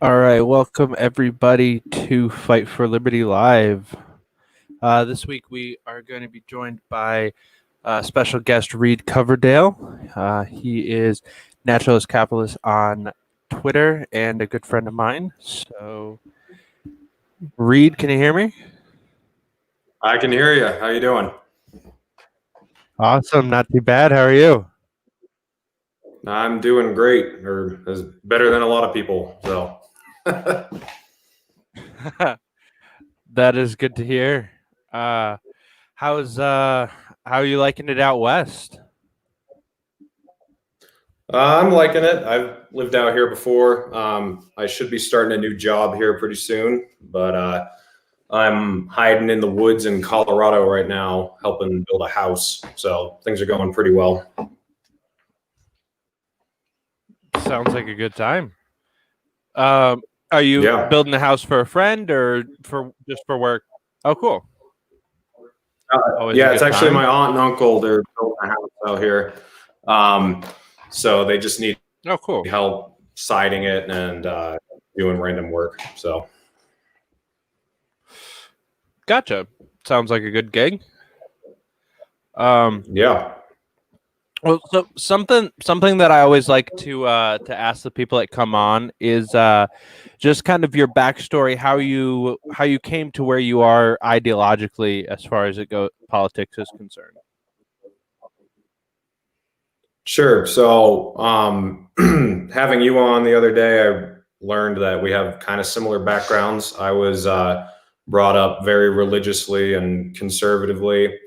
All right, welcome everybody to Fight for Liberty Live. This week we are going to be joined by special guest Reed Coverdale. He is naturalist capitalist on Twitter and a good friend of mine. So, Reed, can you hear me? I can hear you. How you doing? Awesome, not too bad. How are you? I'm doing great, or as better than a lot of people. So, That is good to hear. Uh, how's how are you liking it out west? I'm liking it. I've lived out here before. I should be starting a new job here pretty soon, but I'm hiding in the woods in Colorado right now, helping build a house. So things are going pretty well. Sounds like a good time. Um, are you Yeah. building a house for a friend or for just for work? Oh, cool. Always a Yeah, it's good actually time. my aunt and uncle. They're building a house out here. Um, so they just need Oh, cool. help siding it and doing random work. So. Gotcha. Sounds like a good gig. Um, Yeah. well, so something that I always like to ask the people that come on is just kind of your backstory, how you came to where you are ideologically as far as politics is concerned. Sure. So, having you on the other day, I learned that we have kind of similar backgrounds. I was brought up very religiously and conservatively.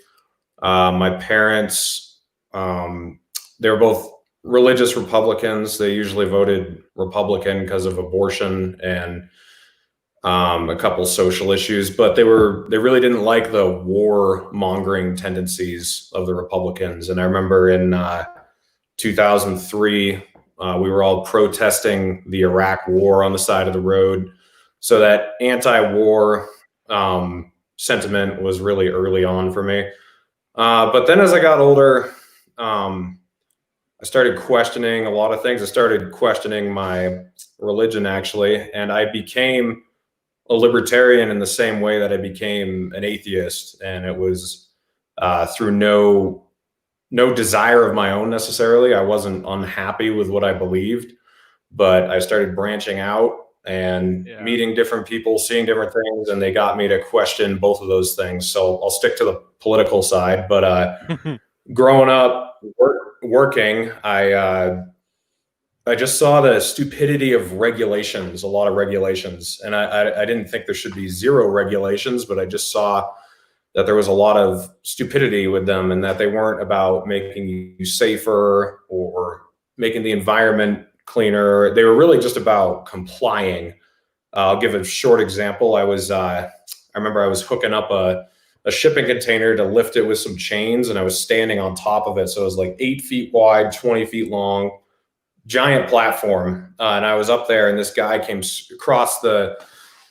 My parents, they were both religious Republicans. They usually voted Republican because of abortion and a couple social issues, but they really didn't like the war mongering tendencies of the Republicans. And I remember in 2003, we were all protesting the Iraq war on the side of the road. So that anti-war sentiment was really early on for me. But then as I got older, I started questioning a lot of things. I started questioning my religion, actually, and I became a libertarian in the same way that I became an atheist. And it was through no desire of my own necessarily. I wasn't unhappy with what I believed, but I started branching out and Yeah. meeting different people, seeing different things, and they got me to question both of those things. So I'll stick to the political side. But growing up, working, I just saw the stupidity of regulations, a lot of regulations, and I didn't think there should be zero regulations, but I just saw that there was a lot of stupidity with them and that they weren't about making you safer or making the environment cleaner. They were really just about complying. I'll give a short example. I remember I was hooking up a shipping container to lift it with some chains, and I was standing on top of it. So it was like 8 feet wide, 20 feet long, giant platform. And I was up there, and this guy came across the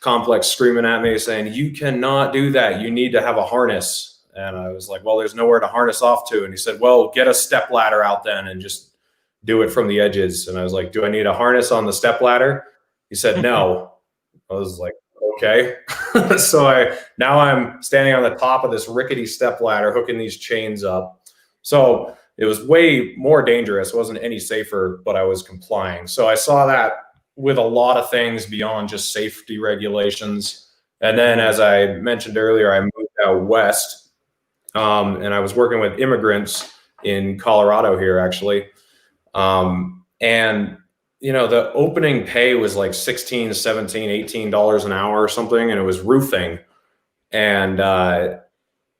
complex screaming at me saying, "You cannot do that. You need to have a harness." And I was like, "Well, there's nowhere to harness off to." And he said, "Well, get a step ladder out then and just do it from the edges." And I was like, "Do I need a harness on the step ladder?" He said, "No." I was like, "Okay." So now I'm standing on the top of this rickety step ladder, hooking these chains up. So it was way more dangerous. It wasn't any safer, but I was complying. So I saw that with a lot of things beyond just safety regulations. And then, as I mentioned earlier, I moved out west, and I was working with immigrants in Colorado here, actually. And the opening pay was like 16, 17, $18 an hour or something, and it was roofing. And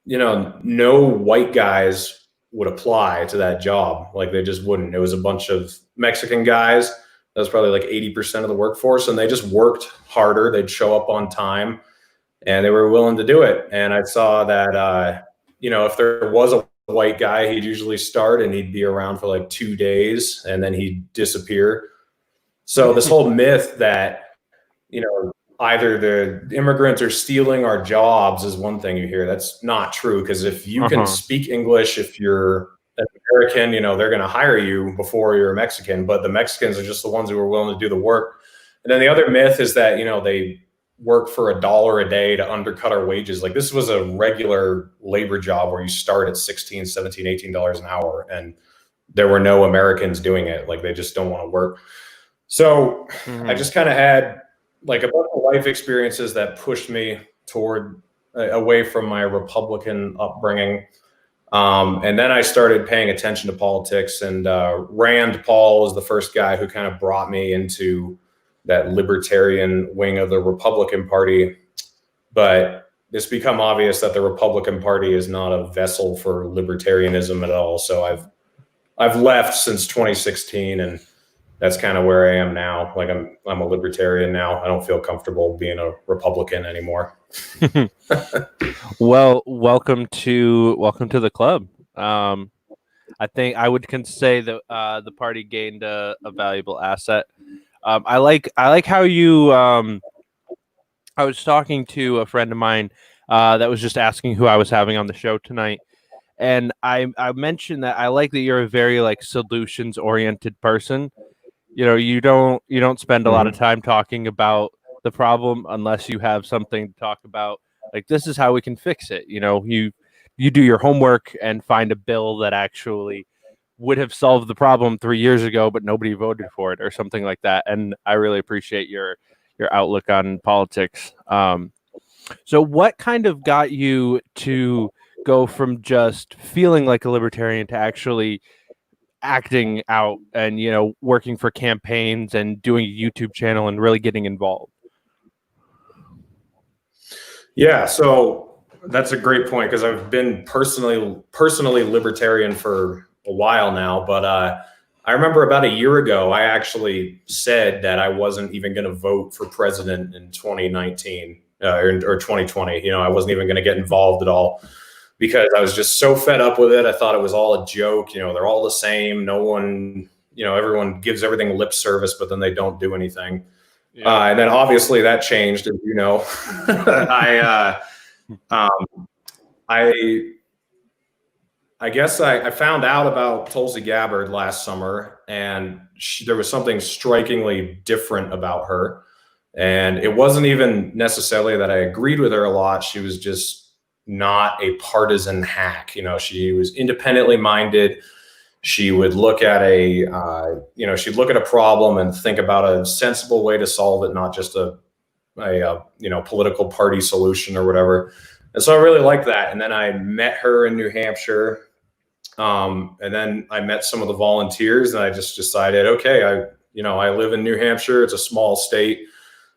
no white guys would apply to that job. Like they just wouldn't. It was a bunch of Mexican guys. That was probably like 80% of the workforce, and they just worked harder. They'd show up on time, and they were willing to do it. And I saw that, if there was a white guy, he'd usually start and he'd be around for like 2 days, and then he'd disappear. So this whole myth that either the immigrants are stealing our jobs is one thing you hear. That's not true, because if you can Uh-huh. speak English, if you're an American, they're going to hire you before you're a Mexican. But the Mexicans are just the ones who are willing to do the work. And then the other myth is that, they work for $1 a day to undercut our wages. Like, this was a regular labor job where you start at 16, 17, $18 an hour, and there were no Americans doing it. Like, they just don't want to work. So I just kind of had like a bunch of life experiences that pushed me toward away from my Republican upbringing. And then I started paying attention to politics, and Rand Paul was the first guy who kind of brought me into that libertarian wing of the Republican Party. But it's become obvious that the Republican Party is not a vessel for libertarianism at all. So I've left since 2016, and that's kind of where I am now. Like, I'm a libertarian now. I don't feel comfortable being a Republican anymore. Well, welcome to the club. I think I would say that the party gained a valuable asset. I like how you. I was talking to a friend of mine that was just asking who I was having on the show tonight, and I mentioned that I like that you're a very like solutions oriented person. You don't spend a lot of time talking about the problem unless you have something to talk about. Like, this is how we can fix it. You do your homework and find a bill that actually would have solved the problem 3 years ago, but nobody voted for it or something like that. And I really appreciate your outlook on politics. So what kind of got you to go from just feeling like a libertarian to actually acting out and, working for campaigns and doing a YouTube channel and really getting involved? Yeah, so that's a great point, because I've been personally libertarian for a while now. But I remember about a year ago, I actually said that I wasn't even going to vote for president in 2019 or 2020. I wasn't even going to get involved at all, because I was just so fed up with it. I thought it was all a joke. They're all the same. No one, everyone gives everything lip service, but then they don't do anything. Yeah. And then obviously that changed, as you know. I guess I found out about Tulsi Gabbard last summer, and there was something strikingly different about her. And it wasn't even necessarily that I agreed with her a lot. She was just not a partisan hack. She was independently minded. She would look at she'd look at a problem and think about a sensible way to solve it, not just a political party solution or whatever. And so I really liked that. And then I met her in New Hampshire. And then I met some of the volunteers, and I just decided, okay, I live in New Hampshire. It's a small state.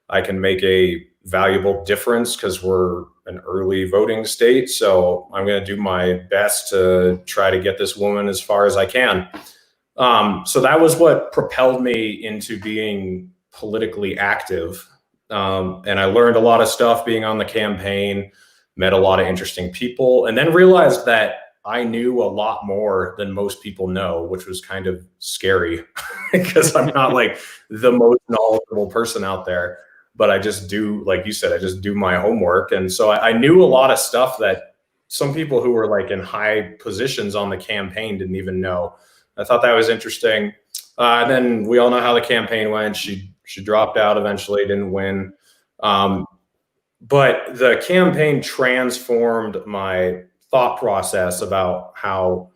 I can make a valuable difference because we're an early voting state. So I'm going to do my best to try to get this woman as far as I can. So that was what propelled me into being politically active. And I learned a lot of stuff being on the campaign, met a lot of interesting people, and then realized that I knew a lot more than most people know, which was kind of scary because I'm not like the most knowledgeable person out there. But I just do, like you said, I just do my homework. And so I knew a lot of stuff that some people who were like in high positions on the campaign didn't even know. I thought that was interesting. And then we all know how the campaign went. She dropped out eventually, didn't win. But the campaign transformed my thought process about how,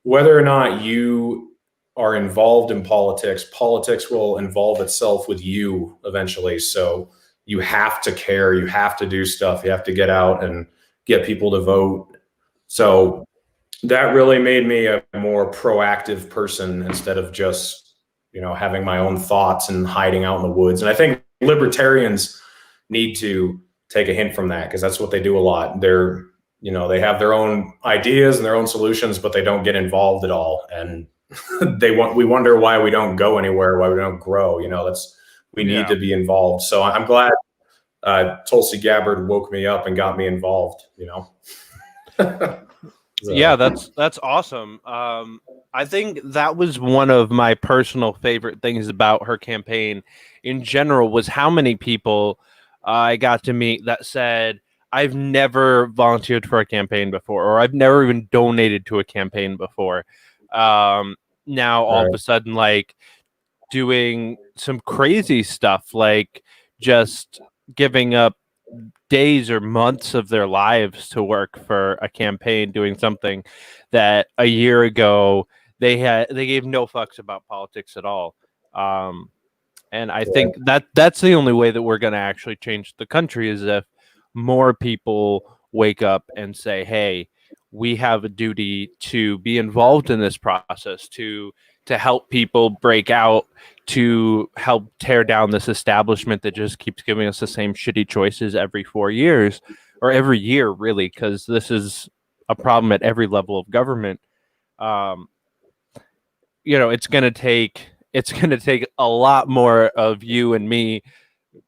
whether or not you are involved in politics, politics will involve itself with you eventually. So you have to care, you have to do stuff, you have to get out and get people to vote. So that really made me a more proactive person instead of just, having my own thoughts and hiding out in the woods. And I think libertarians need to take a hint from that, because that's what they do a lot. They have their own ideas and their own solutions, but they don't get involved at all. And we wonder why we don't go anywhere, why we don't grow. We need to be involved. So I'm glad Tulsi Gabbard woke me up and got me involved. So. Yeah, that's awesome. I think that was one of my personal favorite things about her campaign in general, was how many people I got to meet that said, I've never volunteered for a campaign before, or I've never even donated to a campaign before. Now all of a sudden, like, doing some crazy stuff like just giving up days or months of their lives to work for a campaign, doing something that a year ago they gave no fucks about politics at all. And I think that's the only way that we're going to actually change the country is if more people wake up and say, "Hey, we have a duty to be involved in this process, to help people break out, to help tear down this establishment that just keeps giving us the same shitty choices every 4 years or every year, really, because this is a problem at every level of government." Um, it's going to take a lot more of you and me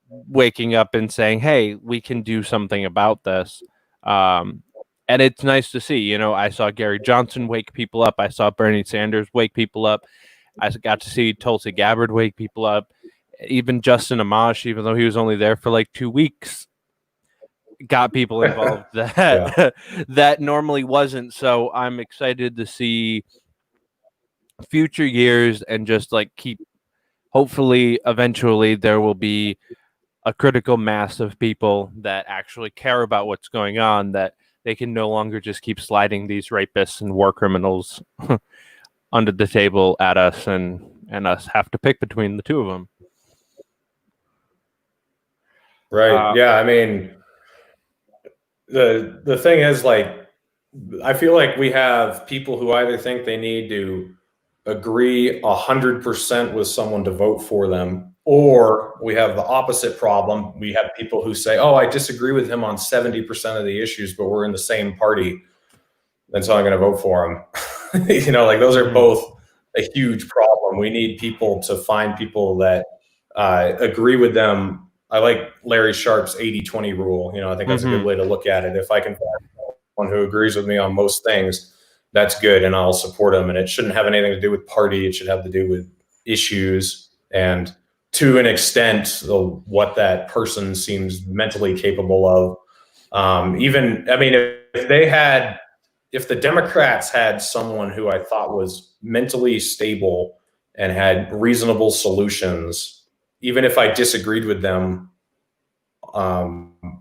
waking up and saying, "Hey, we can do something about this." Um, and it's nice to see. I saw Gary Johnson wake people up. I saw Bernie Sanders wake people up. I got to see Tulsi Gabbard wake people up. Even Justin Amash, even though he was only there for like 2 weeks, got people involved that that normally wasn't. So I'm excited to see future years and just like keep. Hopefully, eventually, there will be a critical mass of people that actually care about what's going on, that they can no longer just keep sliding these rapists and war criminals under the table at us and us have to pick between the two of them. Right. Yeah. I mean, the thing is, like, I feel like we have people who either think they need to agree 100% with someone to vote for them, or we have the opposite problem. We have people who say, "Oh, I disagree with him on 70% of the issues, but we're in the same party, and so I'm going to vote for him." Like those are both a huge problem. We need people to find people that agree with them. I like Larry Sharp's 80-20 rule. I think that's a good way to look at it. If I can find someone who agrees with me on most things, that's good, and I'll support them. And it shouldn't have anything to do with party. It should have to do with issues and, to an extent, what that person seems mentally capable of. If the Democrats had someone who I thought was mentally stable and had reasonable solutions, even if I disagreed with them a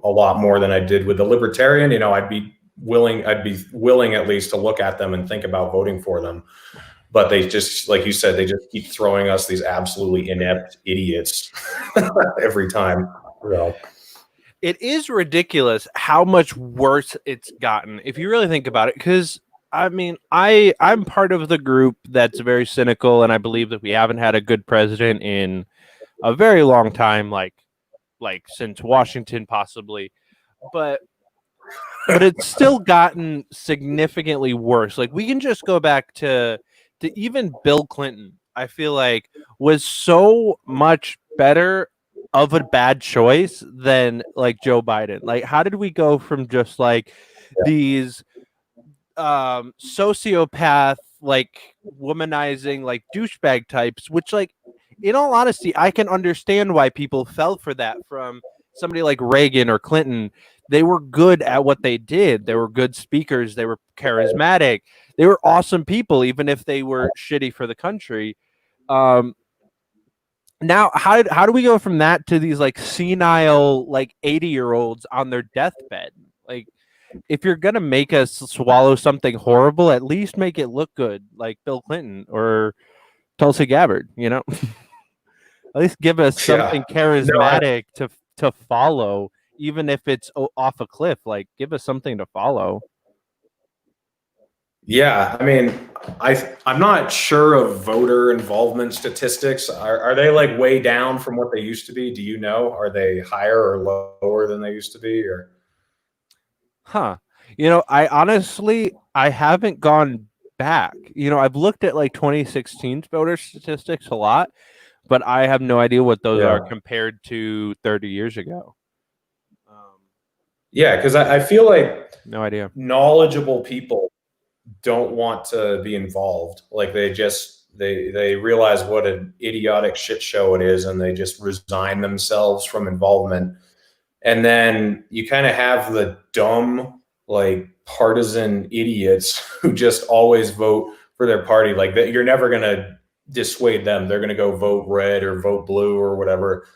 lot more than I did with the Libertarian, I'd be willing at least to look at them and think about voting for them. But they just, like you said, they just keep throwing us these absolutely inept idiots every time. It is ridiculous how much worse it's gotten if you really think about it, because I mean, I'm part of the group that's very cynical, and I believe that we haven't had a good president in a very long time, like since Washington possibly, but it's still gotten significantly worse. Like, we can just go back to even Bill Clinton. I feel like was so much better of a bad choice than like Joe Biden. Like, how did we go from just like these sociopath, like womanizing, like douchebag types, which, like, in all honesty, I can understand why people fell for that from somebody like Reagan or Clinton. They were good at what they did. They were good speakers. They were charismatic. They were awesome people, even if they were shitty for the country. Now, how do we go from that to these like senile, like 80-year-olds on their deathbed? Like, if you're gonna make us swallow something horrible, at least make it look good, like Bill Clinton or Tulsi Gabbard. At least give us something charismatic to follow, even if it's off a cliff. Like, give us something to follow. Yeah, I mean, I'm not sure of voter involvement statistics. Are they like way down from what they used to be? Do you know? Are they higher or lower than they used to be? Or I honestly haven't gone back. I've looked at like 2016's voter statistics a lot, but I have no idea what those are compared to 30 years ago. Yeah, because I feel like no idea. Knowledgeable people don't want to be involved. Like they realize what an idiotic shit show it is, and they just resign themselves from involvement. And then you kind of have the dumb, like, partisan idiots who just always vote for their party. Like, that, you're never gonna dissuade them. They're going to go vote red or vote blue or whatever.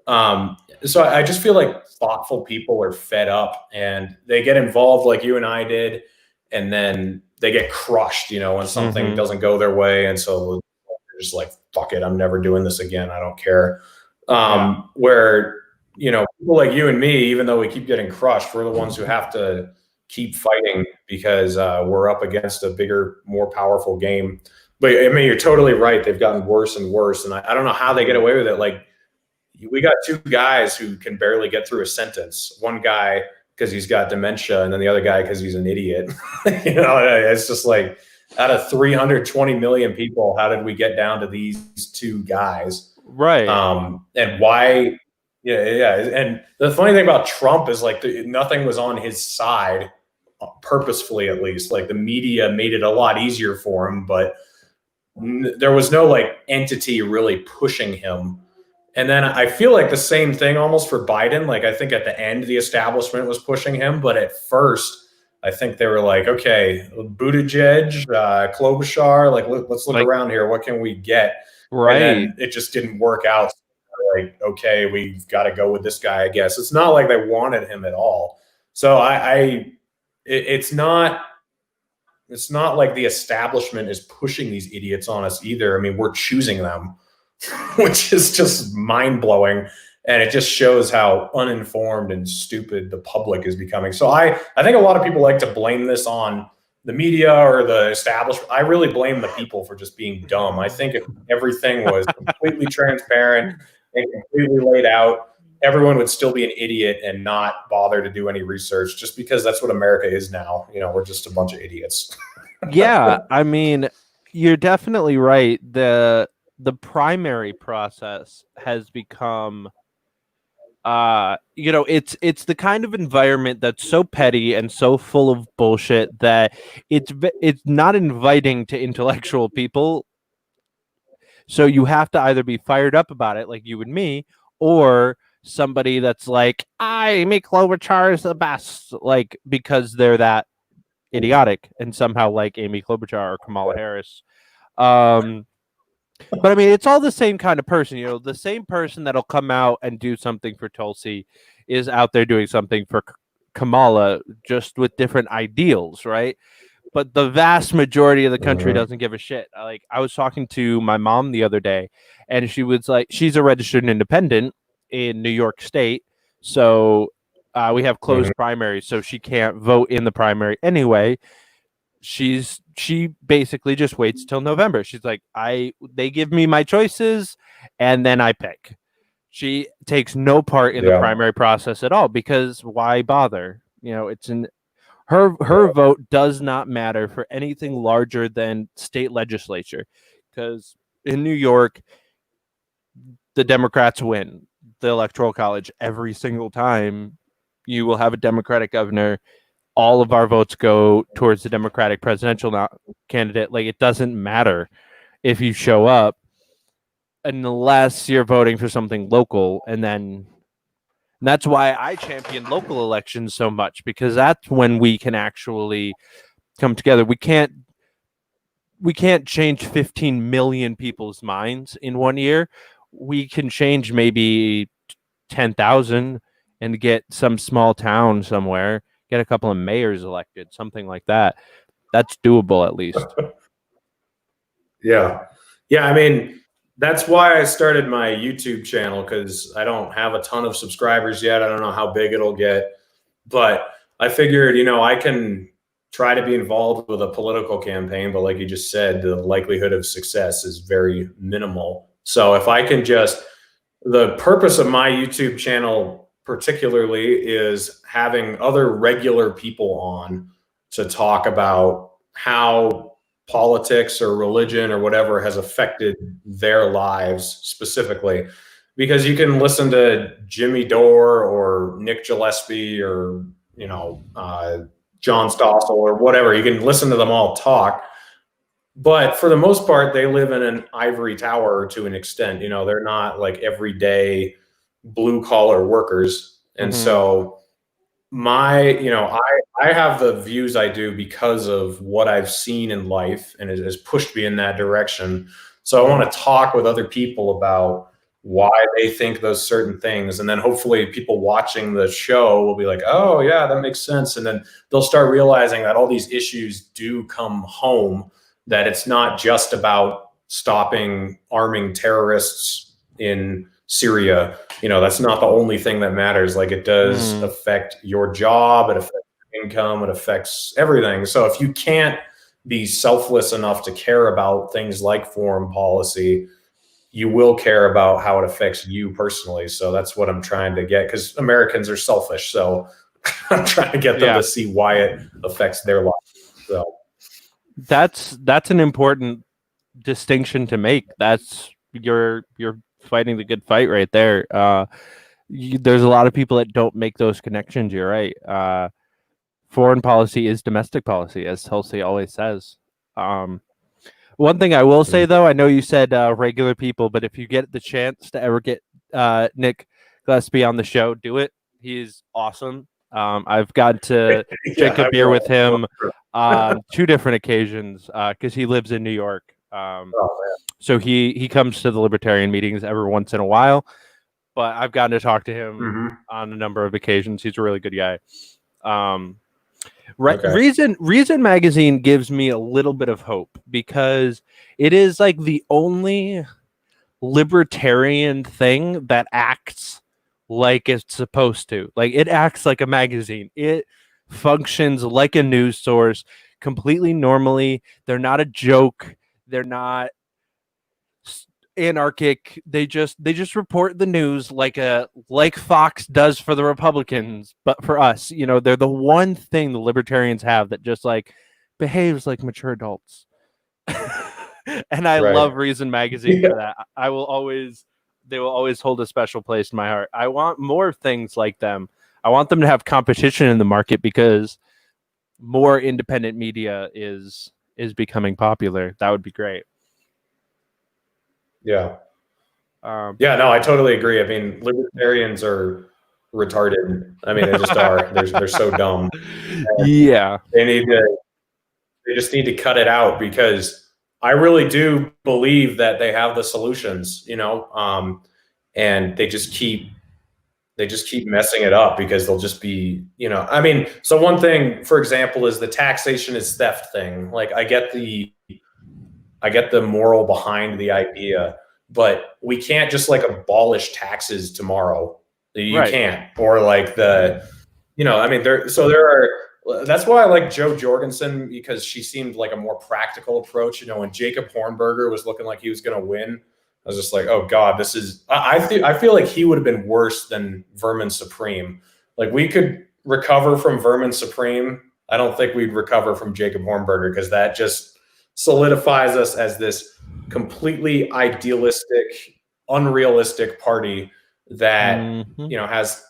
So I just feel like thoughtful people are fed up and they get involved like you and I did, and then they get crushed, when something doesn't go their way. And so they're just like, fuck it, I'm never doing this again. I don't care. Where, people like you and me, even though we keep getting crushed, we're the ones who have to keep fighting because we're up against a bigger, more powerful game. But I mean, you're totally right. They've gotten worse and worse. And I don't know how they get away with it. Like, we got two guys who can barely get through a sentence. One guy because he's got dementia, and then the other guy because he's an idiot. It's just like, out of 320 million people, how did we get down to these two guys? Right. And why? Yeah. And the funny thing about Trump is like nothing was on his side, purposefully at least. Like the media made it a lot easier for him, but there was no like entity really pushing him. And then I feel like the same thing almost for Biden. Like I think at the end the establishment was pushing him, but at first I think they were like, okay, Buttigieg, Klobuchar, like let's look around here. What can we get? Right. And then it just didn't work out. Like, okay, we've got to go with this guy, I guess. It's not like they wanted him at all. So it's not like the establishment is pushing these idiots on us either. I mean, we're choosing them, which is just mind blowing. And it just shows how uninformed and stupid the public is becoming. So I think a lot of people like to blame this on the media or the establishment. I really blame the people for just being dumb. I think if everything was completely transparent and completely laid out, everyone would still be an idiot and not bother to do any research, just because that's what America is now. We're just a bunch of idiots. Yeah, I mean, you're definitely right. The primary process has become it's the kind of environment that's so petty and so full of bullshit that it's not inviting to intellectual people. So you have to either be fired up about it, like you and me, or somebody that's like, Amy Klobuchar is the best, like because they're that idiotic and somehow like Amy Klobuchar or Kamala Harris. But I mean, it's all the same kind of person, the same person that'll come out and do something for Tulsi is out there doing something for Kamala, just with different ideals, right? But the vast majority of the country doesn't give a shit. I was talking to my mom the other day, and she was like, she's a registered independent in New York State, so we have closed primaries, so she can't vote in the primary anyway. She basically just waits till November. She's like, they give me my choices and then I pick. She takes no part in the primary process at all, because why bother? It's her vote does not matter for anything larger than state legislature, because in New York the Democrats win the Electoral College every single time. You will have a Democratic governor. All of our votes go towards the Democratic presidential candidate. Like, it doesn't matter if you show up unless you're voting for something local. And that's why I champion local elections so much, because that's when we can actually come together. We can't change 15 million people's minds in 1 year. We can change maybe 10,000 and get some small town somewhere, get a couple of mayors elected, something like that. That's doable, at least. Yeah. I mean, that's why I started my YouTube channel, because I don't have a ton of subscribers yet. I don't know how big it'll get, but I figured, I can try to be involved with a political campaign, but like you just said, the likelihood of success is very minimal. So if I can the purpose of my YouTube channel particularly is having other regular people on to talk about how politics or religion or whatever has affected their lives specifically. Because you can listen to Jimmy Dore or Nick Gillespie or John Stossel or whatever. You can listen to them all talk, but for the most part they live in an ivory tower to an extent. They're not like everyday blue collar workers. And so I have the views I do because of what I've seen in life, and it has pushed me in that direction. So I want to talk with other people about why they think those certain things. And then hopefully people watching the show will be like, oh, yeah, that makes sense. And then they'll start realizing that all these issues do come home, that it's not just about stopping arming terrorists in Syria. That's not the only thing that matters. Like, it does affect your job, it affects your income, it affects everything. So if you can't be selfless enough to care about things like foreign policy, you will care about how it affects you personally. So that's what I'm trying to get, because Americans are selfish. So I'm trying to get them to see why it affects their life. So that's an important distinction to make. That's you're fighting the good fight right there. There's a lot of people that don't make those connections. You're right. Foreign policy is domestic policy, as Tulsi always says. One thing I will say, though, I know you said regular people, but if you get the chance to ever get Nick Gillespie on the show, do it. He's awesome. I've got to drink a beer with him on 2 different occasions because he lives in New York. So he comes to the Libertarian meetings every once in a while, but I've gotten to talk to him on a number of occasions. He's a really good guy. Reason Magazine gives me a little bit of hope because it is like the only libertarian thing that acts like it's supposed to. Like, it acts like a magazine. It functions like a news source completely normally. They're not a joke. They're not anarchic. They just report the news like Fox does for the Republicans, but for us, they're the one thing the libertarians have that just like behaves like mature adults. And I love Reason Magazine for that. They will always hold a special place in my heart. I want more things like them. I want them to have competition in the market because more independent media is becoming popular. That would be great. Yeah. No, I totally agree. I mean, libertarians are retarded. I mean, they just are. They're so dumb. Yeah. They just need to cut it out, because I really do believe that they have the solutions, and they just keep messing it up because they'll just be, I mean, so one thing, for example, is the taxation is theft thing. Like, I get the moral behind the idea, but we can't just like abolish taxes tomorrow. You can't. Or like I mean, there are, that's why I like Jo Jorgensen, because she seemed like a more practical approach. When Jacob Hornberger was looking like he was going to win, I was just like, oh God, I feel like he would have been worse than Vermin Supreme. Like, we could recover from Vermin Supreme. I don't think we'd recover from Jacob Hornberger, because that just solidifies us as this completely idealistic, unrealistic party that has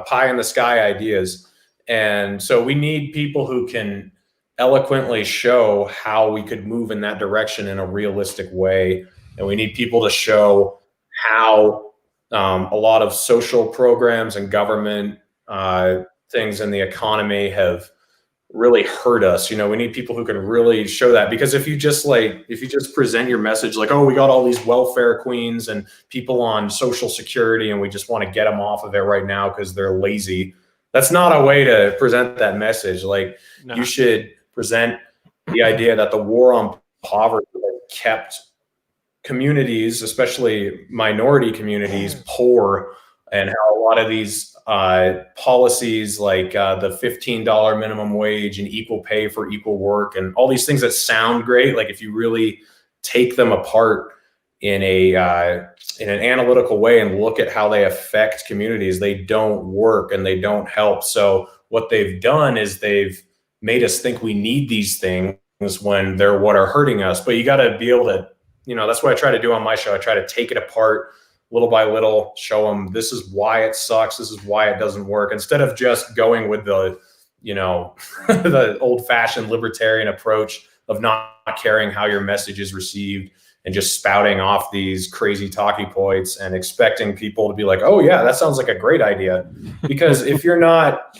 pie in the sky ideas. And so we need people who can eloquently show how we could move in that direction in a realistic way. And we need people to show how a lot of social programs and government things in the economy have really hurt us. We need people who can really show that, because if you just present your message like, oh, we got all these welfare queens and people on Social Security and we just want to get them off of it right now because they're lazy, that's not a way to present that message. Like, you should present the idea that the war on poverty kept communities, especially minority communities, poor, and how a lot of these policies like the $15 minimum wage and equal pay for equal work and all these things that sound great, like if you really take them apart in an analytical way and look at how they affect communities, they don't work and they don't help. So what they've done is they've made us think we need these things when they're what are hurting us. But you got to be able to, that's what I try to do on my show. I try to take it apart little by little, show them this is why it sucks, this is why it doesn't work, instead of just going with the the old-fashioned libertarian approach of not caring how your message is received and just spouting off these crazy talking points and expecting people to be like, oh yeah, that sounds like a great idea. Because if you're not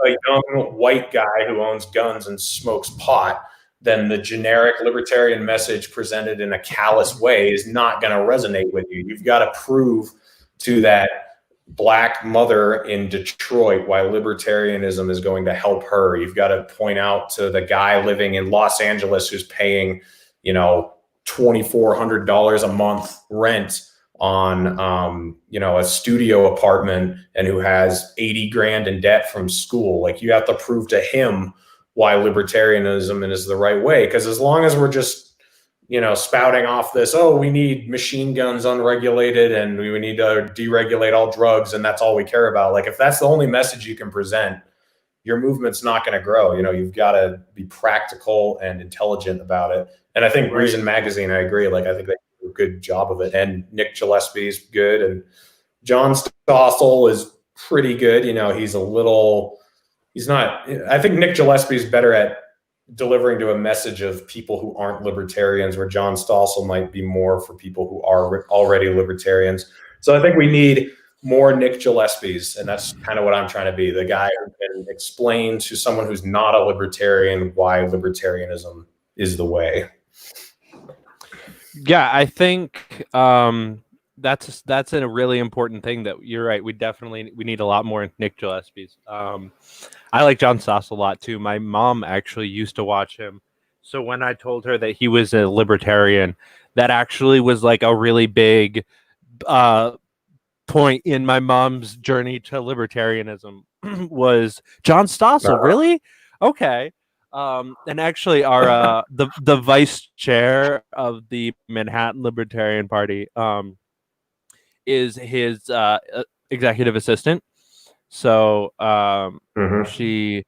a young white guy who owns guns and smokes pot, then the generic libertarian message presented in a callous way is not going to resonate with you. You've got to prove to that Black mother in Detroit why libertarianism is going to help her. You've got to point out to the guy living in Los Angeles who's paying, $2,400 a month rent on, a studio apartment and who has 80 grand in debt from school. Like, you have to prove to him why libertarianism is the right way. Because as long as we're just spouting off this, we need machine guns unregulated and we need to deregulate all drugs and that's all we care about. Like, if that's the only message you can present, your movement's not going to grow. You've got to be practical and intelligent about it. And I think Reason Magazine, I agree. Like, I think they do a good job of it. And Nick Gillespie's good. And John Stossel is pretty good. I think Nick Gillespie's better at delivering to a message of people who aren't libertarians, where John Stossel might be more for people who are already libertarians. So I think we need more Nick Gillespies, and that's kind of what I'm trying to be, the guy who can explain to someone who's not a libertarian why libertarianism is the way. Yeah, I think that's a really important thing. That you're right. We need a lot more Nick Gillespies. I like John Stossel a lot too. My mom actually used to watch him. So when I told her that he was a libertarian, that actually was like a really big point in my mom's journey to libertarianism was John Stossel. Really? Okay. And actually our the vice chair of the Manhattan Libertarian Party is his executive assistant. So she's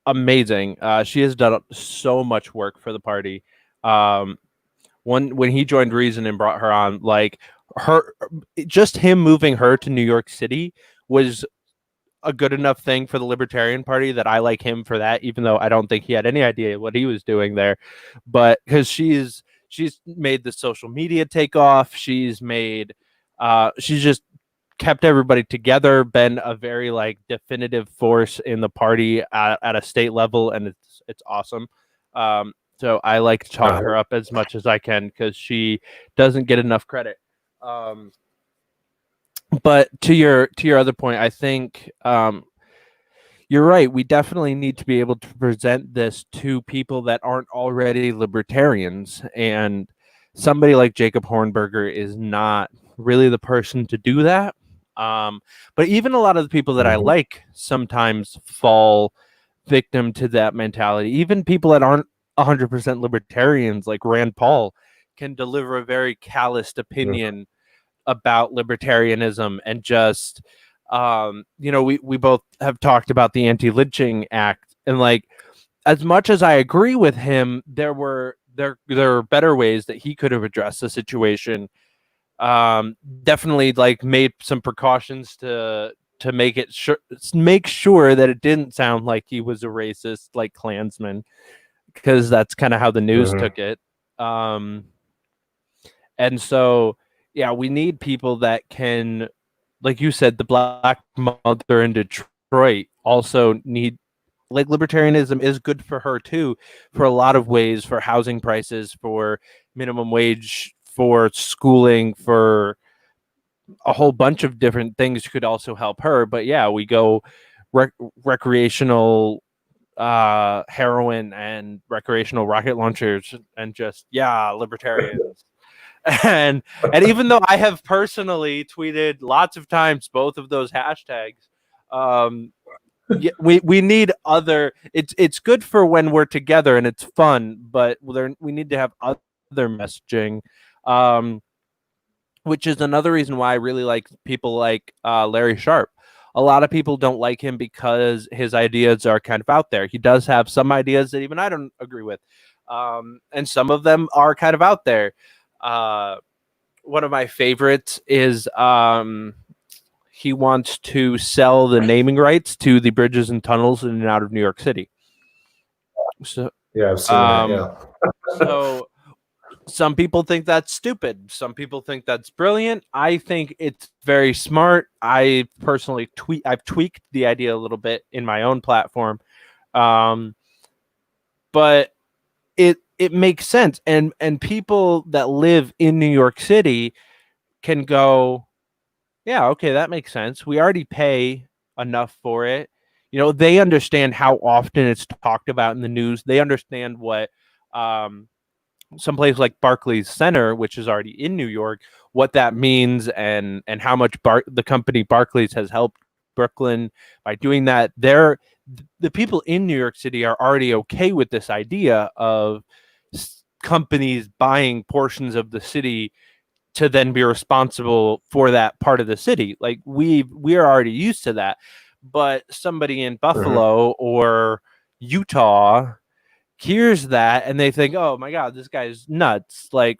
amazing. She has done so much work for the party. When he joined Reason and brought her on, like just him moving her to New York City was a good enough thing for the Libertarian Party that I like him for that, even though I don't think he had any idea what he was doing there. But because she's made the social media take off, she's just kept everybody together, been a very like definitive force in the party at a state level, and it's awesome. So I like to talk her up as much as I can because she doesn't get enough credit. But to your other point, I think you're right. We definitely need to be able to present this to people that aren't already libertarians, and somebody like Jacob Hornberger is not really the person to do that. But even a lot of the people that I like sometimes fall victim to that mentality. Even people that aren't 100% libertarians, like Rand Paul, can deliver a very calloused opinion about libertarianism and just we both have talked about the Anti-Lynching Act, and like, as much as I agree with him, there were better ways that he could have addressed the situation. Definitely like made some precautions to make sure that it didn't sound like he was a racist, like Klansman, because that's kind of how the news took it. And so yeah, we need people that can, like you said, the Black mother in Detroit also need, like, libertarianism is good for her too, for a lot of ways, for housing prices, for minimum wage, for schooling, for a whole bunch of different things could also help her. But yeah, we go recreational heroin and recreational rocket launchers and just, libertarians. and even though I have personally tweeted lots of times both of those hashtags, we need other. It's good for when we're together and it's fun, but we need to have other messaging, which is another reason why I really like people like Larry Sharp. A lot of people don't like him because his ideas are kind of out there. He does have some ideas that even I don't agree with, and some of them are kind of out there. One of my favorites is he wants to sell the naming rights to the bridges and tunnels in and out of New York City. So yeah, I've seen that. Yeah. So some people think that's stupid. Some people think that's brilliant. I think it's very smart. I personally I've tweaked the idea a little bit in my own platform. but it makes sense, and people that live in New York City can go, yeah, okay, that makes sense. We already pay enough for it. They understand how often it's talked about in the news. They understand what someplace like Barclays Center, which is already in New York, what that means, and how much the company Barclays has helped Brooklyn by doing that. The people in New York City are already okay with this idea of companies buying portions of the city to then be responsible for that part of the city. Like we are already used to that. But somebody in Buffalo or Utah hears that and they think, oh my God, this guy's nuts. Like,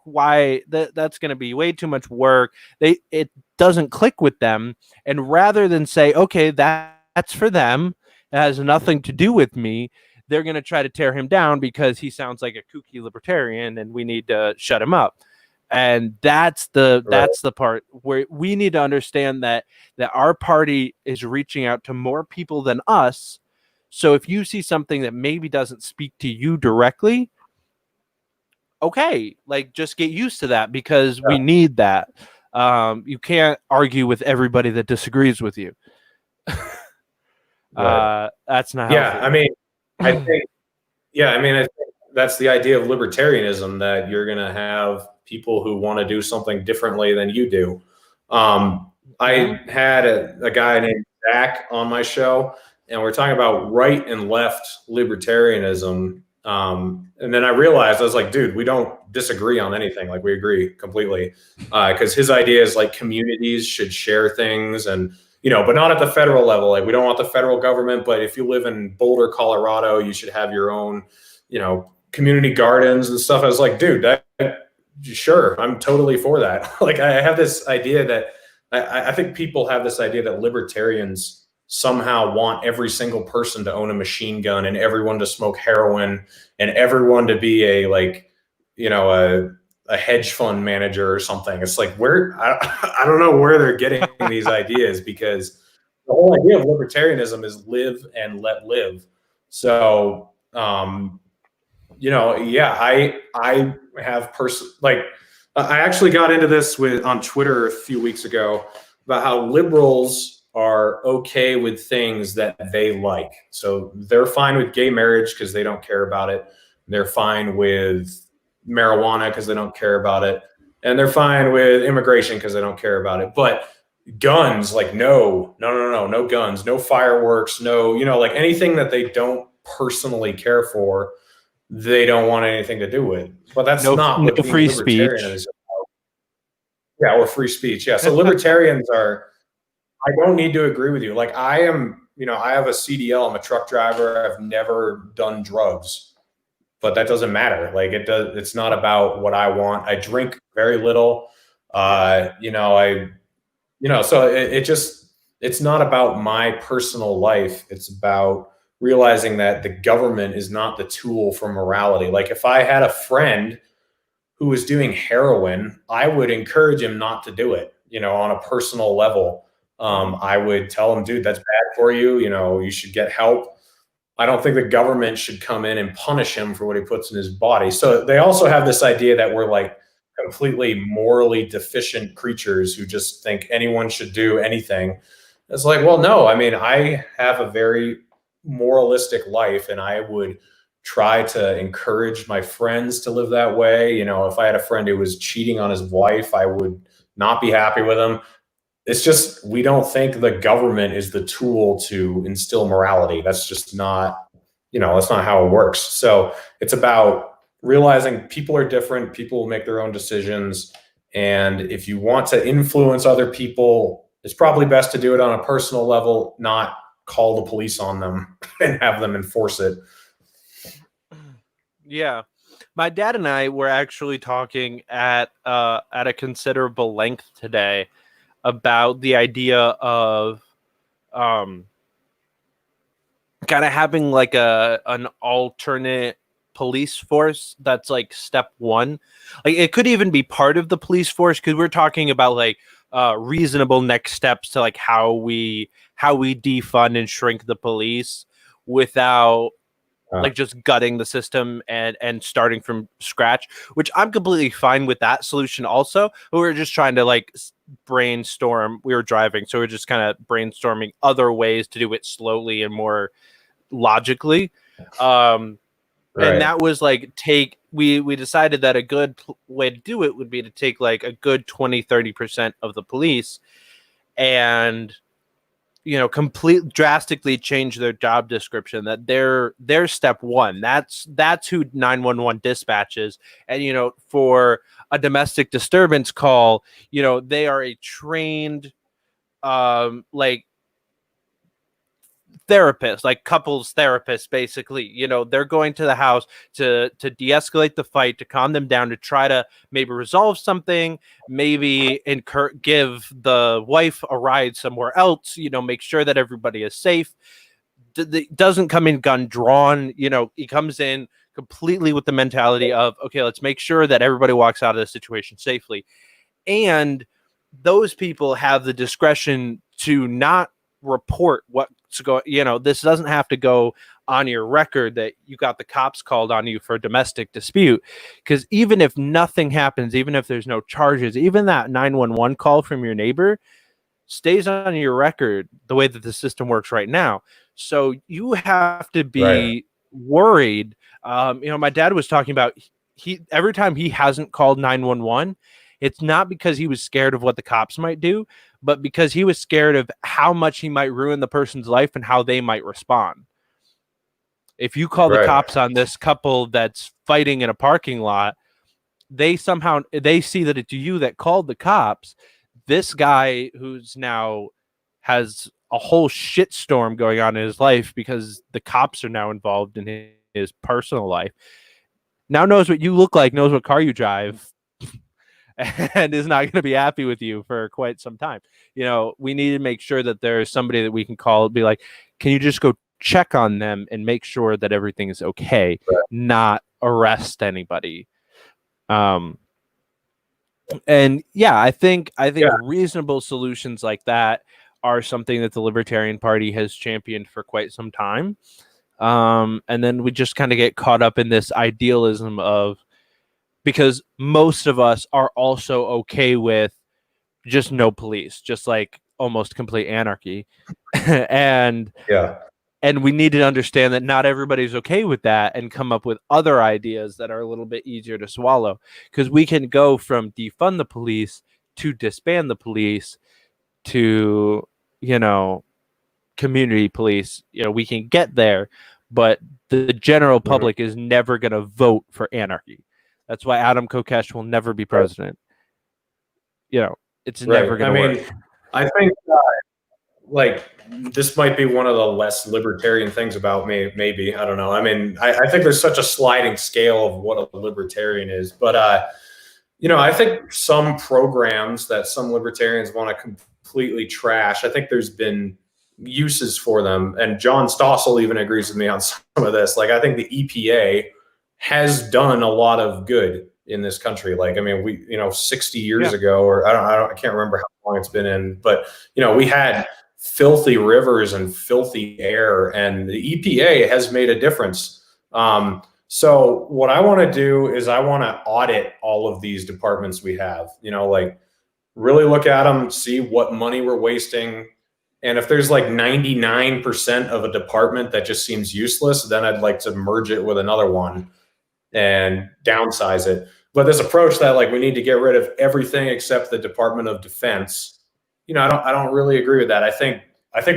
why that's going to be way too much work. It doesn't click with them. And rather than say, okay, that's for them, it has nothing to do with me, they're going to try to tear him down because he sounds like a kooky libertarian and we need to shut him up. And that's the part where we need to understand that our party is reaching out to more people than us. So if you see something that maybe doesn't speak to you directly, okay, like just get used to that, because we need that. You can't argue with everybody that disagrees with you. That's not healthy. I mean, I think that's the idea of libertarianism, that you're going to have people who want to do something differently than you do. I had a guy named Zach on my show, and we're talking about right and left libertarianism. And then I realized, I was like, dude, we don't disagree on anything. Like, we agree completely. Because his idea is like communities should share things, and but not at the federal level. Like, we don't want the federal government, but if you live in Boulder, Colorado, you should have your own, community gardens and stuff. I was like, dude, sure, I'm totally for that. Like, I have this idea that I think people have this idea that libertarians somehow want every single person to own a machine gun and everyone to smoke heroin and everyone to be a hedge fund manager or something. It's like, I don't know where they're getting these ideas, because the whole idea of libertarianism is live and let live. So, I have I actually got into this on Twitter a few weeks ago about how liberals are okay with things that they like. So they're fine with gay marriage because they don't care about it. They're fine with marijuana because they don't care about it. And they're fine with immigration because they don't care about it. But guns, like, no guns, no fireworks, no, like anything that they don't personally care for, they don't want anything to do with. But that's not what free speech is about. Yeah, or free speech. Yeah. So libertarians I don't need to agree with you. Like, I am, I have a CDL, I'm a truck driver, I've never done drugs, but that doesn't matter. Like, it's not about what I want. I drink very little. So it's not about my personal life. It's about realizing that the government is not the tool for morality. Like, if I had a friend who was doing heroin, I would encourage him not to do it, on a personal level. I would tell him, dude, that's bad for you. You should get help. I don't think the government should come in and punish him for what he puts in his body. So they also have this idea that we're like completely morally deficient creatures who just think anyone should do anything. It's like, well, no, I mean, I have a very moralistic life, and I would try to encourage my friends to live that way. If I had a friend who was cheating on his wife, I would not be happy with him. It's just, we don't think the government is the tool to instill morality. That's just not, that's not how it works. So it's about realizing people are different. People will make their own decisions. And if you want to influence other people, it's probably best to do it on a personal level, not call the police on them and have them enforce it. Yeah. My dad and I were actually talking at a considerable length today about the idea of kind of having like an alternate police force. That's like step one. Like, it could even be part of the police force, because we're talking about like reasonable next steps to like how we defund and shrink the police without like just gutting the system and starting from scratch, which I'm completely fine with that solution also. But we were just trying to like brainstorm. We were driving, so we are just kind of brainstorming other ways to do it slowly and more logically. And that was like we decided that a good way to do it would be to take like a good 20-30% of the police and drastically change their job description, that they're step one. That's who 911 dispatches. And for a domestic disturbance call, they are a trained like therapist, like couples therapist, basically. They're going to the house to de-escalate the fight, to calm them down, to try to maybe resolve something, maybe give the wife a ride somewhere else, make sure that everybody is safe. Doesn't come in gun drawn. He comes in completely with the mentality of, okay, let's make sure that everybody walks out of this situation safely. And those people have the discretion to not report what's going. This doesn't have to go on your record that you got the cops called on you for a domestic dispute, because even if nothing happens, even if there's no charges, even that 911 call from your neighbor stays on your record the way that the system works right now. So you have to be worried. My dad was talking about every time he hasn't called 911, it's not because he was scared of what the cops might do, but because he was scared of how much he might ruin the person's life and how they might respond. If you call the cops on this couple that's fighting in a parking lot, they see that it's you that called the cops. This guy who's now has a whole shitstorm going on in his life because the cops are now involved in his personal life, now knows what you look like, knows what car you drive, and is not going to be happy with you for quite some time. We need to make sure that there's somebody that we can call, be like, can you just go check on them and make sure that everything is okay, not arrest anybody. And I think reasonable solutions like that are something that the Libertarian Party has championed for quite some time. And then we just kind of get caught up in this idealism of, because most of us are also okay with just no police, just like almost complete anarchy. And we need to understand that not everybody's okay with that, and come up with other ideas that are a little bit easier to swallow. Because we can go from defund the police to disband the police to, community police. We can get there, but the general public is never going to vote for anarchy. That's why Adam Kokesh will never be president. It's never going to work. I think like this might be one of the less libertarian things about me. Maybe, I don't know. I think there's such a sliding scale of what a libertarian is, but I think some programs that some libertarians want to completely trash, I think there's been uses for them. And John Stossel even agrees with me on some of this. Like, I think the EPA has done a lot of good in this country. Like, 60 years ago, or I can't remember how long it's been in, but we had filthy rivers and filthy air, and the EPA has made a difference. So what I want to do is I want to audit all of these departments we have, like really look at them, see what money we're wasting. And if there's like 99% of a department that just seems useless, then I'd like to merge it with another one and downsize it. But this approach that like we need to get rid of everything except the Department of Defense, I don't really agree with that. I think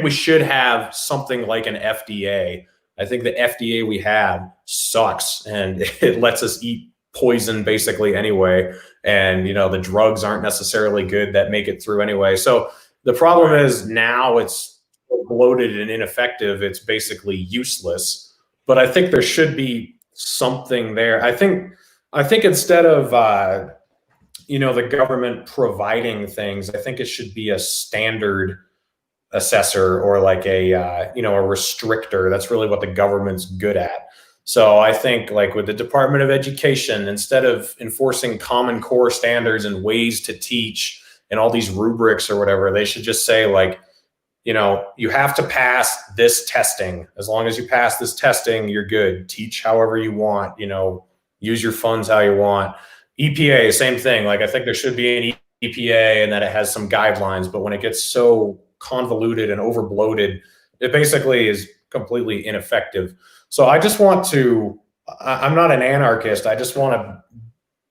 we should have something like an FDA. I think the FDA we have sucks, and it lets us eat poison basically anyway. And the drugs aren't necessarily good that make it through anyway. So the problem is now it's bloated and ineffective. It's basically useless. But I think there should be something there. I think instead of the government providing things, I think it should be a standard assessor, or like a a restrictor. That's really what the government's good at. So I think like with the Department of Education, instead of enforcing Common Core standards and ways to teach and all these rubrics or whatever, they should just say like, you have to pass this testing. As long as you pass this testing, you're good. Teach however you want, use your funds how you want. EPA, same thing. Like, I think there should be an EPA and that it has some guidelines, but when it gets so convoluted and over bloated, it basically is completely ineffective. So I just want to, I'm not an anarchist. I just want to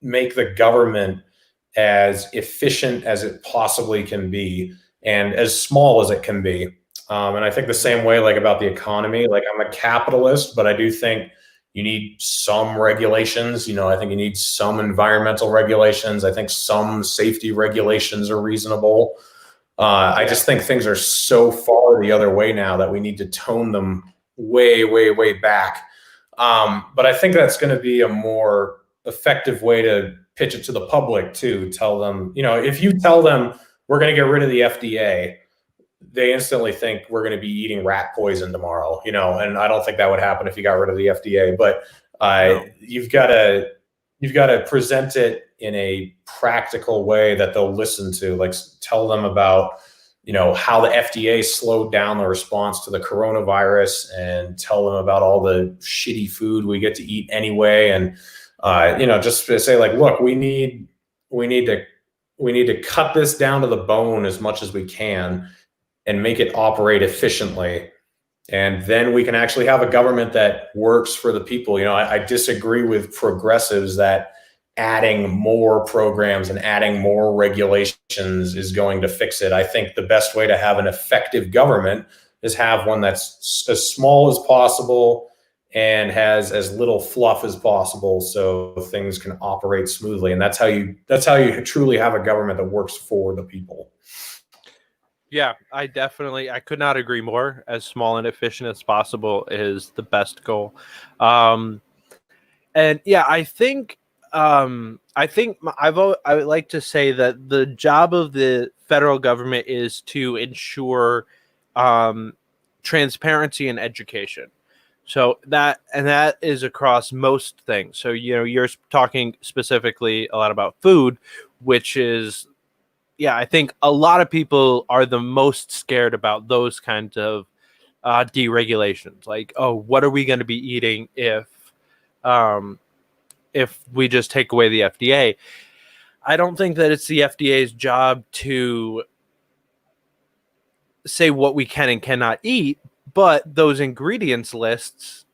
make the government as efficient as it possibly can be and as small as it can be. And I think the same way, like, about the economy. Like, I'm a capitalist, but I do think you need some regulations. I think you need some environmental regulations. I think some safety regulations are reasonable. I just think things are so far the other way now that we need to tone them way, way, way back. But I think that's going to be a more effective way to pitch it to the public too. Tell them, if you tell them we're going to get rid of the FDA, they instantly think we're going to be eating rat poison tomorrow, and I don't think that would happen if you got rid of the FDA. But no. You've got to present it in a practical way that they'll listen to. Like, tell them about, how the FDA slowed down the response to the coronavirus, and tell them about all the shitty food we get to eat anyway. And, just to say, like, look, we need to cut this down to the bone as much as we can and make it operate efficiently. And then we can actually have a government that works for the people. I disagree with progressives that adding more programs and adding more regulations is going to fix it. I think the best way to have an effective government is have one that's as small as possible and has as little fluff as possible, so things can operate smoothly. And that's how you truly have a government that works for the people. Yeah, I could not agree more. As small and efficient as possible is the best goal. And yeah, I would like to say that the job of the federal government is to ensure transparency and education. So that is across most things. So, you're talking specifically a lot about food, which is, yeah, I think a lot of people are the most scared about those kinds of deregulations. Like, oh, what are we going to be eating if we just take away the FDA? I don't think that it's the FDA's job to say what we can and cannot eat, but those ingredients lists,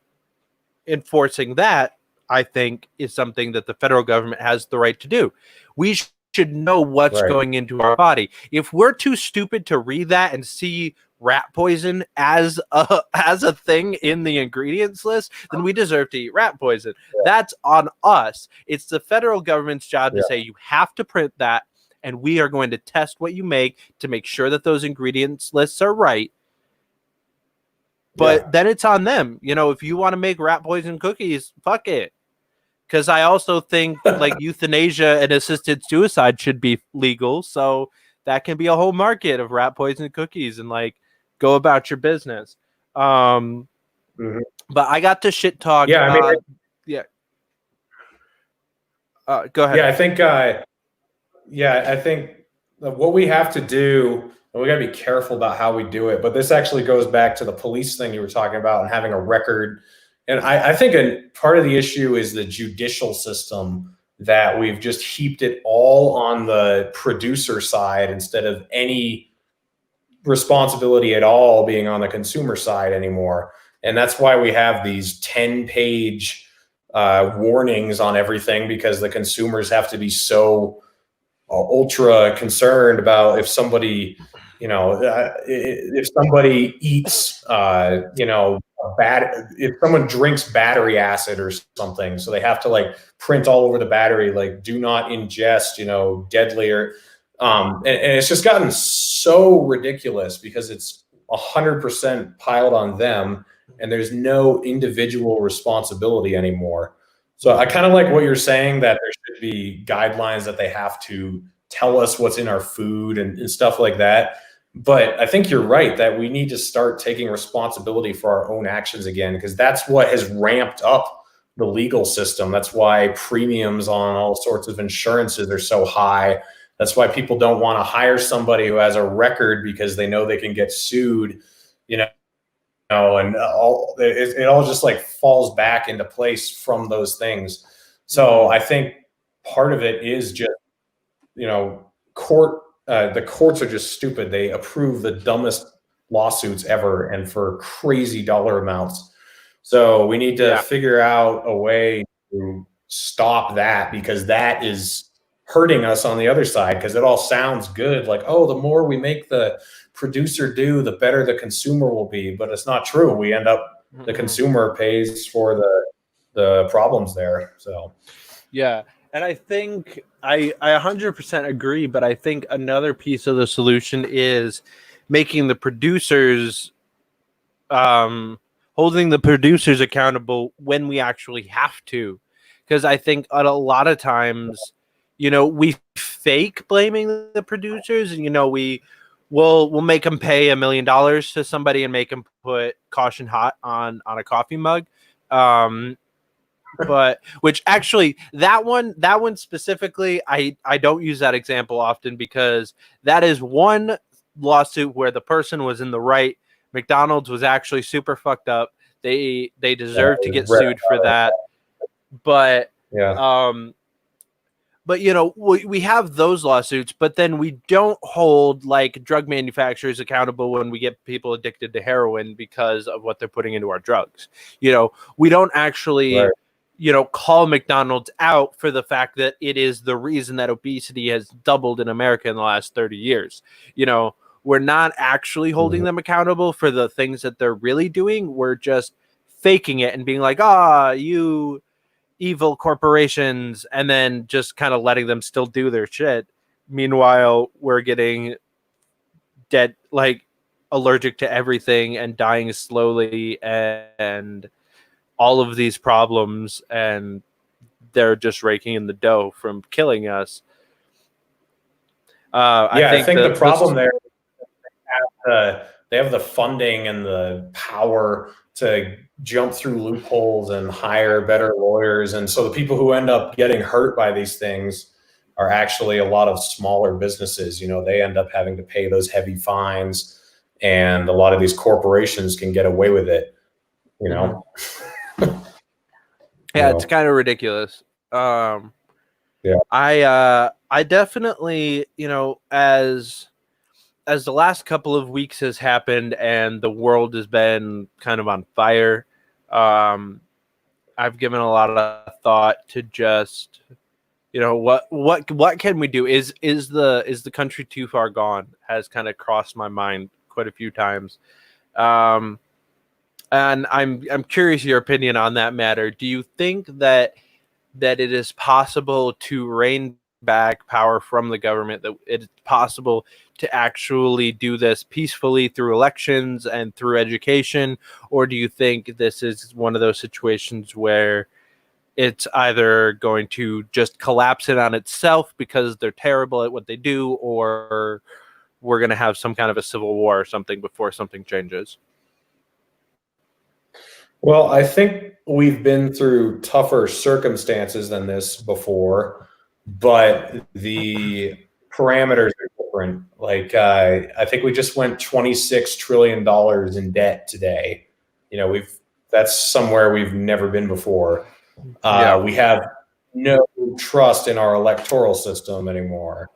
enforcing that, I think, is something that the federal government has the right to do. We should know what's going into our body. If we're too stupid to read that and see rat poison as a thing in the ingredients list, then we deserve to eat rat poison. Yeah. That's on us. It's the federal government's job to say you have to print that, and we are going to test what you make to make sure that those ingredients lists are right. But then it's on them. If you want to make rat poison cookies, fuck it. Because I also think like euthanasia and assisted suicide should be legal. So that can be a whole market of rat poison cookies, and like, go about your business. But I got to shit talk. Yeah, I mean, go ahead. Yeah, I think what we have to do, and we got to be careful about how we do it. But this actually goes back to the police thing you were talking about and having a record. And I think a part of the issue is the judicial system, that we've just heaped it all on the producer side instead of any responsibility at all being on the consumer side anymore. And that's why we have these 10-page warnings on everything, because the consumers have to be so ultra concerned about if somebody, if somebody eats, if someone drinks battery acid or something, so they have to like print all over the battery, like, do not ingest, deadly, or and it's just gotten so ridiculous because it's 100% piled on them, and there's no individual responsibility anymore. So I kind of like what you're saying, that there should be guidelines that they have to tell us what's in our food and stuff like that. But I think you're right that we need to start taking responsibility for our own actions again, because that's what has ramped up the legal system. That's why premiums on all sorts of insurances are so high. That's why people don't want to hire somebody who has a record because they know they can get sued, you know, and it all just like falls back into place from those things. So I think part of it is just, you know, the courts are just stupid. They approve the dumbest lawsuits ever and for crazy dollar amounts. So we need to figure out a way to stop that, because that is hurting us on the other side, because it all sounds good. Like, oh, the more we make the producer do, the better the consumer will be. But it's not true. We end up, the consumer pays for the problems there. So yeah. And I think I 100% agree, but I think another piece of the solution is making the producers, holding the producers accountable when we actually have to. Because I think a lot of times, we fake blaming the producers, and, we'll make them pay $1 million to somebody and make them put caution hot on a coffee mug. But which actually that one specifically, I don't use that example often, because that is one lawsuit where the person was in the right. McDonald's was actually super fucked up. They deserve to get sued for that. But we have those lawsuits, but then we don't hold like drug manufacturers accountable when we get people addicted to heroin because of what they're putting into our drugs. We don't actually call McDonald's out for the fact that it is the reason that obesity has doubled in America in the last 30 years. We're not actually holding them accountable for the things that they're really doing. We're just faking it and being like, you evil corporations, and then just kind of letting them still do their shit. Meanwhile, we're getting dead, like allergic to everything and dying slowly and all of these problems, and they're just raking in the dough from killing us. I think the problem there, they have the funding and the power to jump through loopholes and hire better lawyers. And so the people who end up getting hurt by these things are actually a lot of smaller businesses. They end up having to pay those heavy fines, and a lot of these corporations can get away with it, It's kind of ridiculous. I definitely, as the last couple of weeks has happened and the world has been kind of on fire, I've given a lot of thought to just, what can we do? Is the country too far gone? Has kind of crossed my mind quite a few times. And I'm curious your opinion on that matter. Do you think that it is possible to rein back power from the government, that it's possible to actually do this peacefully through elections and through education? Or do you think this is one of those situations where it's either going to just collapse it on itself because they're terrible at what they do, or we're going to have some kind of a civil war or something before something changes? Well, I think we've been through tougher circumstances than this before, but the parameters are different. Like, I think we just went $26 trillion in debt today. That's somewhere we've never been before. We have no trust in our electoral system anymore.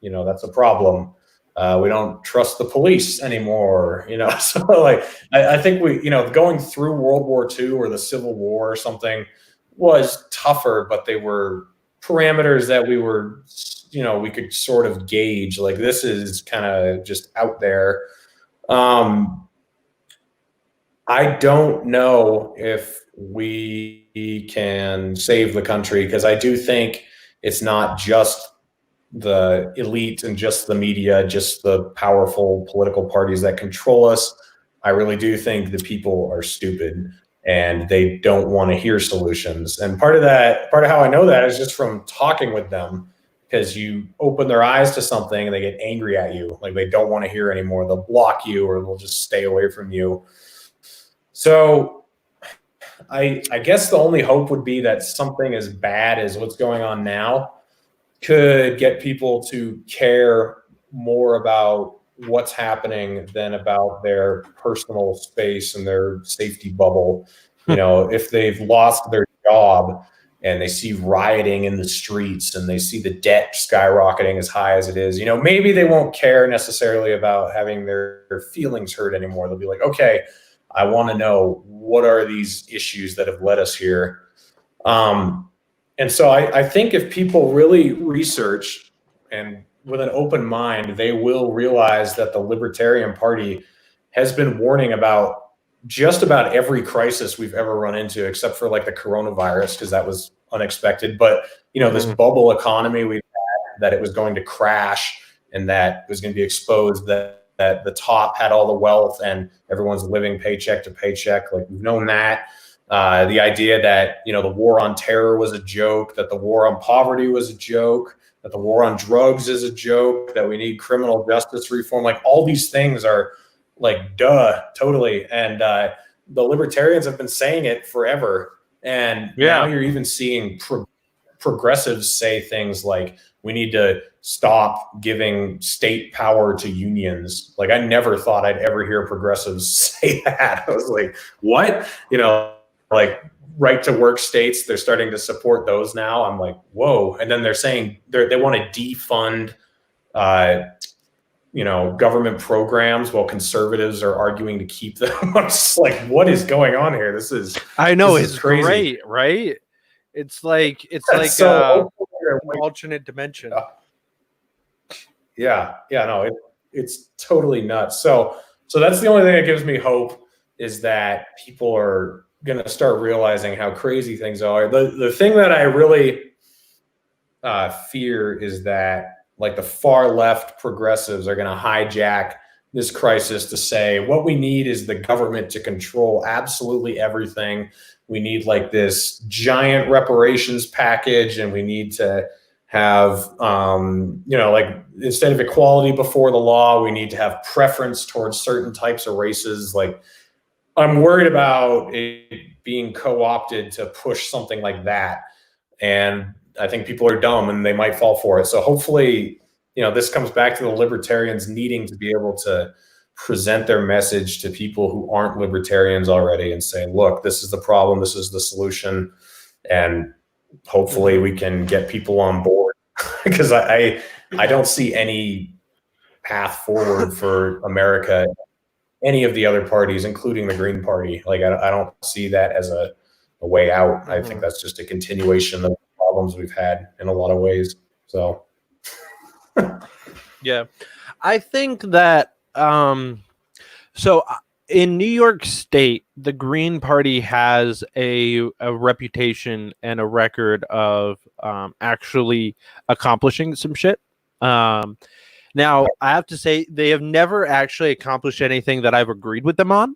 That's a problem. We don't trust the police anymore, so like, I think going through World War II or the Civil War or something was tougher, but they were parameters that we could sort of gauge. Like, this is kind of just out there. I don't know if we can save the country, because I do think it's not just the elite and just the media, just the powerful political parties that control us. I really do think the people are stupid and they don't want to hear solutions. And part of how I know that is just from talking with them, because you open their eyes to something and they get angry at you. Like, they don't want to hear anymore. They'll block you, or they'll just stay away from you. So I guess the only hope would be that something as bad as what's going on now could get people to care more about what's happening than about their personal space and their safety bubble. If they've lost their job and they see rioting in the streets and they see the debt skyrocketing as high as it is, maybe they won't care necessarily about having their feelings hurt anymore. They'll be like, okay, I want to know, what are these issues that have led us here? And so I think if people really research and with an open mind, they will realize that the Libertarian Party has been warning about just about every crisis we've ever run into, except for like the coronavirus, because that was unexpected. But, this bubble economy we've had, that it was going to crash and that it was going to be exposed, that the top had all the wealth and everyone's living paycheck to paycheck. Like, we've known that. The idea that, the war on terror was a joke, that the war on poverty was a joke, that the war on drugs is a joke, that we need criminal justice reform. Like, all these things are like, duh, totally. And the libertarians have been saying it forever. And now you're even seeing progressives say things like, we need to stop giving state power to unions. Like, I never thought I'd ever hear progressives say that. I was like, what? Like, right to work states, they're starting to support those now. I'm like, whoa. And then they're saying they want to defund government programs while conservatives are arguing to keep them. I'm just like, what is going on here? This is crazy. Great, right? It's like so an alternate dimension. No, it's totally nuts. So that's the only thing that gives me hope, is that people are going to start realizing how crazy things are. The thing that I really fear is that, like, the far left progressives are going to hijack this crisis to say, what we need is the government to control absolutely everything. We need like this giant reparations package, and we need to have, like, instead of equality before the law, we need to have preference towards certain types of races. Like, I'm worried about it being co-opted to push something like that. And I think people are dumb and they might fall for it. So hopefully, this comes back to the libertarians needing to be able to present their message to people who aren't libertarians already and say, look, this is the problem, this is the solution. And hopefully we can get people on board, because I don't see any path forward for America, any of the other parties, including the Green Party. Like, I don't see that as a way out. I think that's just a continuation of the problems we've had in a lot of ways. So yeah, I think that so in New York State, the Green Party has a reputation and a record of actually accomplishing some shit. Now, I have to say, they have never actually accomplished anything that I've agreed with them on,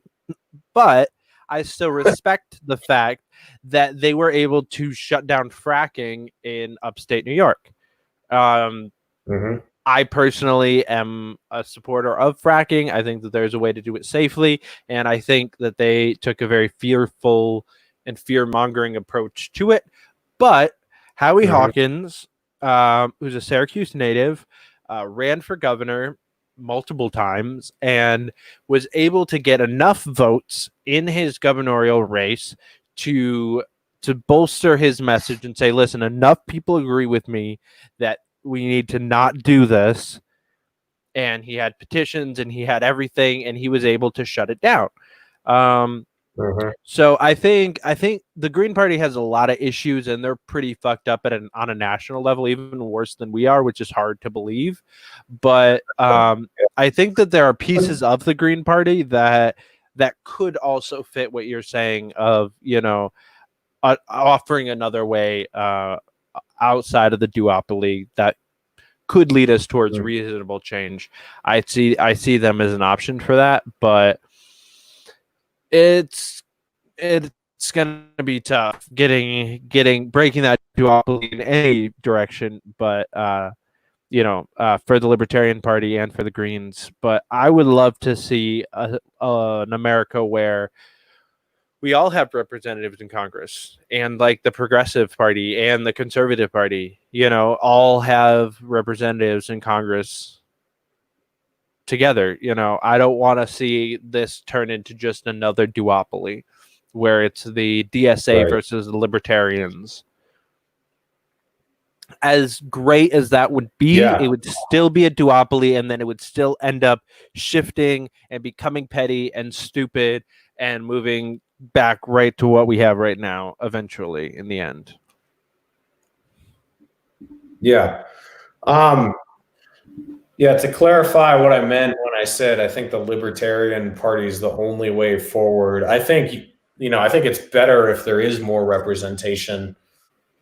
but I still respect the fact that they were able to shut down fracking in upstate New York. I personally am a supporter of fracking. I think that there's a way to do it safely, and I think that they took a very fearful and fear-mongering approach to it. But Howie Hawkins, who's a Syracuse native, ran for governor multiple times and was able to get enough votes in his gubernatorial race to bolster his message and say, listen, enough people agree with me that we need to not do this. And he had petitions and he had everything, and he was able to shut it down. So I think the Green Party has a lot of issues, and they're pretty fucked up on a national level, even worse than we are, which is hard to believe. But I think that there are pieces of the Green Party that could also fit what you're saying of, offering another way outside of the duopoly that could lead us towards reasonable change. I see them as an option for that, but it's going to be tough breaking that duopoly in any direction, but for the Libertarian Party and for the Greens. But I would love to see an America where we all have representatives in Congress, and like the Progressive Party and the Conservative Party, all have representatives in Congress together. I don't want to see this turn into just another duopoly where it's the DSA Right. versus the Libertarians. As great as that would be, it Yeah. would still be a duopoly, and then it would still end up shifting and becoming petty and stupid and moving back right to what we have right now eventually in the end. Yeah. Um, yeah, to clarify what I meant when I said I think the Libertarian Party is the only way forward. I think it's better if there is more representation.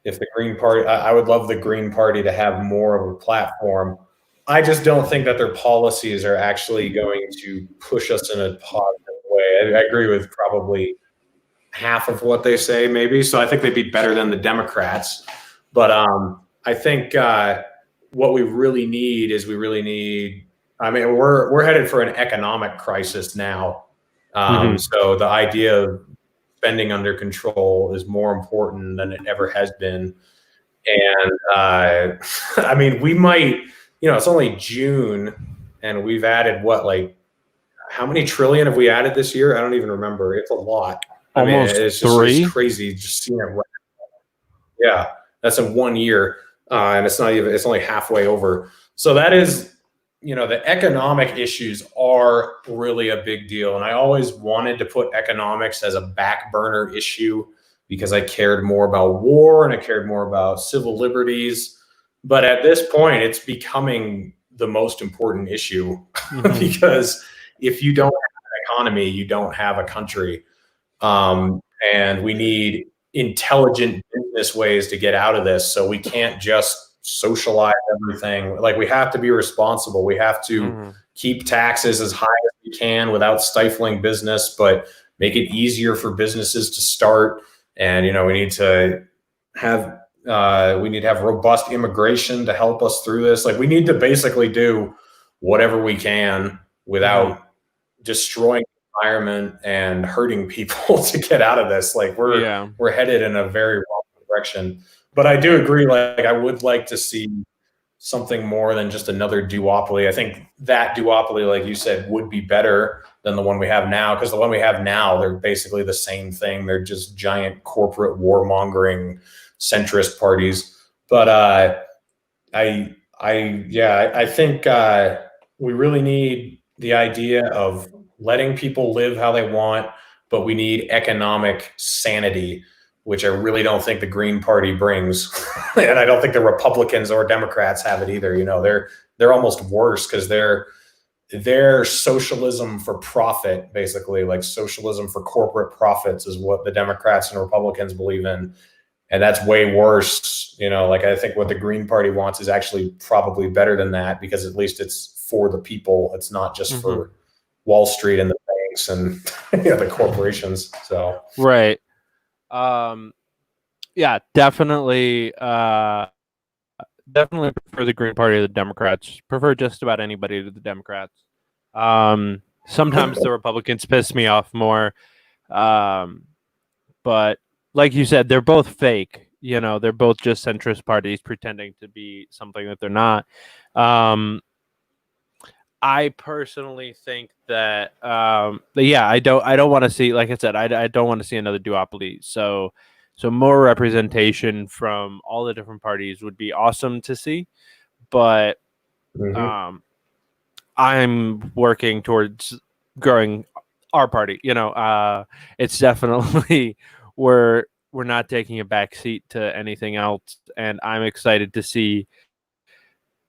If the Green Party, I would love the Green Party to have more of a platform. I just don't think that their policies are actually going to push us in a positive way. I agree with probably half of what they say, maybe. So I think they'd be better than the Democrats. But I think what we really need is we really need. I mean, we're headed for an economic crisis now. So the idea of spending under control is more important than it ever has been. And I mean, we might. It's only June, and we've added what, like, how many trillion have we added this year? I don't even remember. It's a lot. I mean, Almost it's three. crazy just seeing it. Yeah, that's in 1 year, and it's only halfway over. So that is, the economic issues are really a big deal, and I always wanted to put economics as a back burner issue because I cared more about war and I cared more about civil liberties. But at this point, it's becoming the most important issue because if you don't have an economy, you don't have a country. And we need intelligent business ways to get out of this. So we can't just socialize everything. Like, we have to be responsible. We have to keep taxes as high as we can without stifling business, but make it easier for businesses to start. And we need to have robust immigration to help us through this. Like, we need to basically do whatever we can without destroying the environment and hurting people to get out of this. Like, we're headed in a very wrong direction. But I do agree. Like, I would like to see something more than just another duopoly. I think that duopoly, like you said, would be better than the one we have now, because the one we have now, they're basically the same thing. They're just giant corporate warmongering centrist parties. But I think we really need the idea of letting people live how they want, but we need economic sanity, which I really don't think the Green Party brings, and I don't think the Republicans or Democrats have it either. They're almost worse because they're socialism for profit, basically. Like, socialism for corporate profits is what the Democrats and Republicans believe in. And that's way worse. Like, I think what the Green Party wants is actually probably better than that, because at least it's for the people. It's not just for Wall Street and the banks and the corporations. So Right. Yeah, definitely. Definitely prefer the Green Party to the Democrats. Prefer just about anybody to the Democrats. Sometimes the Republicans piss me off more. But like you said, they're both fake. They're both just centrist parties pretending to be something that they're not. I personally think that, I don't want to see, like I said, I don't want to see another duopoly. So more representation from all the different parties would be awesome to see. But I'm working towards growing our party. It's definitely we're not taking a back seat to anything else, and I'm excited to see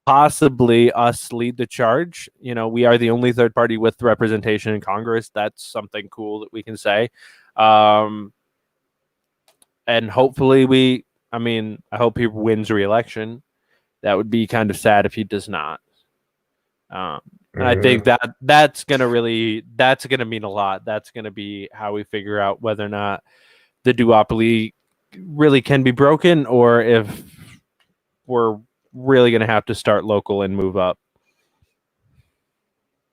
possibly us lead the charge. We are the only third party with representation in Congress. That's something cool that we can say. And hopefully I hope he wins re-election. That would be kind of sad if he does not. I think that's gonna mean a lot. That's gonna be how we figure out whether or not the duopoly really can be broken, or if we're really gonna have to start local and move up.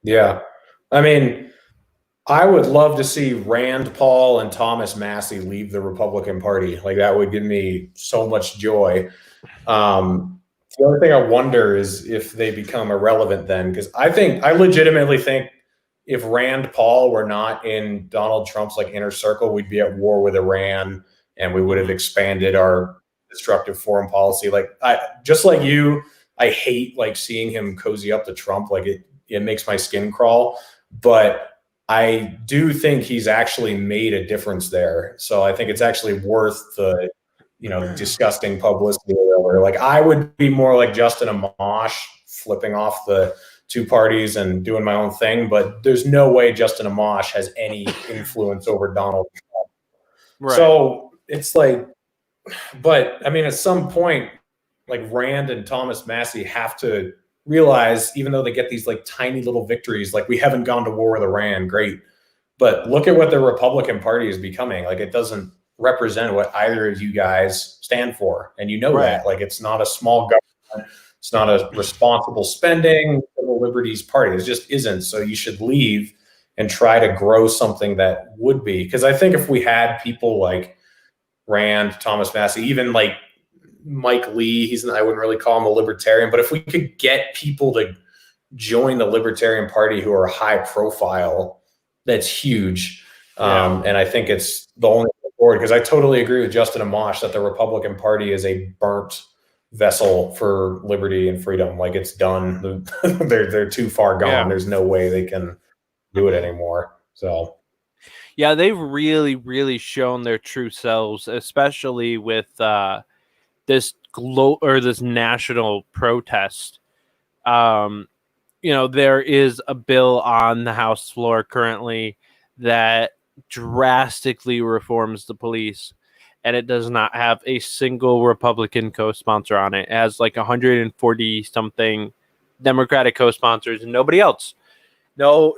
Yeah, I mean, I would love to see Rand Paul and Thomas Massey leave the Republican Party. Like that would give me so much joy. The only thing I wonder is if they become irrelevant then, because I legitimately think if Rand Paul were not in Donald Trump's like inner circle, we'd be at war with Iran and we would have expanded our destructive foreign policy. Like I just like you, I hate like seeing him cozy up to Trump. Like it makes my skin crawl. But I do think he's actually made a difference there. So I think it's actually worth the disgusting publicity or whatever. Like I would be more like Justin Amash, flipping off the two parties and doing my own thing, but there's no way Justin Amash has any influence over Donald Trump. Right. So it's like, but I mean, at some point, like Rand and Thomas Massey have to realize, even though they get these like tiny little victories, like we haven't gone to war with Iran, great. But look at what the Republican Party is becoming. Like it doesn't represent what either of you guys stand for. And you know right. that. Like it's not a small government. It's not a responsible spending civil liberties party. It just isn't. So you should leave and try to grow something that would be. Because I think if we had people like Rand, Thomas Massey, even like Mike Lee, I wouldn't really call him a libertarian, but if we could get people to join the Libertarian Party who are high profile, that's huge. And I think it's the only way forward, because I totally agree with Justin Amash that the Republican Party is a burnt vessel for liberty and freedom. Like it's done. They're too far gone. Yeah. There's no way they can do it anymore. So yeah, they've really, really shown their true selves, especially with this this national protest. There is a bill on the House floor currently that drastically reforms the police, and it does not have a single Republican co-sponsor on it. It has like 140 something Democratic co-sponsors and nobody else. No,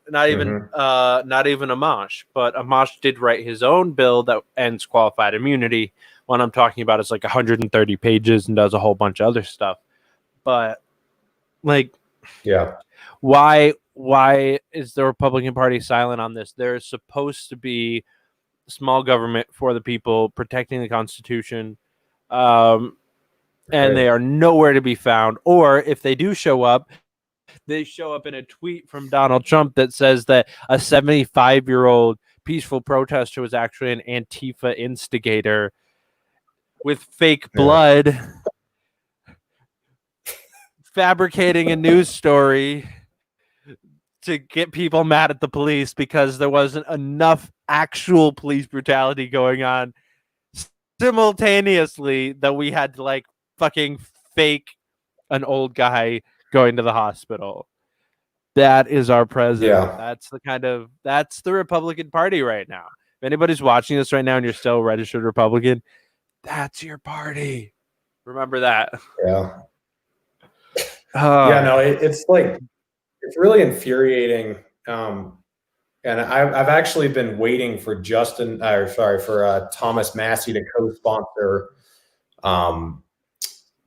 not even Amash. But Amash did write his own bill that ends qualified immunity. What I'm talking about is like 130 pages and does a whole bunch of other stuff. But like, yeah, why is the Republican Party silent on this? There's supposed to be small government for the people, protecting the Constitution, and they are nowhere to be found. Or if they do show up, they show up in a tweet from Donald Trump that says that a 75-year-old peaceful protester was actually an Antifa instigator with fake blood, fabricating a news story to get people mad at the police because there wasn't enough actual police brutality going on simultaneously that we had to like fucking fake an old guy going to the hospital. That is our president. Yeah. That's the Republican Party right now. If anybody's watching this right now and you're still a registered Republican, that's your party. Remember that. Yeah. No, it's like, it's really infuriating. And I've actually been waiting for Thomas Massey to co-sponsor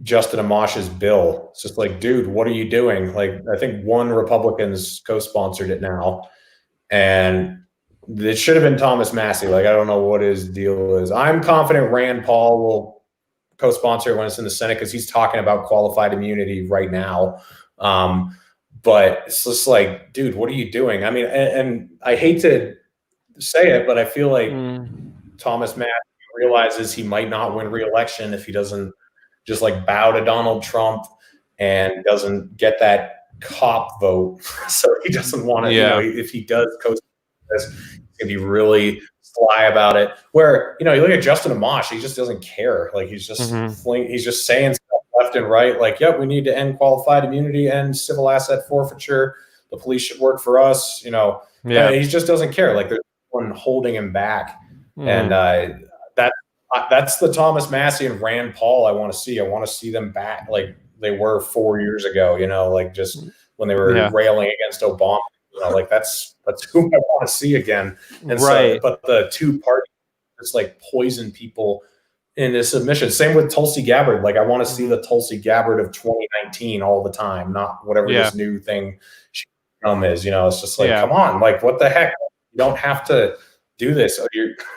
Justin Amash's bill. It's just like, dude, what are you doing? Like, I think one Republican's co-sponsored it now, and it should have been Thomas Massey. Like, I don't know what his deal is. I'm confident Rand Paul will co-sponsor it when it's in the Senate, because he's talking about qualified immunity right now. But it's just like, dude, what are you doing? I mean, and I hate to say it, but I feel like Thomas Massey realizes he might not win re-election if he doesn't just like bow to Donald Trump and doesn't get that cop vote. So he doesn't want to, if he does co-sponsor this, he's gonna be really sly about it. Where, you look at Justin Amash, he just doesn't care. Like he's just he's just saying stuff left and right. Like, yep, we need to end qualified immunity and civil asset forfeiture. The police should work for us. He just doesn't care. Like there's no one holding him back. And that's the Thomas Massey and Rand Paul I want to see. I want to see them back like they were 4 years ago, like just when they were railing against Obama. Like that's who I want to see again. And so, but the two parties just like poison people in this submission. Same with Tulsi Gabbard. Like I want to see the Tulsi Gabbard of 2019 all the time, not whatever this new thing she is. It's just like, come on, like what the heck? You don't have to do this.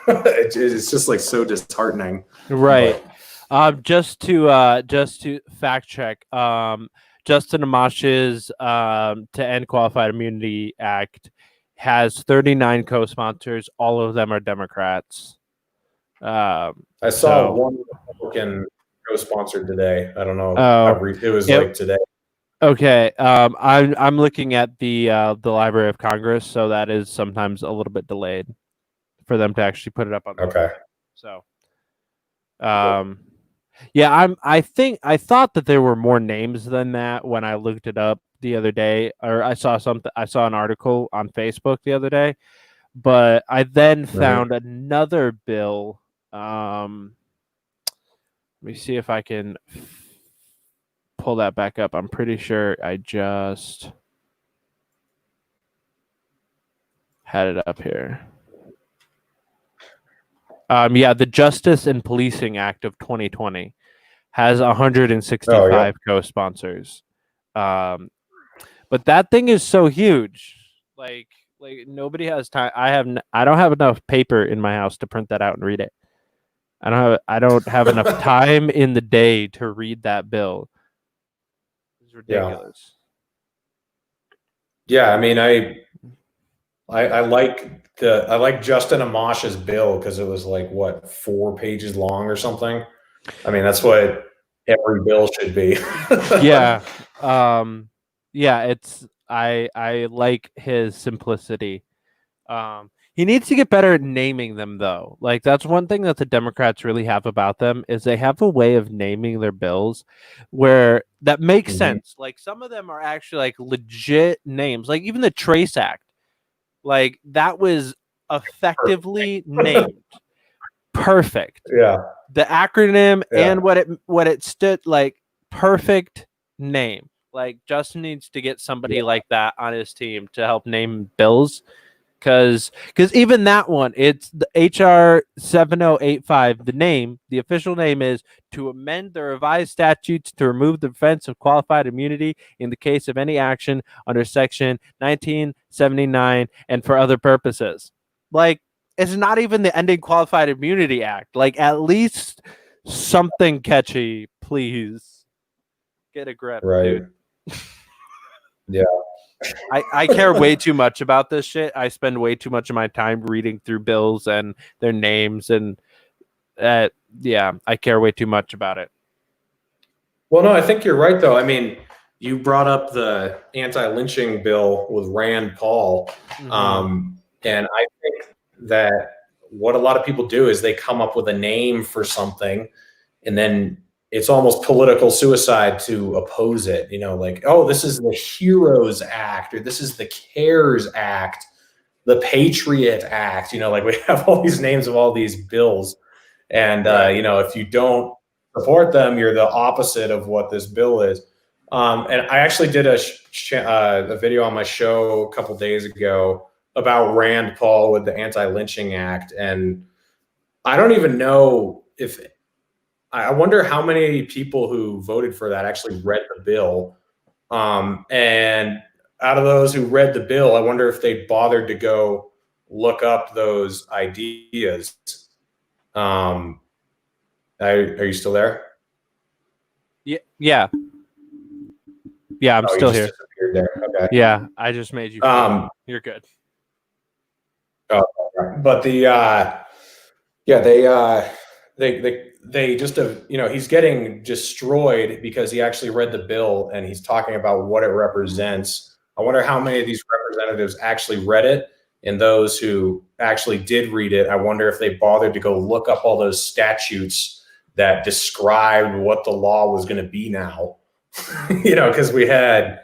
It's just like so disheartening. Right. Just to fact check, Justin Amash's to end qualified immunity act has 39 co-sponsors. All of them are Democrats. I saw So one Republican co-sponsored today. I don't know. oh, It was it, like today. okay. I'm looking at the Library of Congress, so that is sometimes a little bit delayed for them to actually put it up on the Okay. website. So yeah, I thought that there were more names than that when I looked it up the other day, or I saw an article on Facebook the other day, but I then found another bill. Let me see if I can pull that back up. I'm pretty sure I just had it up here. Yeah, the Justice and Policing Act of 2020 has 165 co-sponsors. But that thing is so huge. Like nobody has time. I don't have enough paper in my house to print that out and read it. I don't have enough time in the day to read that bill. It's ridiculous. Yeah, I mean, I like Justin Amash's bill because it was like what 4 pages long or something. I mean, that's what every bill should be. Yeah. Yeah, it's I like his simplicity. He needs to get better at naming them though. Like that's one thing that the Democrats really have about them is they have a way of naming their bills where that makes sense. Like some of them are actually like legit names. Like even the Trace Act. Like that was effectively named. Perfect. Yeah. The acronym and what it stood like perfect name. Like Justin needs to get somebody like that on his team to help name bills. Because even that one, it's the HR 7085. The official name is to amend the revised statutes to remove the defense of qualified immunity in the case of any action under Section 1979 and for other purposes. Like, it's not even the Ending Qualified Immunity Act. Like, at least something catchy, please. Get a grip, dude. Yeah. I care way too much about this shit. I spend way too much of my time reading through bills and their names, and yeah, I care way too much about it. Well, no, I think you're right, though. I mean, you brought up the anti-lynching bill with Rand Paul, and I think that what a lot of people do is they come up with a name for something, and then it's almost political suicide to oppose it. You know, like, oh, this is the Heroes Act, or this is the CARES Act, the Patriot Act. You know, like we have all these names of all these bills. And, you know, if you don't support them, you're the opposite of what this bill is. And I actually did a video on my show a couple days ago about Rand Paul with the Anti-Lynching Act. And I don't even know if I wonder how many people who voted for that actually read the bill. And out of those who read the bill, I wonder if they bothered to go look up those ideas. Are you still there? Yeah. I'm still here. There. Okay. Yeah, I just made you. You're good. But they just you know, he's getting destroyed because he actually read the bill and he's talking about what it represents. I wonder how many of these representatives actually read it, and those who actually did read it, I wonder if they bothered to go look up all those statutes that described what the law was going to be now. You know, because we had,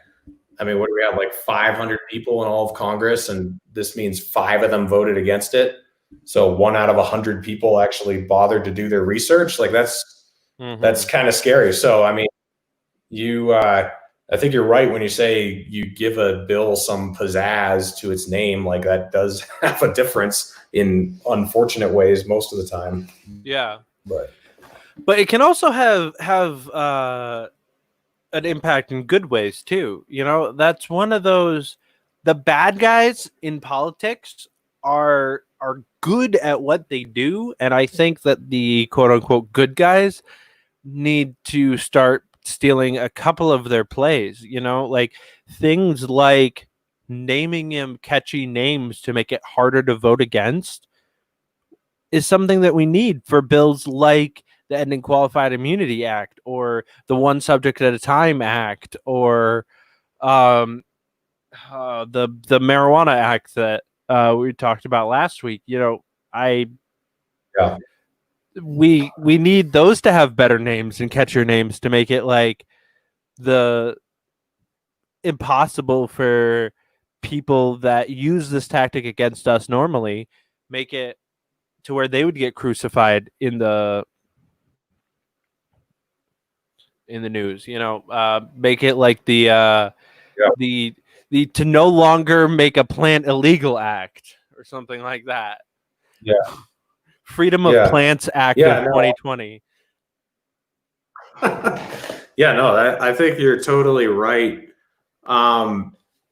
I mean, what do we have, like 500 people in all of Congress, and this means 5 of them voted against it. So 1 out of 100 people actually bothered to do their research. Like that's kind of scary. So, I mean, I think you're right when you say you give a bill some pizzazz to its name. Like that does have a difference in unfortunate ways most of the time. Yeah. But it can also have an impact in good ways too. You know, that's one of those, the bad guys in politics are good at what they do, and I think that the quote unquote good guys need to start stealing a couple of their plays, like things like naming him catchy names to make it harder to vote against is something that we need for bills like the Ending Qualified Immunity Act or the One Subject at a Time Act or the Marijuana Act that we talked about last week. I Yeah. we need those to have better names and catchier names to make it like the impossible for people that use this tactic against us normally, make it to where they would get crucified in the news, make it like Yeah. the to no longer make a plant illegal act or something like that. Yeah. Freedom of Yeah. Plants Act Yeah, of no. 2020. Yeah, no, I think you're totally right.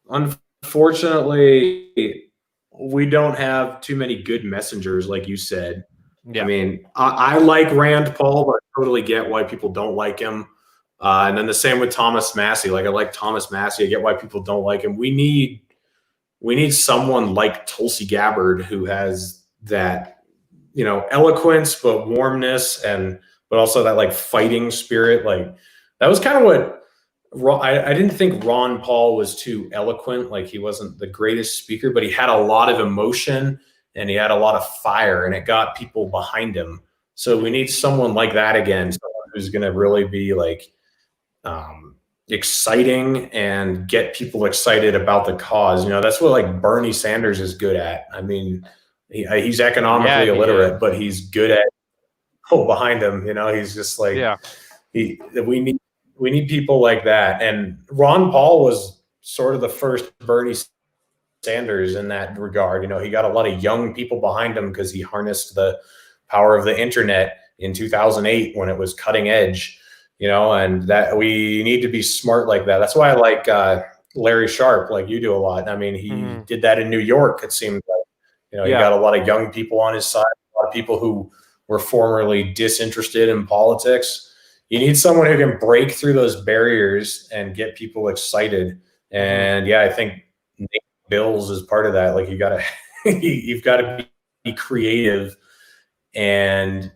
Unfortunately, we don't have too many good messengers, like you said. I Yeah. mean, I like Rand Paul, but I totally get why people don't like him. And then the same with Thomas Massey. Like I like Thomas Massey. I get why people don't like him. We need someone like Tulsi Gabbard who has that, eloquence, but warmness but also that like fighting spirit. Like that was kind of what I didn't think Ron Paul was too eloquent. Like he wasn't the greatest speaker, but he had a lot of emotion and he had a lot of fire and it got people behind him. So we need someone like that again, someone who's going to really be like exciting and get people excited about the cause. That's what like Bernie Sanders is good at. I mean, he's economically illiterate, but he's good at pull behind him. He's just like we need people like that. And Ron Paul was sort of the first Bernie Sanders in that regard. He got a lot of young people behind him because he harnessed the power of the internet in 2008 when it was cutting edge. And that we need to be smart like that. That's why I like Larry Sharp, like you do a lot. I mean, he did that in New York. It seemed like, he got a lot of young people on his side, a lot of people who were formerly disinterested in politics. You need someone who can break through those barriers and get people excited. And I think Nate Bills is part of that. Like you've got to be creative and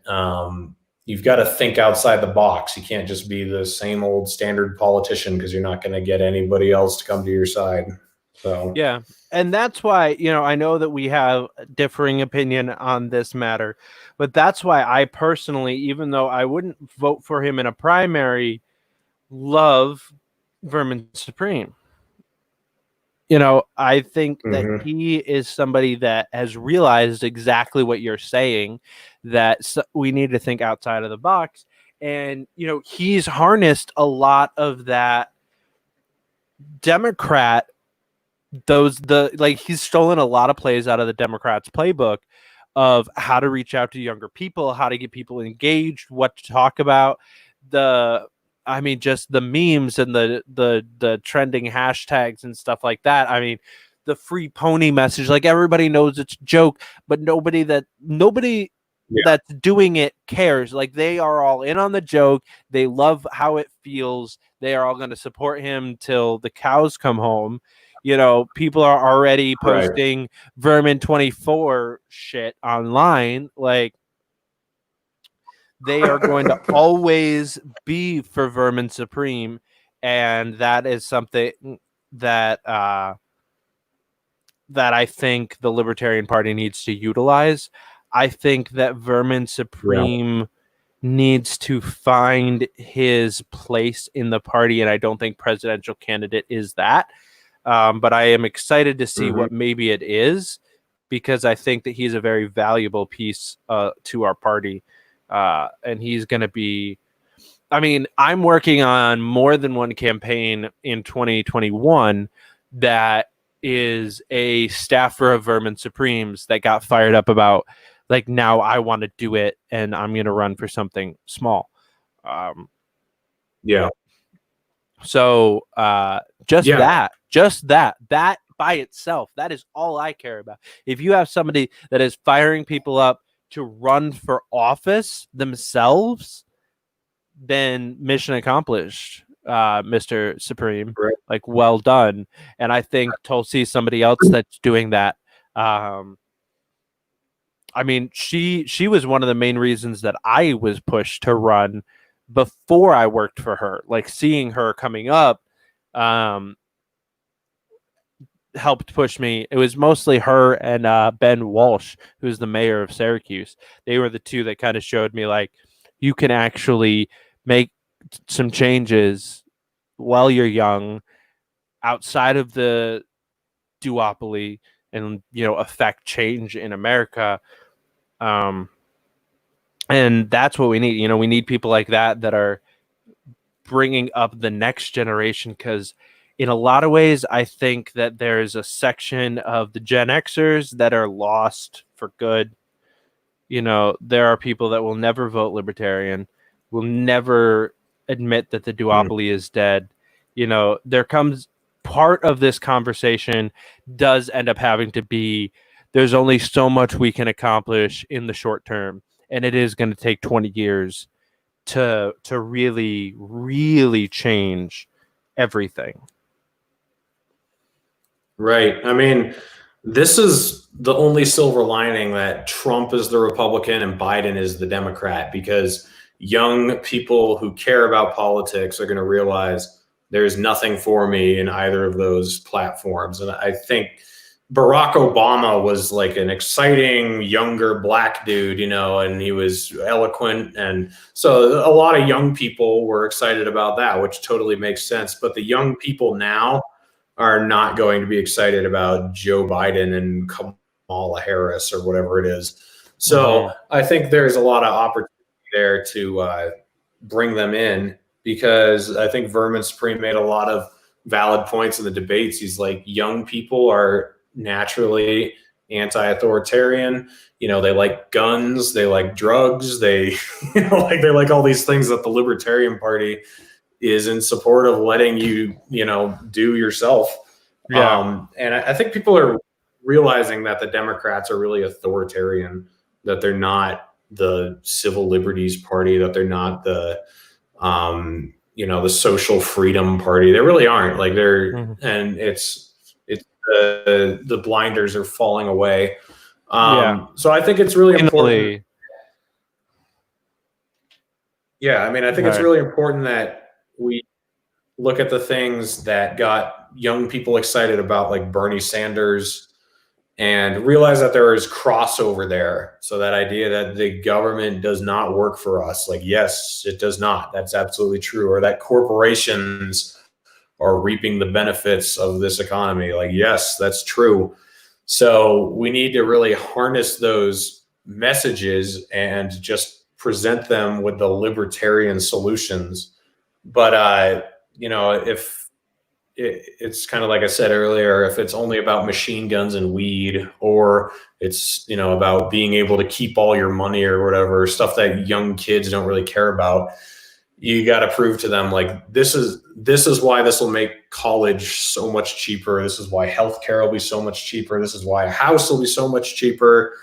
you've got to think outside the box. You can't just be the same old standard politician because you're not going to get anybody else to come to your side. So yeah, and that's why I know that we have a differing opinion on this matter, but that's why I personally, even though I wouldn't vote for him in a primary, love Vermin Supreme. I think that he is somebody that has realized exactly what you're saying, that we need to think outside of the box. And, he's harnessed a lot of that Democrat, he's stolen a lot of plays out of the Democrats' playbook of how to reach out to younger people, how to get people engaged, what to talk about, just the memes and the trending hashtags and stuff like that. I mean, the free pony message, like everybody knows it's a joke, but nobody that's doing it cares. Like they are all in on the joke. They love how it feels. They are all going to support him till the cows come home. People are already posting Vermin 24 shit online. Like they are going to always be for Vermin Supreme. And that is something that that I think the Libertarian Party needs to utilize. I think that Vermin Supreme needs to find his place in the party, and I don't think presidential candidate is that. But I am excited to see what maybe it is, because I think that he's a very valuable piece to our party. And he's going to be, I'm working on more than one campaign in 2021 that is a staffer of Vermin Supremes that got fired up about, like, now I want to do it and I'm going to run for something small. So just that by itself. That is all I care about. If you have somebody that is firing people up to run for office themselves, then mission accomplished, Mr. Supreme. Right. Like, well done. And I think Tulsi is somebody else that's doing that. I mean, she was one of the main reasons that I was pushed to run before I worked for her. Like, seeing her coming up helped push me. It was mostly her and Ben Walsh, who's the mayor of Syracuse. They were the two that kind of showed me, like, you can actually make some changes while you're young outside of the duopoly and, you know, affect change in America. And that's what we need. You know, we need people like that are bringing up the next generation, because in a lot of ways, I think that there's a section of the Gen Xers that are lost for good. You know, there are people that will never vote libertarian, will never admit that the duopoly is dead. You know, there comes part of this conversation does end up having to be, there's only so much we can accomplish in the short term, and it is going to take 20 years to really, really change everything. Right. I mean, this is the only silver lining that Trump is the Republican and Biden is the Democrat, because young people who care about politics are going to realize there's nothing for me in either of those platforms. And I think Barack Obama was like an exciting younger black dude, you know, and he was eloquent. And so a lot of young people were excited about that, which totally makes sense. But the young people now are not going to be excited about Joe Biden and Kamala Harris or whatever it is. So I think there's a lot of opportunity there to bring them in, because I think Vermin Supreme made a lot of valid points in the debates. He's like, young people are naturally anti-authoritarian. You know, they like guns, they like drugs, they, you know, like they like all these things that the Libertarian Party is in support of letting you, you know, do yourself. Yeah. And I think people are realizing that the Democrats are really authoritarian, that they're not the civil liberties party, that they're not the, you know, the social freedom party. They really aren't. Like they're, and it's the blinders are falling away. So I think it's really important. Yeah, I mean, I think it's really important that we look at the things that got young people excited about, like Bernie Sanders, and realize that there is crossover there. So that idea that the government does not work for us, like, yes, it does not. That's absolutely true. Or that corporations are reaping the benefits of this economy. Like, yes, that's true. So we need to really harness those messages and just present them with the libertarian solutions. But, you know, if it's kind of like I said earlier, if it's only about machine guns and weed, or it's, you know, about being able to keep all your money or whatever, stuff that young kids don't really care about, you got to prove to them, like, this is why this will make college so much cheaper. This is why healthcare will be so much cheaper. This is why a house will be so much cheaper.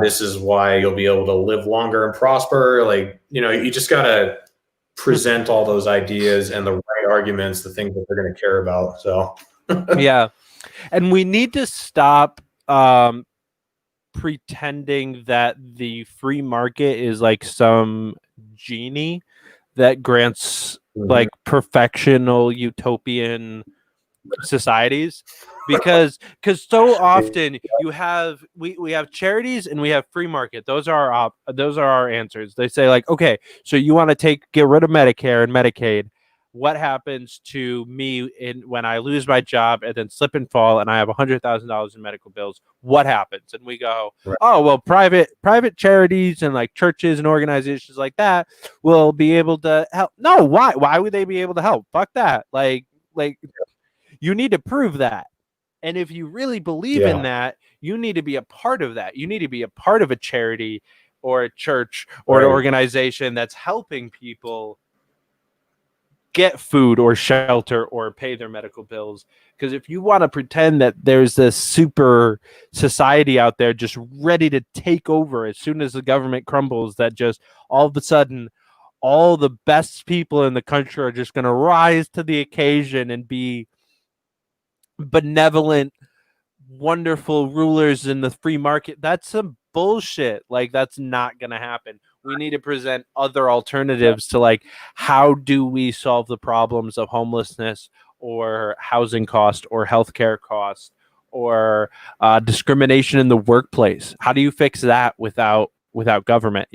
This is why you'll be able to live longer and prosper. Like, you know, you just got to present all those ideas and the right arguments, the things that they're going to care about. So, yeah. And we need to stop pretending that the free market is like some genie that grants like perfectional utopian societies, because so often you have we have charities and we have free market. Those are our answers. They say, like, okay, so you want to get rid of Medicare and Medicaid. What happens to me when I lose my job and then slip and fall and I have $100,000 in medical bills? What happens? And we go, oh, well, private charities and like churches and organizations like that will be able to help. No, why would they be able to help? Fuck that. Like you need to prove that. And if you really believe in that, you need to be a part of that. You need to be a part of a charity or a church or an organization that's helping people get food or shelter or pay their medical bills. Because if you want to pretend that there's this super society out there just ready to take over as soon as the government crumbles, that just all of a sudden all the best people in the country are just going to rise to the occasion and be benevolent, wonderful rulers in the free market, that's some bullshit. Like, that's not going to happen. We need to present other alternatives to, like, how do we solve the problems of homelessness or housing cost or healthcare cost or discrimination in the workplace? How do you fix that without government?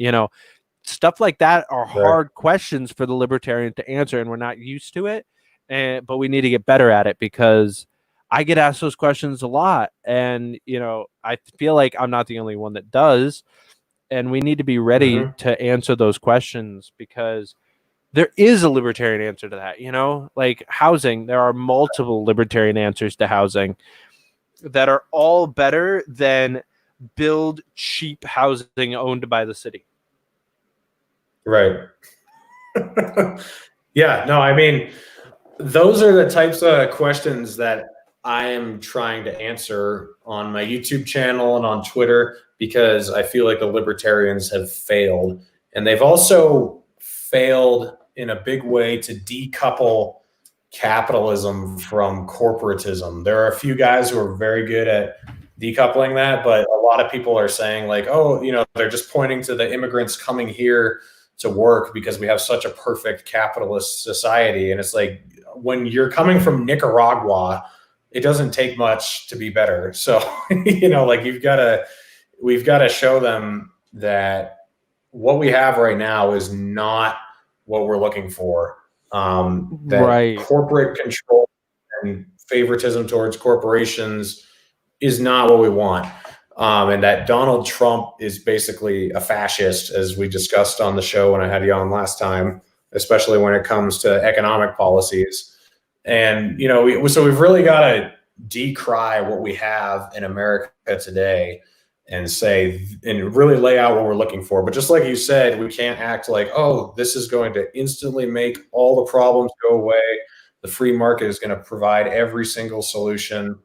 Stuff like that are hard questions for the libertarian to answer, and we're not used to it. But we need to get better at it, because I get asked those questions a lot, and I feel like I'm not the only one that does, and we need to be ready to answer those questions, because there is a libertarian answer to that. Like housing, there are multiple libertarian answers to housing that are all better than build cheap housing owned by the city. Right. Yeah, no, I mean, those are the types of questions that I am trying to answer on my YouTube channel and on Twitter, because I feel like the libertarians have failed. And they've also failed in a big way to decouple capitalism from corporatism. There are a few guys who are very good at decoupling that, but a lot of people are saying, like, oh, they're just pointing to the immigrants coming here to work because we have such a perfect capitalist society. And it's like, when you're coming from Nicaragua, it doesn't take much to be better. So, like, we've got to show them that what we have right now is not what we're looking for. That corporate control and favoritism towards corporations is not what we want. And that Donald Trump is basically a fascist, as we discussed on the show when I had you on last time, especially when it comes to economic policies. And, so we've really got to decry what we have in America today and say, and really lay out what we're looking for. But just like you said, we can't act like, oh, this is going to instantly make all the problems go away. The free market is going to provide every single solution.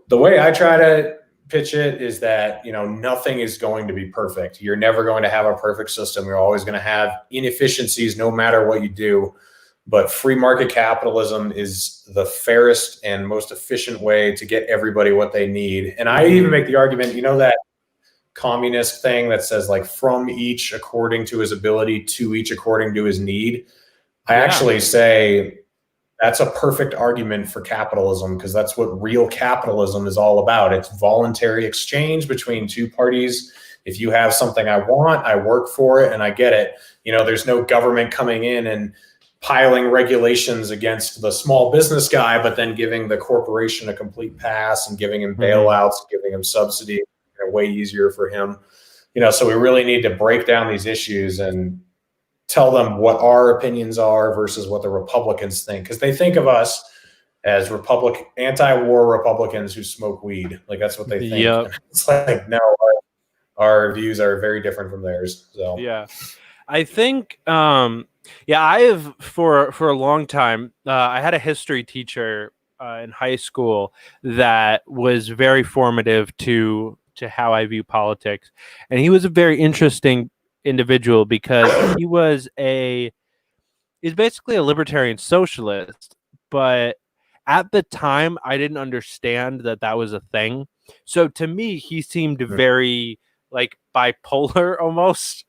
The way I try to pitch it is that, nothing is going to be perfect. You're never going to have a perfect system. You're always going to have inefficiencies no matter what you do. But free market capitalism is the fairest and most efficient way to get everybody what they need. And I even make the argument, that communist thing that says, like, from each according to his ability, to each according to his need. I actually say that's a perfect argument for capitalism, because that's what real capitalism is all about. It's voluntary exchange between two parties. If you have something I want, I work for it and I get it. There's no government coming in and piling regulations against the small business guy, but then giving the corporation a complete pass and giving him bailouts, giving him subsidy, way easier for him. So we really need to break down these issues and tell them what our opinions are versus what the Republicans think, because they think of us as anti-war Republicans who smoke weed. Like, that's what they think. Yep. It's like, no, our views are very different from theirs. So yeah, I think I have for a long time. I had a history teacher in high school that was very formative to how I view politics, and he was a very interesting individual, because he's basically a libertarian socialist, but at the time I didn't understand that was a thing. So to me, he seemed very, like, bipolar almost,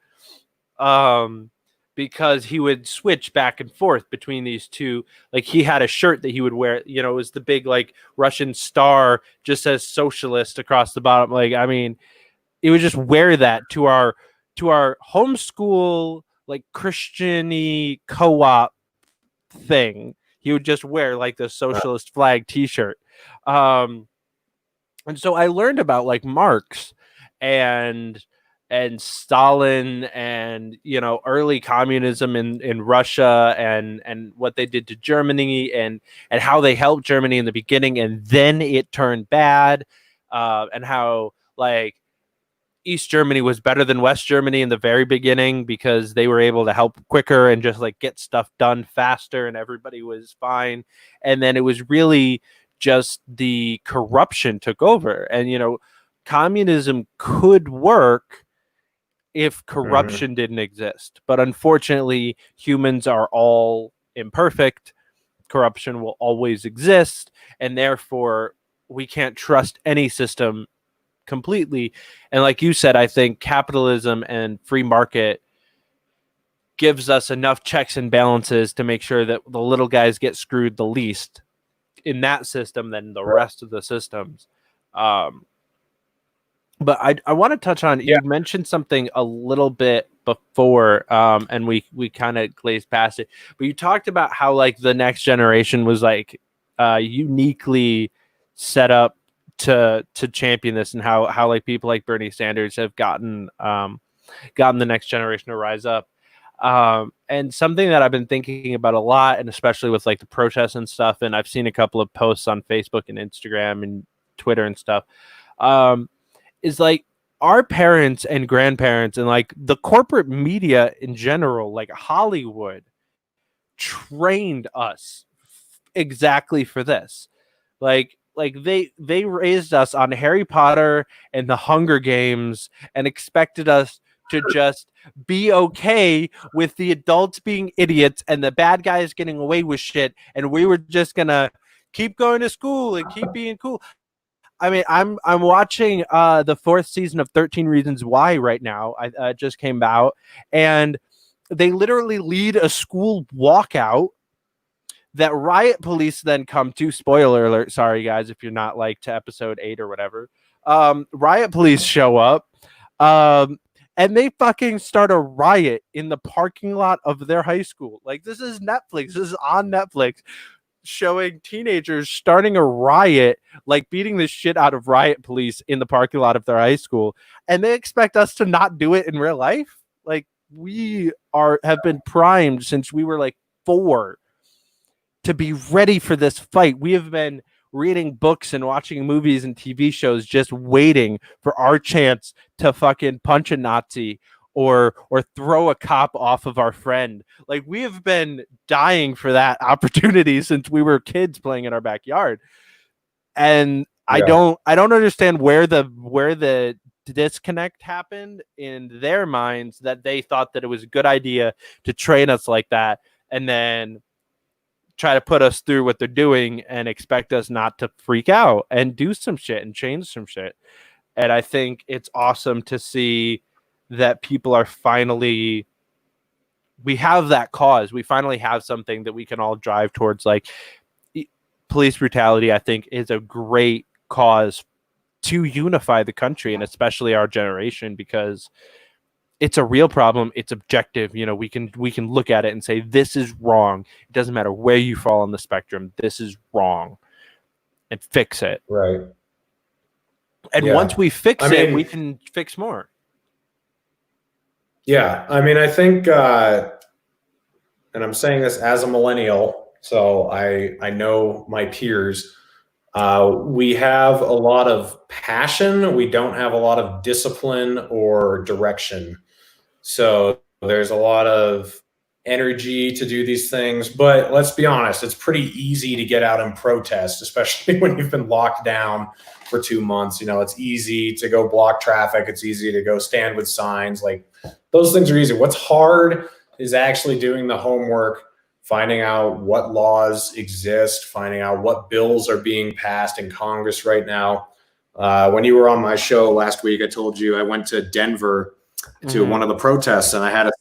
because he would switch back and forth between these two. Like, he had a shirt that he would wear, it was the big, like, Russian star, just says socialist across the bottom. Like, I mean, he would just wear that to our homeschool, like, Christian-y co-op thing. He would just wear, like, the socialist flag t-shirt. And so I learned about, like, Marx and Stalin and, early communism in Russia and what they did to Germany and how they helped Germany in the beginning, and then it turned bad, and how, like, East Germany was better than West Germany in the very beginning because they were able to help quicker and just like get stuff done faster and everybody was fine. And then it was really just the corruption took over. And, communism could work if corruption didn't exist. But unfortunately, humans are all imperfect. Corruption will always exist. And therefore, we can't trust any system completely. And like you said, I think capitalism and free market gives us enough checks and balances to make sure that the little guys get screwed the least in that system than the rest of the systems. But I want to touch on, you mentioned something a little bit before, and we kind of glazed past it, but you talked about how like the next generation was like uniquely set up to champion this, and how like people like Bernie Sanders have gotten the next generation to rise up. And something that I've been thinking about a lot, and especially with like the protests and stuff, and I've seen a couple of posts on Facebook and Instagram and Twitter and stuff, is like our parents and grandparents and like the corporate media in general, like Hollywood, trained us exactly for this. Like they raised us on Harry Potter and the Hunger Games and expected us to just be okay with the adults being idiots and the bad guys getting away with shit, and we were just gonna keep going to school and keep being cool. I mean, I'm watching the 4th season of 13 Reasons Why right now. I just came out, and they literally lead a school walkout that riot police then come to. Spoiler alert, sorry guys if you're not like to episode 8 or whatever. Riot police show up, and they fucking start a riot in the parking lot of their high school. Like, this is Netflix. This is on Netflix, showing teenagers starting a riot, like beating the shit out of riot police in the parking lot of their high school, and they expect us to not do it in real life. Like, we have been primed since we were like 4 to be ready for this fight. We have been reading books and watching movies and TV shows just waiting for our chance to fucking punch a Nazi or throw a cop off of our friend. Like, we have been dying for that opportunity since we were kids playing in our backyard. And I don't understand where the disconnect happened in their minds, that they thought that it was a good idea to train us like that and then try to put us through what they're doing and expect us not to freak out and do some shit and change some shit. And I think it's awesome to see that people are finally, we have that cause. We finally have something that we can all drive towards. Like, police brutality, I think, is a great cause to unify the country, and especially our generation, because it's a real problem. It's objective. We can look at it and say, this is wrong. It doesn't matter where you fall on the spectrum. This is wrong, and fix it. Right. And once we fix it, we can fix more. Yeah. I mean, I think, and I'm saying this as a millennial, so I know my peers, we have a lot of passion. We don't have a lot of discipline or direction. So there's a lot of energy to do these things, but let's be honest, it's pretty easy to get out and protest, especially when you've been locked down for 2 months. It's easy to go block traffic. It's easy to go stand with signs. Like, those things are easy. What's hard is actually doing the homework, finding out what laws exist, finding out what bills are being passed in Congress right now. When you were on my show last week, I told you I went to Denver to one of the protests, and I had a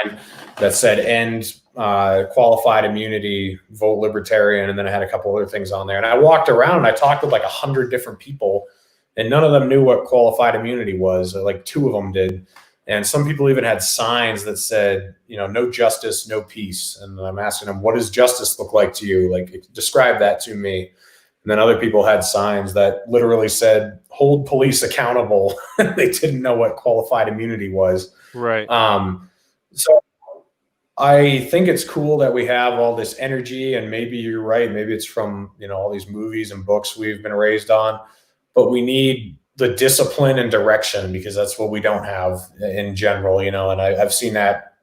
sign that said "End qualified immunity, vote libertarian," and then I had a couple other things on there. And I walked around and I talked with like 100 different people, and none of them knew what qualified immunity was. Like 2 of them did. And some people even had signs that said, no justice, no peace. And I'm asking them, what does justice look like to you? Like, describe that to me. And then other people had signs that literally said, hold police accountable. They didn't know what qualified immunity was. Right. So I think it's cool that we have all this energy, and maybe you're right. Maybe it's from, all these movies and books we've been raised on, but we need the discipline and direction, because that's what we don't have in general, you know. And I've seen that,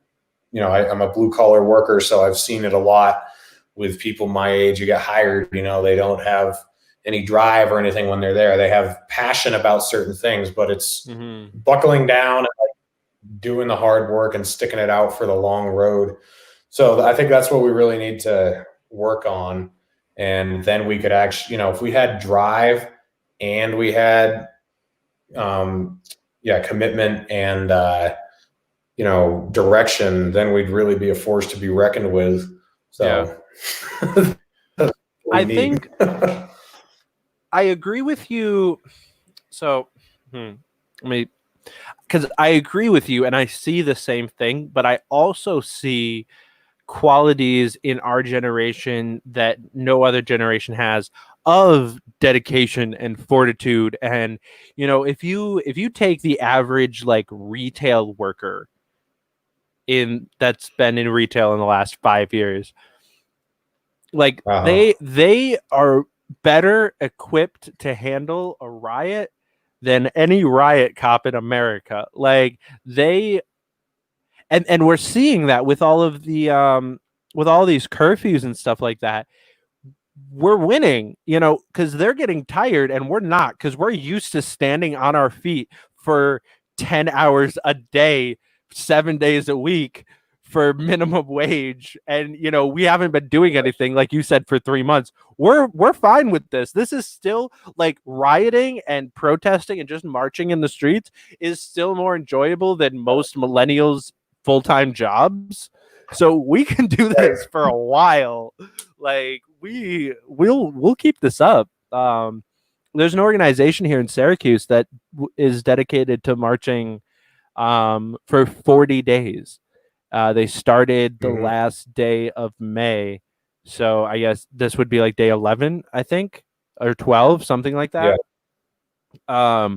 you know, I'm a blue collar worker, so I've seen it a lot with people my age who get hired. You know, they don't have any drive or anything when they're there. They have passion about certain things, but it's buckling down and like doing the hard work and sticking it out for the long road. So I think that's what we really need to work on. And then we could actually, you know, if we had drive and we had, commitment and, you know, direction, then we'd really be a force to be reckoned with. So I think I agree with you. So, because I agree with you and I see the same thing, but I also see qualities in our generation that no other generation has of dedication and fortitude. And, you know, if you take the average like retail worker that's been in retail in the last 5 years, like they are better equipped to handle a riot than any riot cop in America. Like they and we're seeing that with all of the with all these curfews and stuff like that. We're winning, you know, because they're getting tired and we're not, because we're used to standing on our feet for 10 hours a day, 7 days a week for minimum wage. And, you know, we haven't been doing anything, like you said, for 3 months. We're fine with this. This is still like rioting and protesting and just marching in the streets is still more enjoyable than most millennials' full-time jobs. So we can do this for a while. Like we'll keep this up. There's an organization here in Syracuse that is dedicated to marching for 40 days. They started the last day of May. So I guess this would be like day 11, I think, or 12, something like that. Yeah.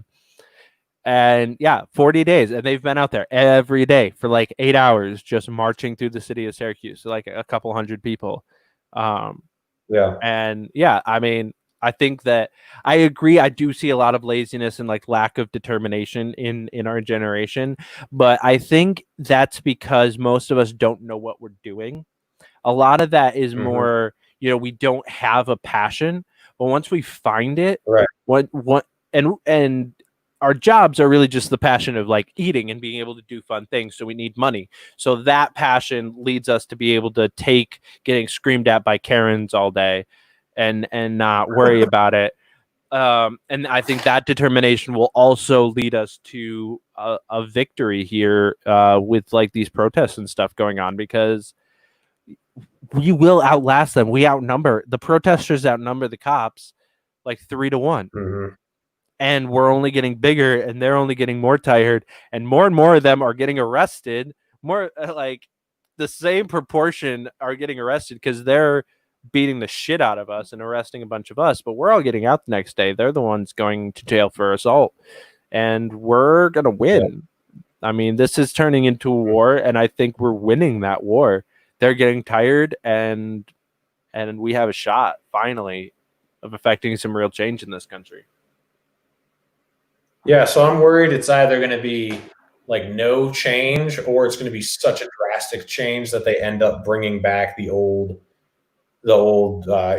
And yeah, 40 days. And they've been out there every day for like 8 hours, just marching through the city of Syracuse. So like a couple hundred people. And yeah, I mean, I think that I agree. I do see a lot of laziness and like lack of determination in our generation. But I think that's because most of us don't know what we're doing. A lot of that is more, you know, we don't have a passion. But once we find it, and our jobs are really just the passion of like eating and being able to do fun things. So we need money. So that passion leads us to be able to take getting screamed at by Karens all day and not worry about it. And I think that determination will also lead us to a victory here with like these protests and stuff going on, because we will outlast them. The protesters outnumber the cops like 3-1. And we're only getting bigger and they're only getting more tired, and more of them are getting arrested. More like the same proportion are getting arrested because they're beating the shit out of us and arresting a bunch of us, but we're all getting out the next day. They're the ones going to jail for assault, and we're going to win. I mean, this is turning into a war, and I think we're winning that war. They're getting tired, and we have a shot finally of affecting some real change in this country. Yeah, so I'm worried it's either going to be like no change, or it's going to be such a drastic change that they end up bringing back the old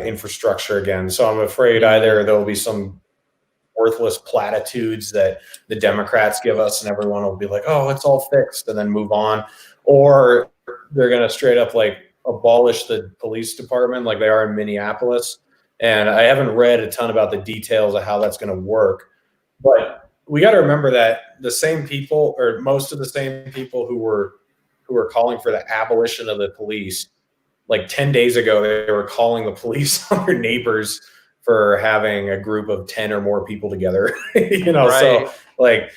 infrastructure again. So I'm afraid either there'll be some worthless platitudes that the Democrats give us, and everyone will be like, "Oh, it's all fixed," and then move on, or they're going to straight up like abolish the police department like they are in Minneapolis. And I haven't read a ton about the details of how that's going to work, but we got to remember that the same people, or most of the same people who were calling for the abolition of the police, like 10 days ago, they were calling the police on their neighbors for having a group of 10 or more people together. You know, right. So like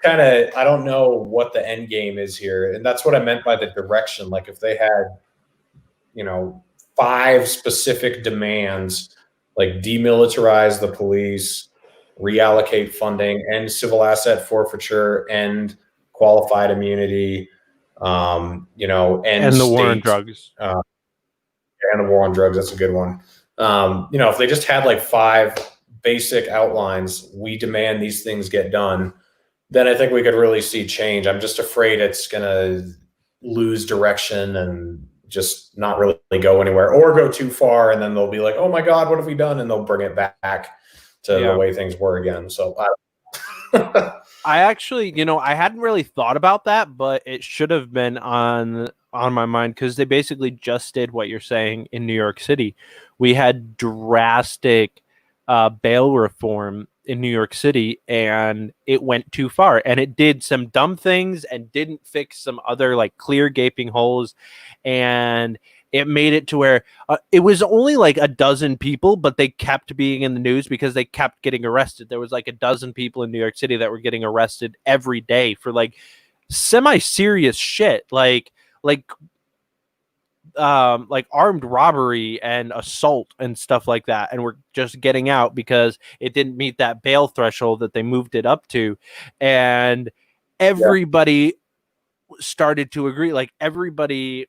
kind of, I don't know what the end game is here. And that's what I meant by the direction. Like if they had, you know, 5 specific demands, like demilitarize the police, reallocate funding, end civil asset forfeiture, end qualified immunity, you know, end the war on drugs. And the war on drugs, that's a good one. You know, if they just had like 5 basic outlines, we demand these things get done, then I think we could really see change. I'm just afraid it's going to lose direction and just not really go anywhere, or go too far. And then they'll be like, oh my God, what have we done? And they'll bring it back to the way things were again. So I actually, I hadn't really thought about that, but it should have been on my mind, because they basically just did what you're saying in New York City. We had drastic bail reform in New York City, and it went too far, and it did some dumb things and didn't fix some other like clear gaping holes, and it made it to where it was only like a dozen people, but they kept being in the news because they kept getting arrested. There was like a dozen people in New York City that were getting arrested every day for like semi-serious shit, like armed robbery and assault and stuff like that, and we're just getting out because it didn't meet that bail threshold that they moved it up to. And everybody started to agree, like everybody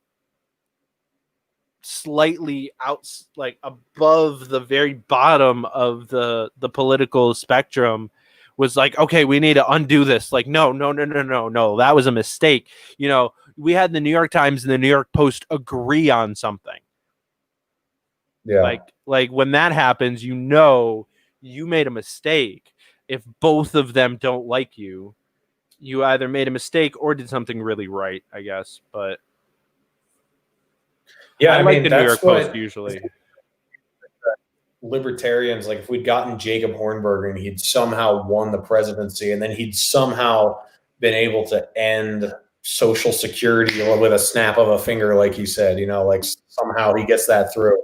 slightly out, like above the very bottom of the political spectrum, was like, okay, we need to undo this. Like, no, that was a mistake. We had the New York Times and the New York Post agree on something. yeah, Like when that happens, you made a mistake. If both of them don't like you either made a mistake or did something really right, I guess. But yeah, I like the New that's York Post usually. Libertarians, like if we'd gotten Jacob Hornberger and he'd somehow won the presidency, and then he'd somehow been able to end Social Security with a snap of a finger, like you said, like somehow he gets that through,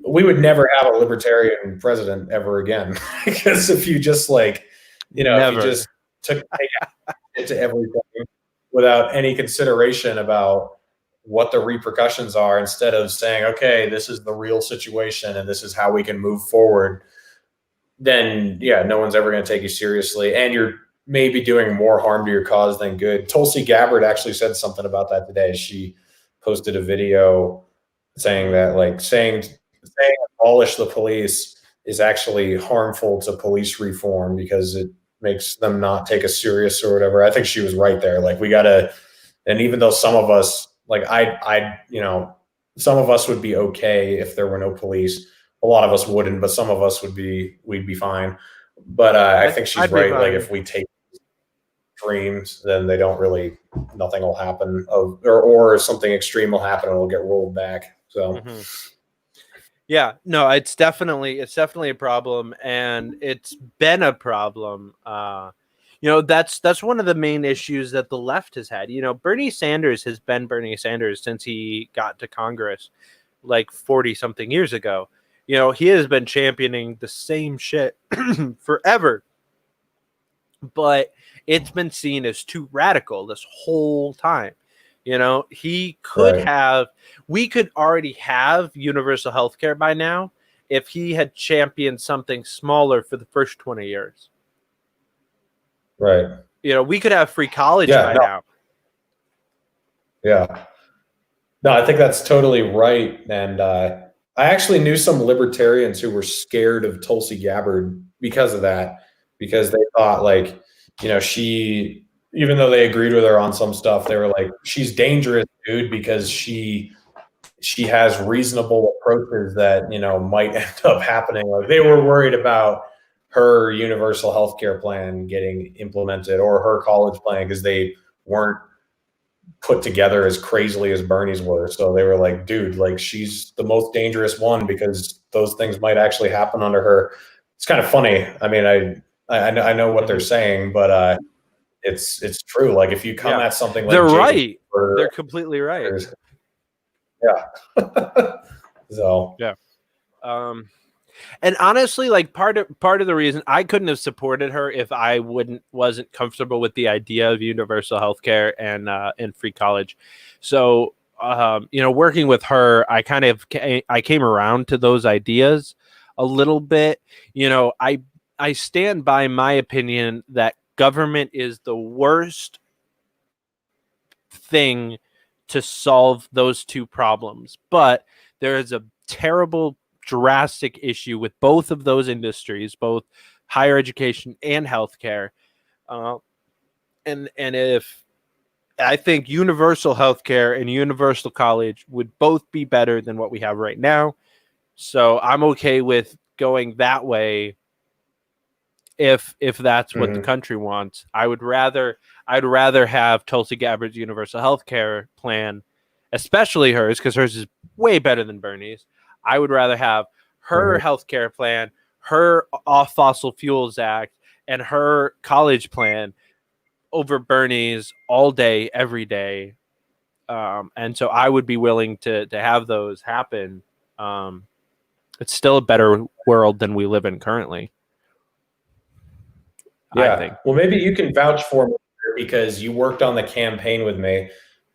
we would never have a libertarian president ever again. Because if you just if you just take it to everything without any consideration about what the repercussions are, instead of saying, okay, this is the real situation and this is how we can move forward, then no one's ever going to take you seriously, and you're maybe doing more harm to your cause than good. Tulsi Gabbard actually said something about that today. She posted a video saying that saying abolish the police is actually harmful to police reform because it makes them not take us serious or whatever. I think she was right there. We gotta, and even though some of us, some of us would be okay if there were no police. A lot of us wouldn't, but some of us we'd be fine. But I think she's right. If we take dreams, then they don't really, nothing will happen, or something extreme will happen and it'll get rolled back. So yeah, no, it's definitely a problem, and it's been a problem. That's one of the main issues that the left has had. Bernie Sanders has been Bernie Sanders since he got to Congress like 40 something years ago. He has been championing the same shit forever, but it's been seen as too radical this whole time. He could have, we could already have universal health care by now if he had championed something smaller for the first 20 years. Right. We could have free college by now. Yeah. No, I think that's totally right. And I actually knew some libertarians who were scared of Tulsi Gabbard because of that, because they thought she, even though they agreed with her on some stuff, they were like, she's dangerous, dude, because she has reasonable approaches that, might end up happening. They were worried about her universal health care plan getting implemented, or her college plan, because they weren't put together as crazily as Bernie's were. So they were like, dude, she's the most dangerous one because those things might actually happen under her. It's kind of funny. I mean, I know what they're saying, but it's true. If you come at something like they're right, they're completely right. Yeah. So yeah. And honestly, part of the reason I couldn't have supported her if I wasn't comfortable with the idea of universal health care and free college. So, working with her, I came around to those ideas a little bit. I stand by my opinion that government is the worst thing to solve those two problems, but there is a terrible drastic issue with both of those industries, both higher education and healthcare. And if I think universal healthcare and universal college would both be better than what we have right now. So I'm okay with going that way if that's what the country wants. I'd rather have Tulsi Gabbard's universal healthcare plan, especially hers, because hers is way better than Bernie's. I would rather have her healthcare plan, her off fossil fuels act, and her college plan over Bernie's all day, every day. And so I would be willing to have those happen. It's still a better world than we live in currently. Yeah. I think. Well, maybe you can vouch for me because you worked on the campaign with me.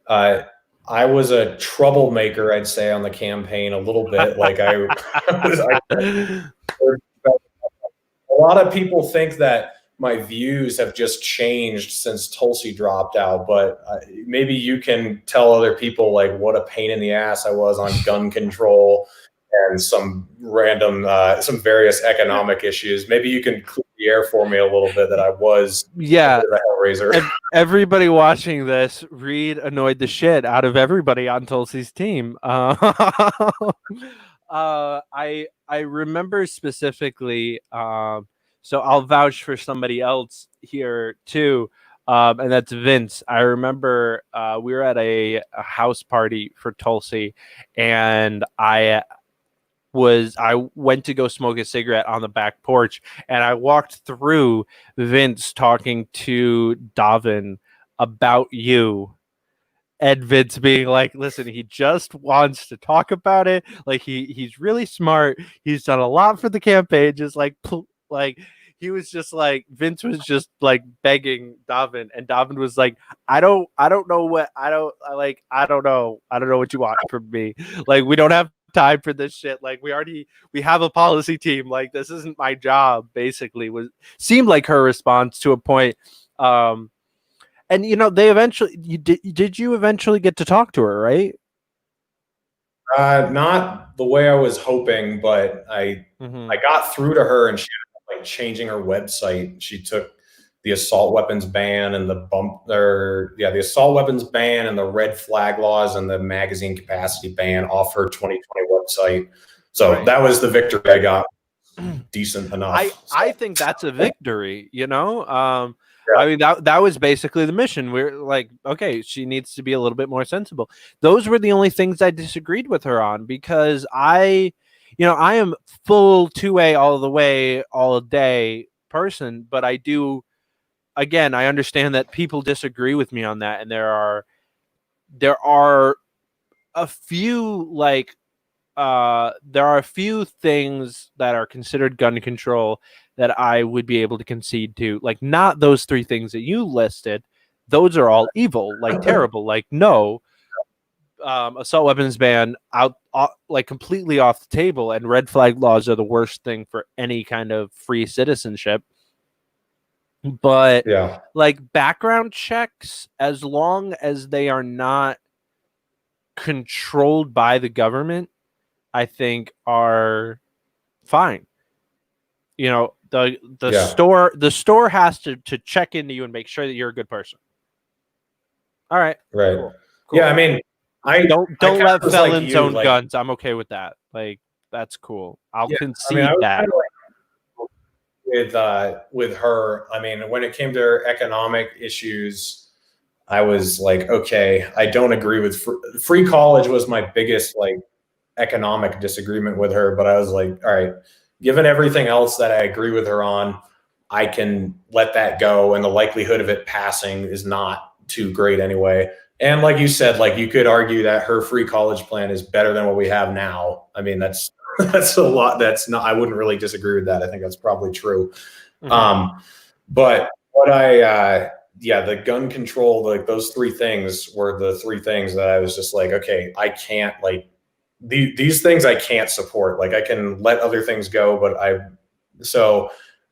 I was a troublemaker, I'd say, on the campaign a little bit. Like a lot of people think that my views have just changed since Tulsi dropped out, but maybe you can tell other people like what a pain in the ass I was on gun control and some random, some various economic issues. Maybe you can clear the air for me a little bit that I was a hellraiser. Everybody watching this, Reed annoyed the shit out of everybody on Tulsi's team. I remember specifically, so I'll vouch for somebody else here too, and that's Vince. I remember we were at a house party for Tulsi, and I went to go smoke a cigarette on the back porch, and I walked through Vince talking to Davin about you. And Vince being like, listen, he just wants to talk about it. Like he's really smart. He's done a lot for the campaign. Just like he was just like, Vince was just like begging Davin, and Davin was like, I don't know what what you want from me. Like, we don't have time for this shit. Like, we have a policy team. Like, this isn't my job, basically, seemed like her response to a point. And they eventually, did you eventually get to talk to her, right? Not the way I was hoping, but I got through to her, and she ended up like changing her website. She took the assault weapons ban and the assault weapons ban and the red flag laws and the magazine capacity ban off her 2020 website. So that was the victory I got. Decent enough. I think that's a victory, I mean, that was basically the mission. We're like, okay, she needs to be a little bit more sensible. Those were the only things I disagreed with her on, because I am full 2A all the way, all day person, but I do, again, I understand that people disagree with me on that, and there are a few things that are considered gun control that I would be able to concede to, like not those three things that you listed. Those are all evil, like terrible, like no. Assault weapons ban out, like completely off the table, and red flag laws are the worst thing for any kind of free citizenship. But like background checks, as long as they are not controlled by the government, I think are fine. The store has to check into you and make sure that you're a good person. All right. Right. Cool. Yeah. I mean, don't let felons own guns. I'm okay with that. Like, that's cool. I'll concede that. With her, I mean, when it came to her economic issues, I was like, okay, I don't agree with free college was my biggest like economic disagreement with her, but I was like, all right, given everything else that I agree with her on, I can let that go, and the likelihood of it passing is not too great anyway. And like you said, like you could argue that her free college plan is better than what we have now. I mean, that's a lot. That's not, I wouldn't really disagree with that. I think that's probably true. But what the gun control, like those three things were the three things that I was just like, okay, I can't, like these things I can't support. Like I can let other things go, but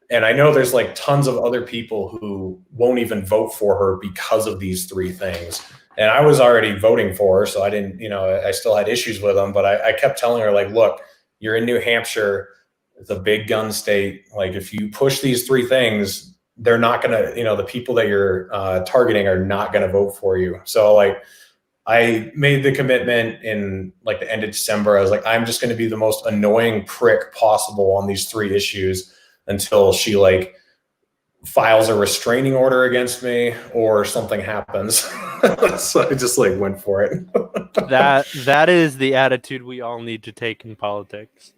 and I know there's like tons of other people who won't even vote for her because of these three things. And I was already voting for her, so I didn't, I still had issues with them, but I kept telling her like, look, you're in New Hampshire. It's a big gun state. Like if you push these three things, they're not going to, the people that you're targeting are not going to vote for you. So like I made the commitment in like the end of December. I was like, I'm just going to be the most annoying prick possible on these three issues until she like files a restraining order against me or something happens. So I just like went for it. That is the attitude we all need to take in politics.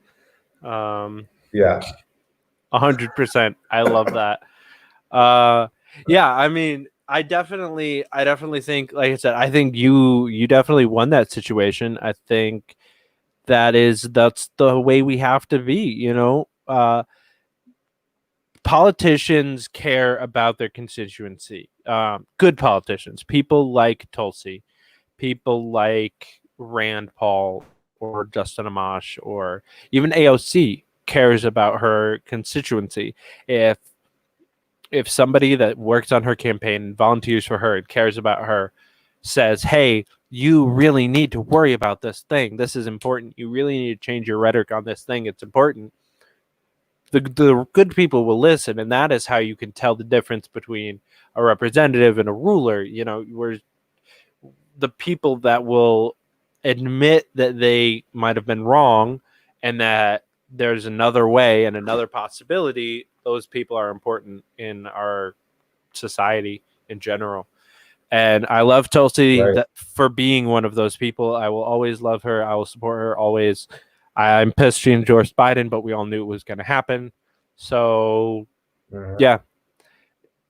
Yeah. 100%. I love that. Yeah, I mean, I definitely think, like I said, I think you definitely won that situation. I think that's the way we have to be, politicians care about their constituency. Good politicians, people like Tulsi, people like Rand Paul or Justin Amash or even AOC cares about her constituency. If somebody that works on her campaign and volunteers for her and cares about her says, hey, you really need to worry about this thing. This is important. You really need to change your rhetoric on this thing. It's important. The good people will listen, and that is how you can tell the difference between a representative and a ruler. Where the people that will admit that they might have been wrong and that there's another way and another possibility, those people are important in our society in general. And I love Tulsi for being one of those people. I will always love her. I will support her always. I'm pissed she endorsed Biden, but we all knew it was going to happen. So, yeah,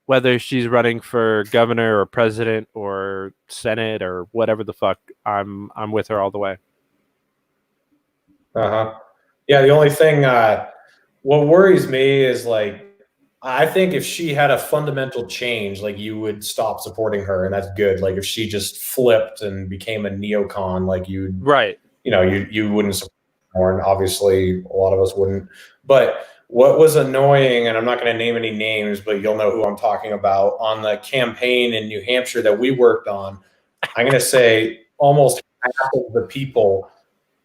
whether she's running for governor or president or Senate or whatever the fuck, I'm with her all the way. Yeah, the only thing what worries me is like I think if she had a fundamental change, like you would stop supporting her, and that's good. Like if she just flipped and became a neocon, like you wouldn't support her more, and obviously a lot of us wouldn't. But what was annoying, and I'm not going to name any names, but you'll know who I'm talking about, on the campaign in New Hampshire that we worked on, I'm going to say almost half of the people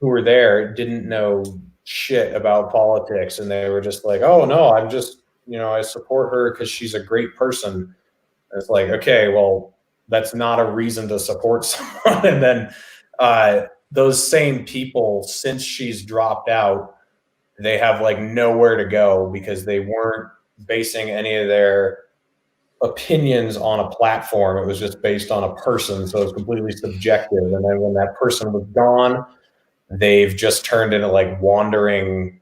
who were there didn't know shit about politics, and they were just like, oh no, I'm just, I support her because she's a great person. And it's like, okay, well, that's not a reason to support someone. And then those same people, since she's dropped out, they have like nowhere to go because they weren't basing any of their opinions on a platform. It was just based on a person, so it was completely subjective. And then when that person was gone, they've just turned into like wandering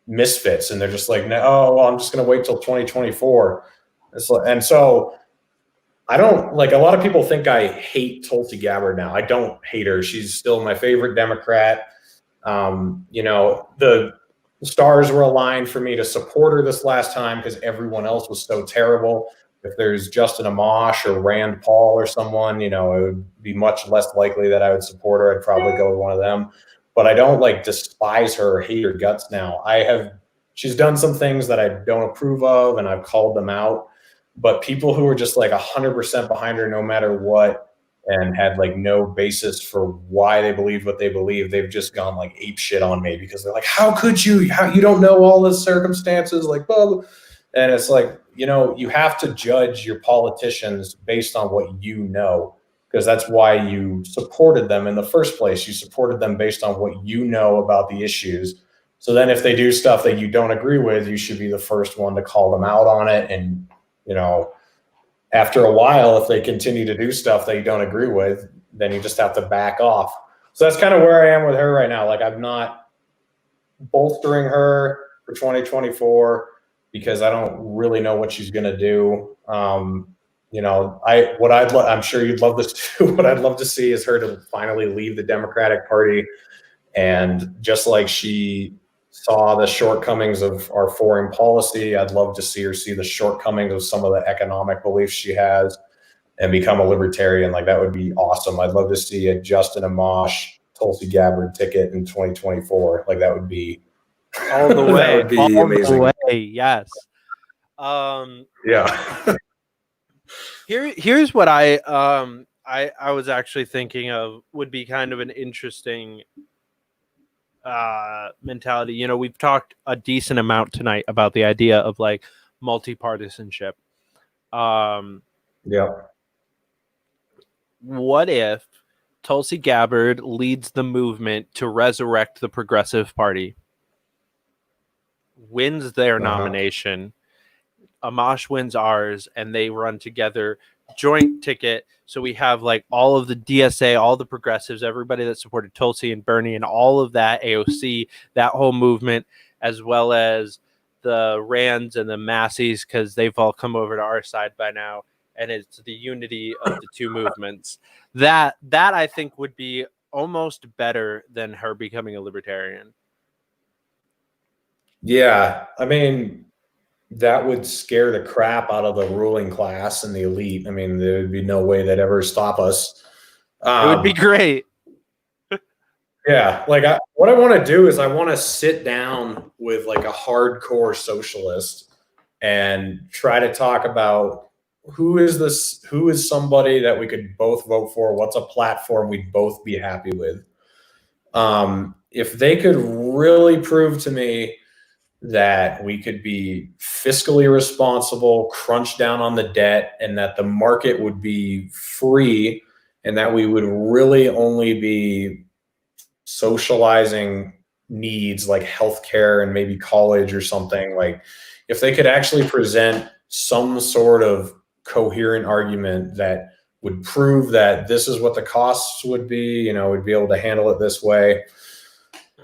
misfits, and they're just like, no, well, I'm just going to wait till 2024. And so I don't, like, a lot of people think I hate Tulsi Gabbard now. I don't hate her. She's still my favorite Democrat. The stars were aligned for me to support her this last time because everyone else was so terrible. If there's Justin Amash or Rand Paul or someone, it would be much less likely that I would support her. I'd probably go with one of them. But I don't like despise her or hate her guts now. She's done some things that I don't approve of, and I've called them out. But people who are just like 100% behind her no matter what, and had like no basis for why they believed what they believe, they've just gone like ape shit on me because they're like, how could you? How you don't know all the circumstances? Like, blah. And it's like, you have to judge your politicians based on what you know. Because that's why you supported them in the first place. You supported them based on what you know about the issues. So then if they do stuff that you don't agree with, you should be the first one to call them out on it. And, after a while, if they continue to do stuff that you don't agree with, then you just have to back off. So that's kind of where I am with her right now. Like, I'm not bolstering her for 2024 because I don't really know what she's going to do. I'm sure you'd love this too. What I'd love to see is her to finally leave the Democratic Party. And just like she saw the shortcomings of our foreign policy, I'd love to see her see the shortcomings of some of the economic beliefs she has and become a libertarian. Like, that would be awesome. I'd love to see a Justin Amash, Tulsi Gabbard ticket in 2024. Like, that would be all the way. That would be all amazing. The way, yes. Yeah. Here's what I was actually thinking of would be kind of an interesting mentality. You know, we've talked a decent amount tonight about the idea of like multi-partisanship. Um, Yeah. what if Tulsi Gabbard leads the movement to resurrect the Progressive Party, wins their Uh-huh. nomination, Amash wins ours, and they run together, joint ticket. So we have like all of the DSA, all the progressives, everybody that supported Tulsi and Bernie, and all of that AOC, that whole movement, as well as the Rands and the Massies, because they've all come over to our side by now. And it's the unity of the two movements. That I think would be almost better than her becoming a libertarian. Yeah. I mean, that would scare the crap out of the ruling class and the elite. I mean, there would be no way they'd ever stop us. It would be great. Yeah, like what I want to do is I want to sit down with like a hardcore socialist and try to talk about who is somebody that we could both vote for, what's a platform we'd both be happy with. If they could really prove to me that we could be fiscally responsible, crunch down on the debt, and that the market would be free, and that we would really only be socializing needs like healthcare and maybe college or something, like if they could actually present some sort of coherent argument that would prove that this is what the costs would be, we'd be able to handle it this way,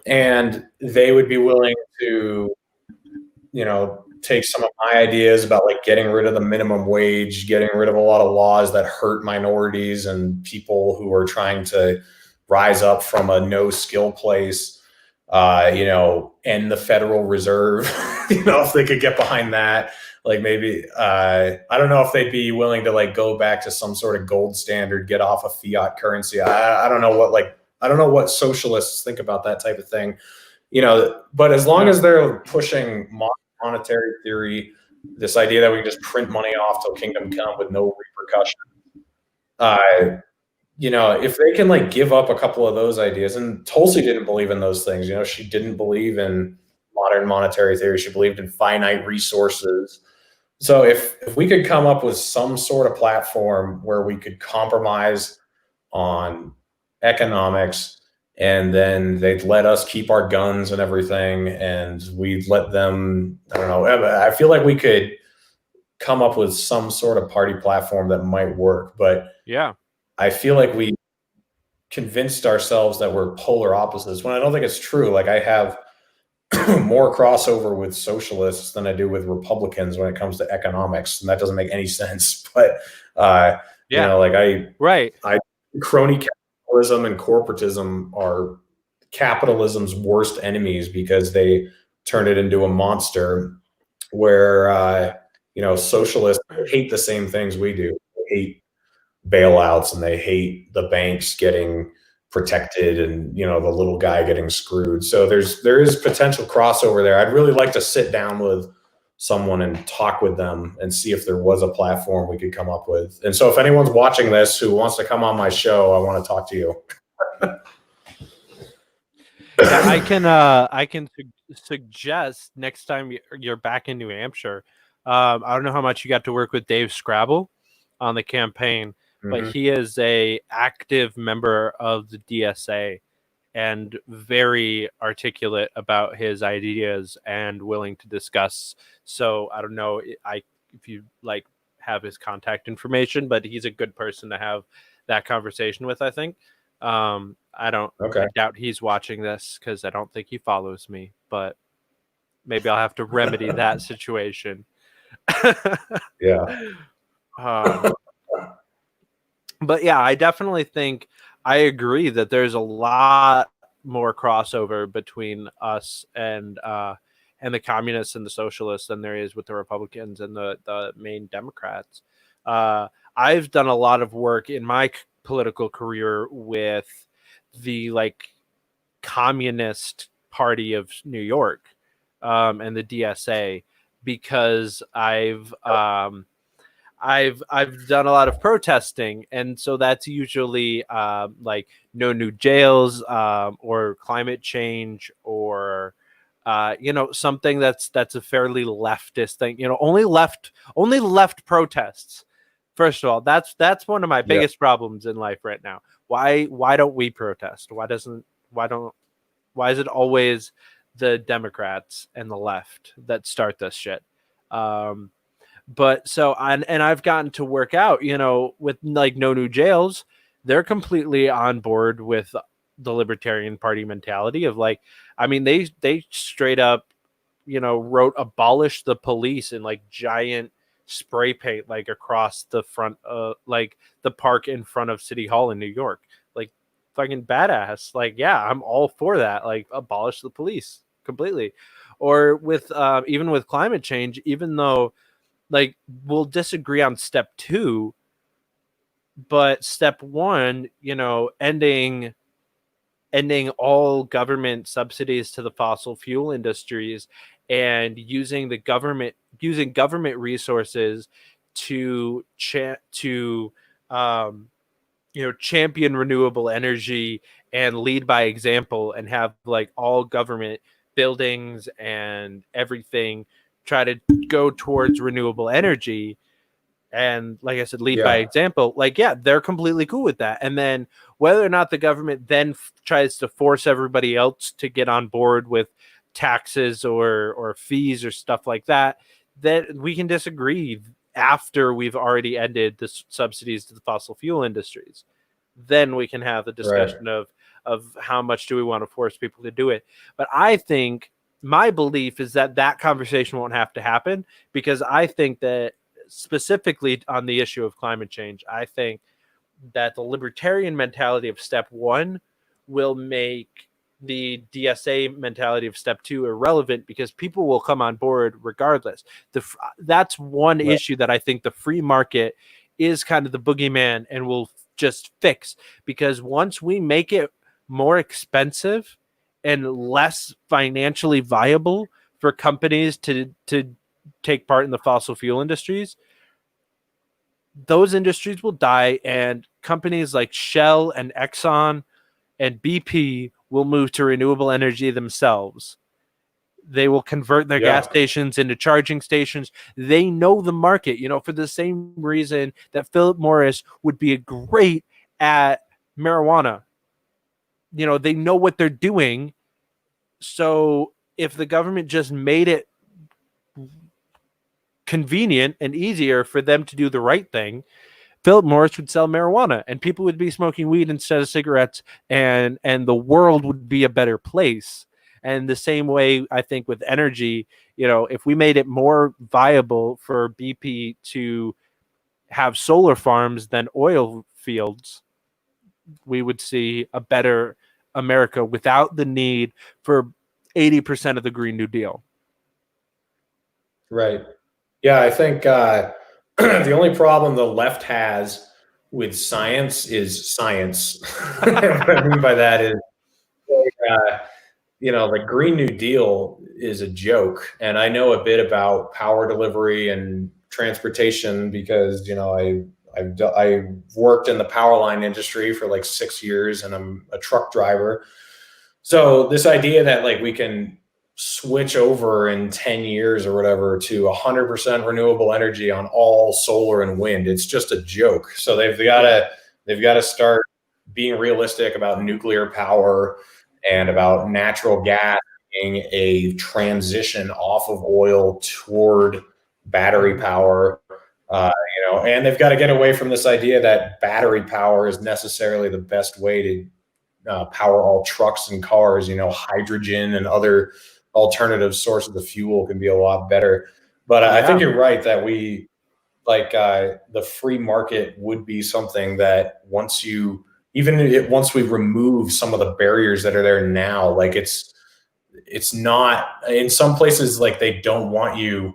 and they would be willing to take some of my ideas about like getting rid of the minimum wage, getting rid of a lot of laws that hurt minorities and people who are trying to rise up from a no skill place, end the Federal Reserve, if they could get behind that, like maybe, I don't know if they'd be willing to like go back to some sort of gold standard, get off of fiat currency. I don't know I don't know what socialists think about that type of thing, but as long as they're pushing monetary theory, this idea that we can just print money off till kingdom come with no repercussion. If they can like give up a couple of those ideas, and Tulsi didn't believe in those things, she didn't believe in modern monetary theory. She believed in finite resources. So if we could come up with some sort of platform where we could compromise on economics, and then they'd let us keep our guns and everything, and we'd let them, I don't know, I feel like we could come up with some sort of party platform that might work. But yeah, I feel like we convinced ourselves that we're polar opposites when I don't think it's true. Like I have more crossover with socialists than I do with Republicans when it comes to economics, and that doesn't make any sense. But right. Crony capitalism and corporatism are capitalism's worst enemies because they turn it into a monster. Where socialists hate the same things we do. They hate bailouts and they hate the banks getting protected and the little guy getting screwed. So there is potential crossover there. I'd really like to sit down with someone and talk with them and see if there was a platform we could come up with. And so if anyone's watching this who wants to come on my show, I want to talk to you. Yeah, I can suggest next time you're back in New Hampshire. I don't know how much you got to work with Dave Scrabble on the campaign, but he is a active member of the DSA and very articulate about his ideas and willing to discuss. So I don't know if you like have his contact information, but he's a good person to have that conversation with, I think. I doubt he's watching this because I don't think he follows me, but maybe I'll have to remedy that situation. Yeah. But yeah, I definitely think I agree that there's a lot more crossover between us and the communists and the socialists than there is with the Republicans and the main Democrats. I've done a lot of work in my political career with the Communist Party of New York and the DSA because I've done a lot of protesting, and so that's usually like no new jails, or climate change, or something that's a fairly leftist thing. Only left protests. First of all, that's one of my Yeah. biggest problems in life right now. Why don't we protest? Why is it always the Democrats and the left that start this shit? Um, but so and I've gotten to work out, with like no new jails. They're completely on board with the Libertarian Party mentality of like, I mean, they straight up, wrote abolish the police in like giant spray paint like across the front like the park in front of City Hall in New York. Like fucking badass. Like, yeah, I'm all for that. Like, abolish the police completely. Or with even with climate change, even though like we'll disagree on step 2, but step 1, ending all government subsidies to the fossil fuel industries and using government resources to um, champion renewable energy and lead by example, and have like all government buildings and everything try to go towards renewable energy, and like I said, lead by Yeah. example. Like, yeah, they're completely cool with that. And then whether or not the government then tries to force everybody else to get on board with taxes or fees or stuff like that, that we can disagree after we've already ended the subsidies to the fossil fuel industries. Then we can have the Right. discussion of how much do we want to force people to do it. But I think my belief is that conversation won't have to happen, because I think that specifically on the issue of climate change, I think that the libertarian mentality of step 1 will make the DSA mentality of step 2 irrelevant, because people will come on board regardless. That's one Right. issue that I think the free market is kind of the boogeyman and will just fix, because once we make it more expensive and less financially viable for companies to take part in the fossil fuel industries, those industries will die, and companies like Shell and Exxon and BP will move to renewable energy themselves. They will convert their gas Yeah. stations into charging stations. They know the market, for the same reason that Philip Morris would be great at marijuana. They know what they're doing. So if the government just made it convenient and easier for them to do the right thing, Philip Morris would sell marijuana and people would be smoking weed instead of cigarettes, and the world would be a better place. And the same way, I think with energy, if we made it more viable for BP to have solar farms than oil fields, we would see a better America without the need for 80% of the Green New Deal. Right. Yeah, I think the only problem the left has with science is science. What I mean by that is, uh, the Green New Deal is a joke. And I know a bit about power delivery and transportation because, I worked in the power line industry for like 6 years and I'm a truck driver. So this idea that like we can switch over in 10 years or whatever to 100% renewable energy on all solar and wind, it's just a joke. So they've got to start being realistic about nuclear power and about natural gas being a transition off of oil toward battery power. And they've got to get away from this idea that battery power is necessarily the best way to power all trucks and cars. Hydrogen and other alternative sources of fuel can be a lot better. But I think Yeah. you're right that we like the free market would be something that once we remove some of the barriers that are there now, like it's not in some places like they don't want you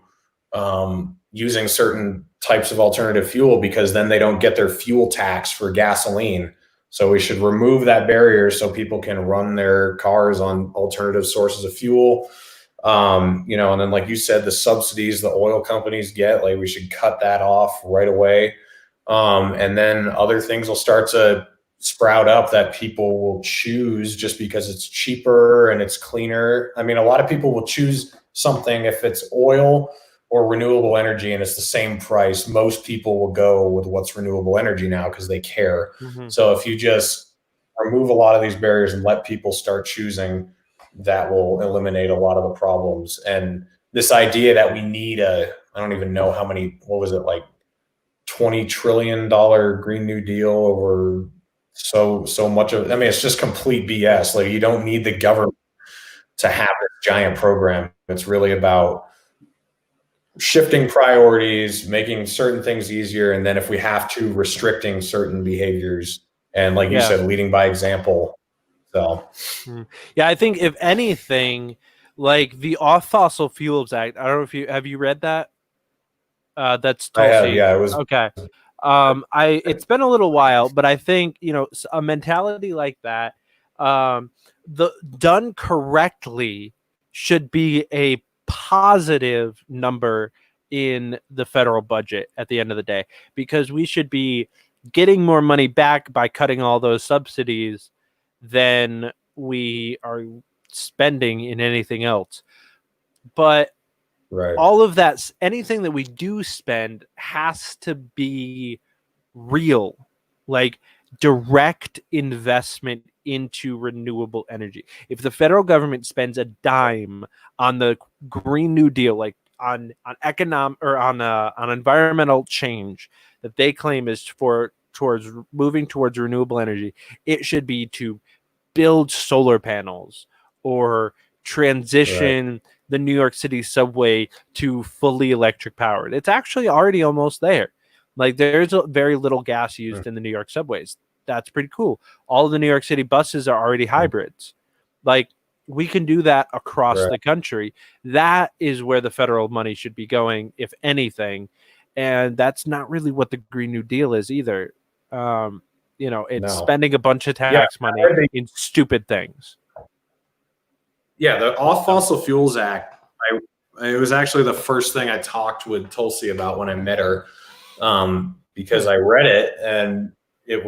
using certain types of alternative fuel because then they don't get their fuel tax for gasoline. So we should remove that barrier so people can run their cars on alternative sources of fuel. And then like you said, the subsidies the oil companies get, like we should cut that off right away. And then other things will start to sprout up that people will choose just because it's cheaper and it's cleaner. I mean, a lot of people will choose something if it's oil or renewable energy and it's the same price. Most people will go with what's renewable energy now because they care. Mm-hmm. So if you just remove a lot of these barriers and let people start choosing, that will eliminate a lot of the problems. And this idea that we need I don't even know how many, what was it, like $20 trillion Green New Deal over so much of it. I mean, it's just complete BS. Like you don't need the government to have this giant program. It's really about shifting priorities, making certain things easier, and then if we have to, restricting certain behaviors. And like you said, leading by example. So yeah, I think if anything, like the Off Fossil Fuels Act, I don't know if you have you read that? That's Tulsi. I have, yeah, it was okay. It's been a little while, but I think a mentality like that, the done correctly, should be a positive number in the federal budget at the end of the day, because we should be getting more money back by cutting all those subsidies than we are spending in anything else. But all of that, anything that we do spend has to be real, like direct investment into renewable energy. If the federal government spends a dime on the Green New Deal, like on economic or on environmental change that they claim is towards moving towards renewable energy, it should be to build solar panels or transition the New York City subway to fully electric powered. It's actually already almost there. Like there's very little gas used in the New York subways. That's pretty cool. All of the New York City buses are already hybrids. Like we can do that across the country. That is where the federal money should be going, if anything. And that's not really what the Green New Deal is either. It's spending a bunch of tax money in stupid things. Yeah, the Off Fossil Fuels Act, it was actually the first thing I talked with Tulsi about when I met her, because I read it and it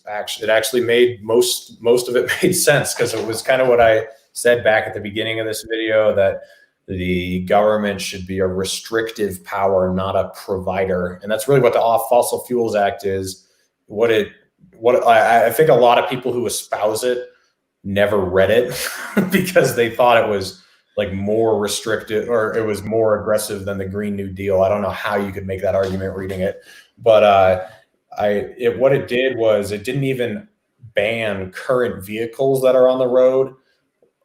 actually made most of it made sense, because it was kind of what I said back at the beginning of this video, that the government should be a restrictive power, not a provider. And that's really what the Off Fossil Fuels Act is. I think a lot of people who espouse it never read it because they thought it was like more restrictive or it was more aggressive than the Green New Deal. I don't know how you could make that argument reading it, but what it did was it didn't even ban current vehicles that are on the road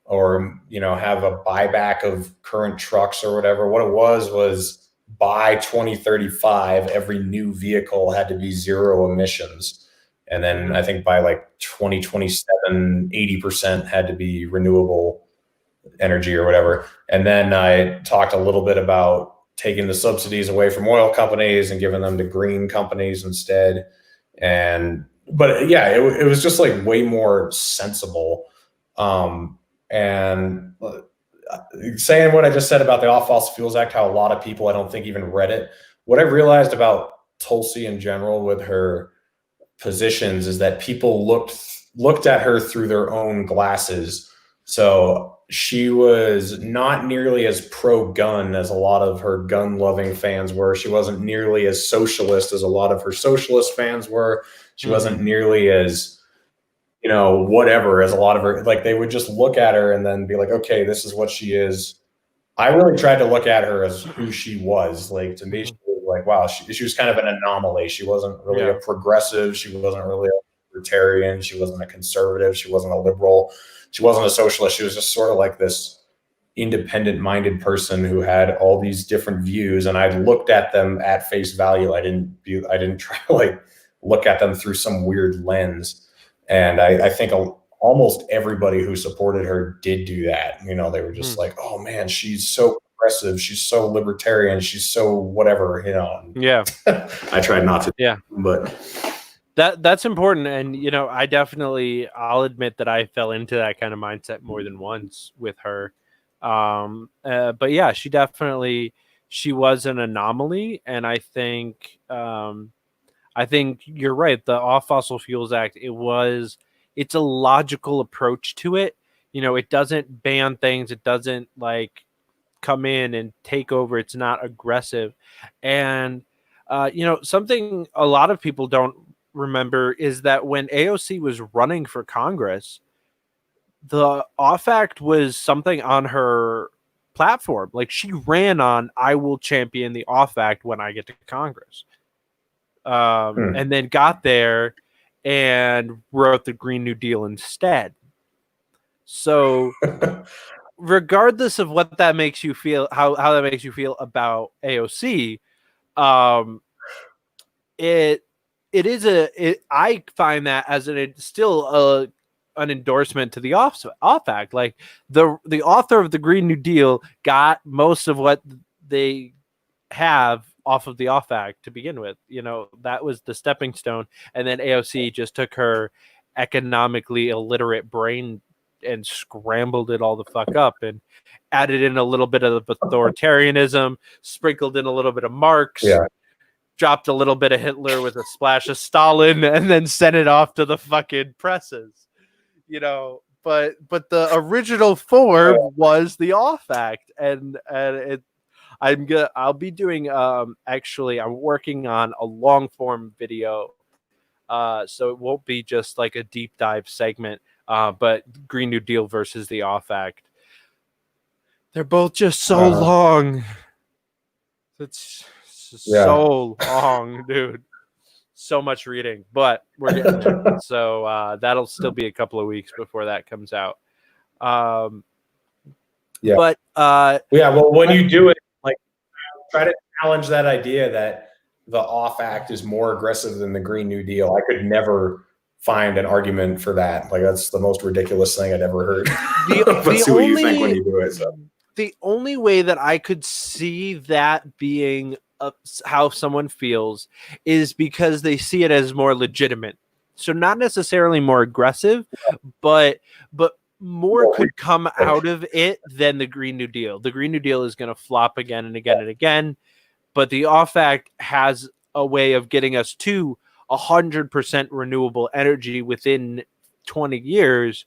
or have a buyback of current trucks or whatever. What it was by 2035 every new vehicle had to be zero emissions. And then I think by like 2027, 80% had to be renewable energy or whatever. And then I talked a little bit about taking the subsidies away from oil companies and giving them to green companies instead. But yeah, it was just like way more sensible. And saying what I just said about the Off Fossil Fuels Act, how a lot of people I don't think even read it. What I realized about Tulsi in general with her positions is that people looked at her through their own glasses. So she was not nearly as pro-gun as a lot of her gun-loving fans were. She wasn't nearly as socialist as a lot of her socialist fans were. She wasn't nearly as, whatever as a lot of her, like they would just look at her and then be like, okay, this is what she is. I really tried to look at her as who she was. Like to me, she was like, wow, she was kind of an anomaly. She wasn't really a progressive. She wasn't really a libertarian. She wasn't a conservative. She wasn't a liberal. She wasn't a socialist. She was just sort of like this independent-minded person who had all these different views, and I looked at them at face value. I didn't try to like look at them through some weird lens. And I think almost everybody who supported her did do that. They were just like, oh man, she's so progressive. She's so libertarian. She's so whatever, Yeah. I tried not to. Yeah. But that's important. And, I'll admit that I fell into that kind of mindset more than once with her. But yeah, she was an anomaly, and I think you're right. The Off Fossil Fuels Act, it's a logical approach to it. It doesn't ban things. It doesn't like come in and take over. It's not aggressive. And, something a lot of people don't remember is that when AOC was running for Congress, the Off Act was something on her platform. Like she ran on, I will champion the Off Act when I get to Congress. And then got there and wrote the Green New Deal instead. So regardless of what that makes you feel, how that makes you feel about AOC, it I find that as still an endorsement to the off Act. Like the author of the Green New Deal got most of what they have off of the Off Act to begin with. That was the stepping stone, and then AOC just took her economically illiterate brain and scrambled it all the fuck up and added in a little bit of authoritarianism, sprinkled in a little bit of Marx, dropped a little bit of Hitler with a splash of Stalin, and then sent it off to the fucking presses. But the original form was the Off Act, and I'll be doing actually I'm working on a long form video, so it won't be just like a deep dive segment, but Green New Deal versus the Off Act. They're both just so long. It's so long, dude. So much reading, but we're getting there. So that'll still be a couple of weeks before that comes out. But well, when you do it, like try to challenge that idea that the Off Act is more aggressive than the Green New Deal. I could never find an argument for that. Like that's the most ridiculous thing I'd ever heard. But see what you think when you do it. So. The only way that I could see that being how someone feels is because they see it as more legitimate. So not necessarily more aggressive, but more could come out of it than the Green New Deal. The Green New Deal is going to flop again and again and again, but the Off Act has a way of getting us to 100% renewable energy within 20 years.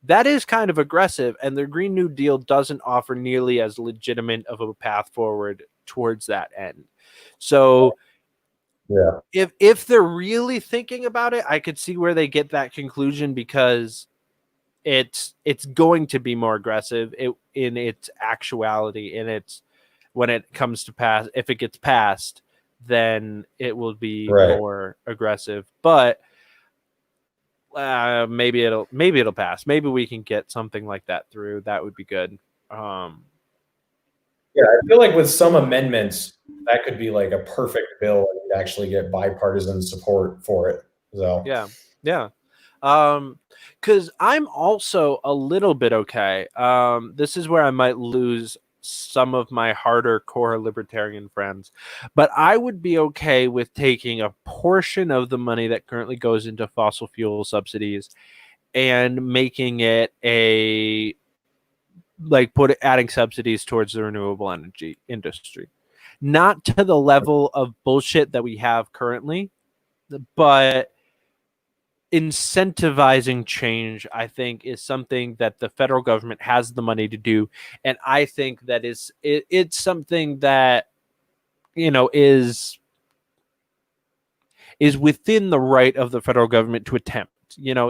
That is kind of aggressive, and the Green New Deal doesn't offer nearly as legitimate of a path forward towards that end. So if they're really thinking about it, I could see where they get that conclusion, because it's going to be more aggressive in its actuality, and it's when it comes to pass. If it gets passed, then it will be more aggressive. But maybe it'll pass. Maybe we can get something like that through. That would be good. I feel like with some amendments, that could be like a perfect bill and actually get bipartisan support for it. So yeah. Because I'm also a little bit okay. This is where I might lose some of my harder core libertarian friends, but I would be okay with taking a portion of the money that currently goes into fossil fuel subsidies and making it adding subsidies towards the renewable energy industry. Not to the level of bullshit that we have currently, but incentivizing change, I think, is something that the federal government has the money to do, and I think that it's something that is within the right of the federal government to attempt.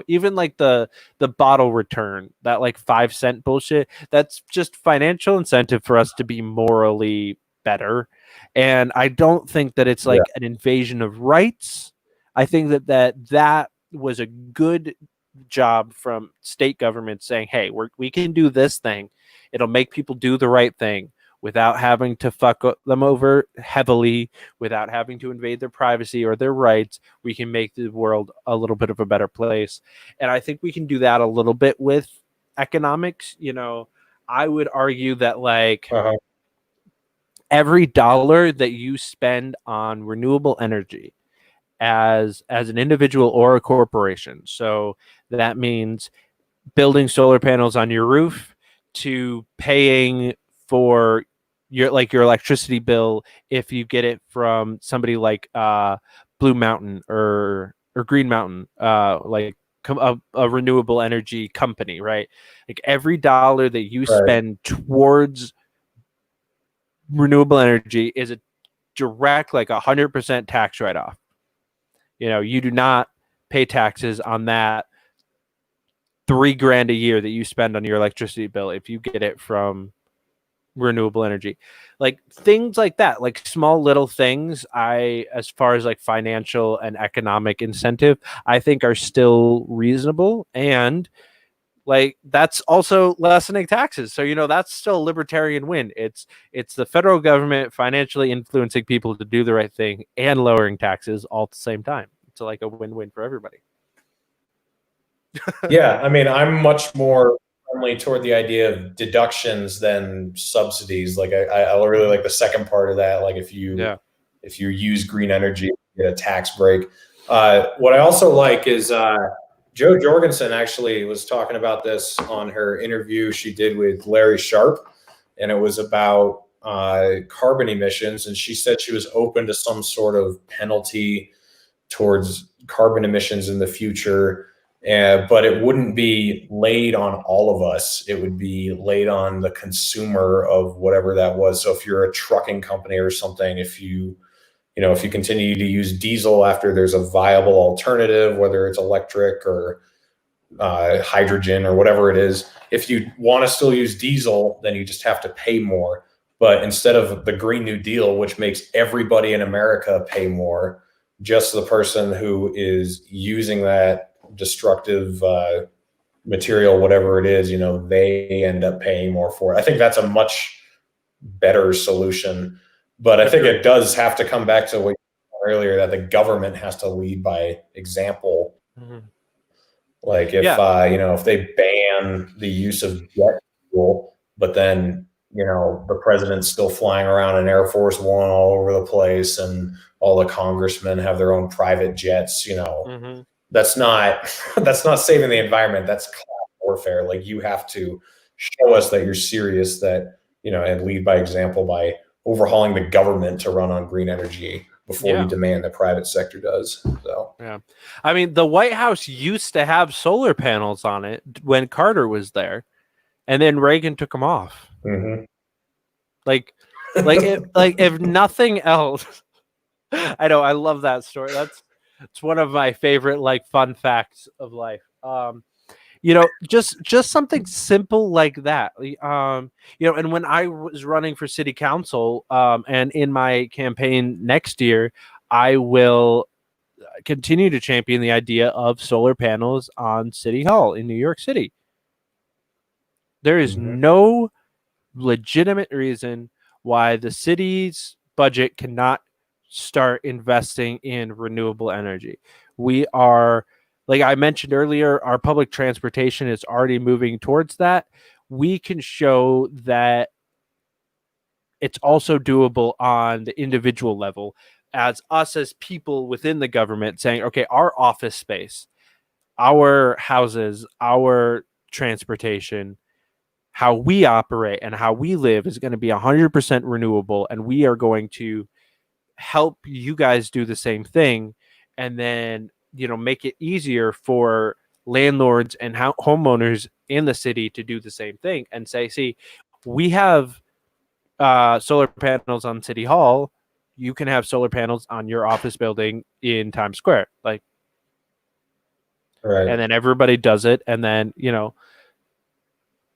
Even like the bottle return, that like 5-cent bullshit, that's just financial incentive for us to be morally better. And I don't think that it's like an invasion of rights. I think that was a good job from state government saying, hey, we can do this thing. It'll make people do the right thing without having to fuck them over heavily, without having to invade their privacy or their rights. We can make the world a little bit of a better place. And I think we can do that a little bit with economics. I would argue that like every dollar that you spend on renewable energy as an individual or a corporation. So that means building solar panels on your roof, to paying for your electricity bill if you get it from somebody like Blue Mountain or Green Mountain, like a renewable energy company, right? Like every dollar that you Right. spend towards renewable energy is a direct, like 100% tax write off. You do not pay taxes on that $3,000 a year that you spend on your electricity bill if you get it from renewable energy. Like things like that, like small little things, as far as like financial and economic incentive, I think are still reasonable. And like that's also lessening taxes. So that's still a libertarian win. It's the federal government financially influencing people to do the right thing and lowering taxes all at the same time. It's like a win-win for everybody. Yeah, I mean, I'm much more friendly toward the idea of deductions than subsidies. Like I really like the second part of that. Like Yeah. if you use green energy, you get a tax break. What I also like is Joe Jorgensen actually was talking about this on her interview she did with Larry Sharp, and it was about carbon emissions. And she said she was open to some sort of penalty towards carbon emissions in the future. But it wouldn't be laid on all of us. It would be laid on the consumer of whatever that was. So if you're a trucking company or something, if you continue to use diesel after there's a viable alternative, whether it's electric or hydrogen or whatever it is, if you want to still use diesel, then you just have to pay more. But instead of the Green New Deal, which makes everybody in America pay more, just the person who is using that destructive material, whatever it is, they end up paying more for it. I think that's a much better solution. But I think it does have to come back to what you said earlier, that the government has to lead by example. Mm-hmm. Like if they ban the use of jet fuel, but then the president's still flying around in Air Force One all over the place, and all the congressmen have their own private jets. Mm-hmm. That's not that's not saving the environment. That's class warfare. Like you have to show us that you're serious, and lead by example by overhauling the government to run on green energy before you demand the private sector does. So yeah, I mean, the White House used to have solar panels on it when Carter was there, and then Reagan took them off. Mm-hmm. Like if nothing else, I know I love that story. It's one of my favorite like fun facts of life. Just something simple like that. And when I was running for city council, and in my campaign next year, I will continue to champion the idea of solar panels on City Hall in New York City. There is no legitimate reason why the city's budget cannot start investing in renewable energy. We are, like I mentioned earlier, our public transportation is already moving towards that. We can show that it's also doable on the individual level, as us as people within the government saying, okay, our office space, our houses, our transportation, how we operate and how we live is going to be 100% renewable, and we are going to help you guys do the same thing, and then make it easier for landlords and homeowners in the city to do the same thing and say, see, we have solar panels on City Hall, you can have solar panels on your office building in Times Square, like, right. and then everybody does it, and then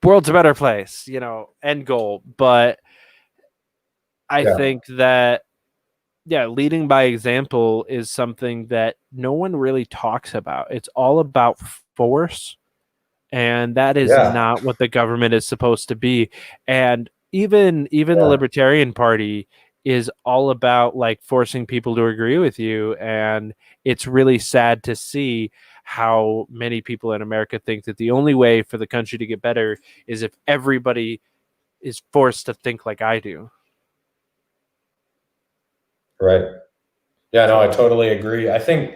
world's a better place, end goal. But I think that, leading by example is something that no one really talks about. It's all about force, and that is not what the government is supposed to be. And even the Libertarian Party is all about like forcing people to agree with you, and it's really sad to see how many people in America think that the only way for the country to get better is if everybody is forced to think like I do. Right. Yeah, no, I totally agree. I think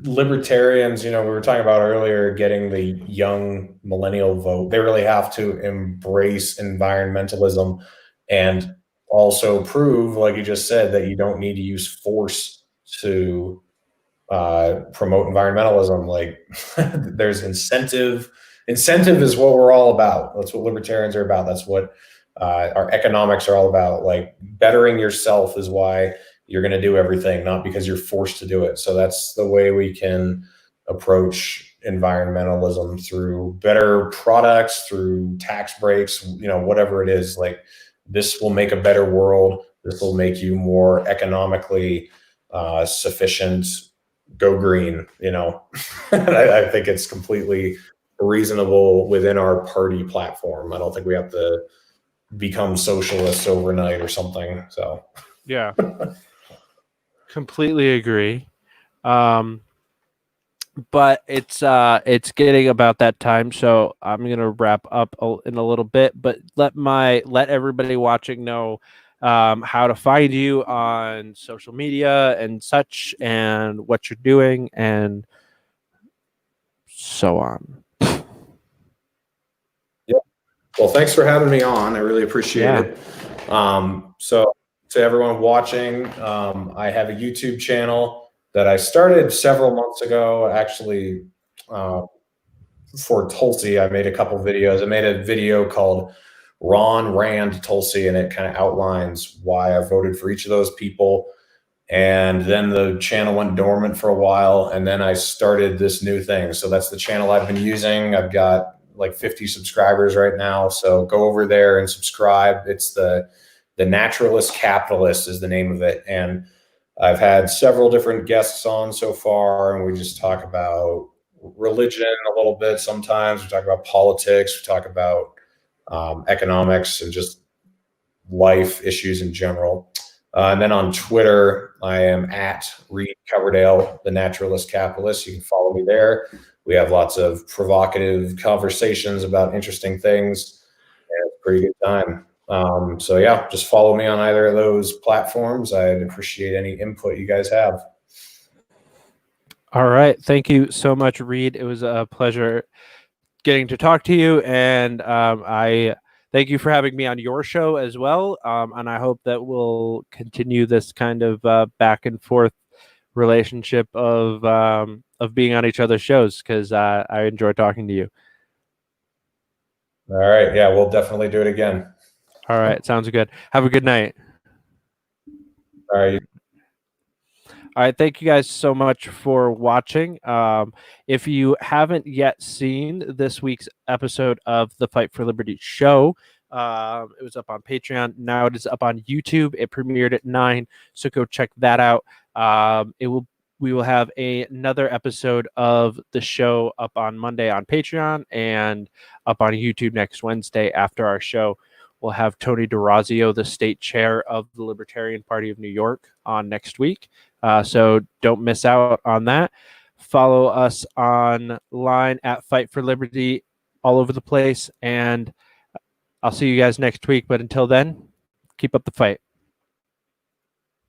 libertarians, we were talking about earlier, getting the young millennial vote, they really have to embrace environmentalism and also prove, like you just said, that you don't need to use force to promote environmentalism. Like there's incentive. Incentive is what we're all about. That's what libertarians are about. That's what our economics are all about. Like bettering yourself is why you're going to do everything, not because you're forced to do it. So that's the way we can approach environmentalism, through better products, through tax breaks, whatever it is. Like this will make a better world. This will make you more economically sufficient. Go green. I think it's completely reasonable within our party platform. I don't think we have to become socialists overnight or something. So Yeah. Completely agree. But it's getting about that time, so I'm gonna wrap up in a little bit. But let everybody watching know how to find you on social media and such, and what you're doing, and so on. Yeah. Well, thanks for having me on. I really appreciate it. So to everyone watching, I have a YouTube channel that I started several months ago, actually. For Tulsi, I made a couple videos. I made a video called Ron Rand Tulsi, and it kind of outlines why I voted for each of those people. And then the channel went dormant for a while, and then I started this new thing. So that's the channel I've been using. I've got like 50 subscribers right now. So go over there and subscribe. It's the Naturalist Capitalist is the name of it. And I've had several different guests on so far, and we just talk about religion a little bit. Sometimes we talk about politics. We talk about economics and just life issues in general. And then on Twitter, I am at Reed Coverdale, the Naturalist Capitalist. You can follow me there. We have lots of provocative conversations about interesting things, and it's a pretty good time. So yeah, just follow me on either of those platforms. I'd appreciate any input you guys have. All right, thank you so much, Reed. It was a pleasure getting to talk to you, and I thank you for having me on your show as well. And I hope that we'll continue this kind of back and forth relationship of being on each other's shows, because I enjoy talking to you. All right, yeah, we'll definitely do it again. All right, sounds good. Have a good night. All right. All right, thank you guys so much for watching. If you haven't yet seen this week's episode of the Fight for Liberty show, it was up on Patreon. Now it is up on YouTube. It premiered at 9, so go check that out. We will have another episode of the show up on Monday on Patreon, and up on YouTube next Wednesday after our show. We'll have Tony DeRazio, the state chair of the Libertarian Party of New York, on next week. So don't miss out on that. Follow us online at Fight for Liberty all over the place. And I'll see you guys next week. But until then, keep up the fight.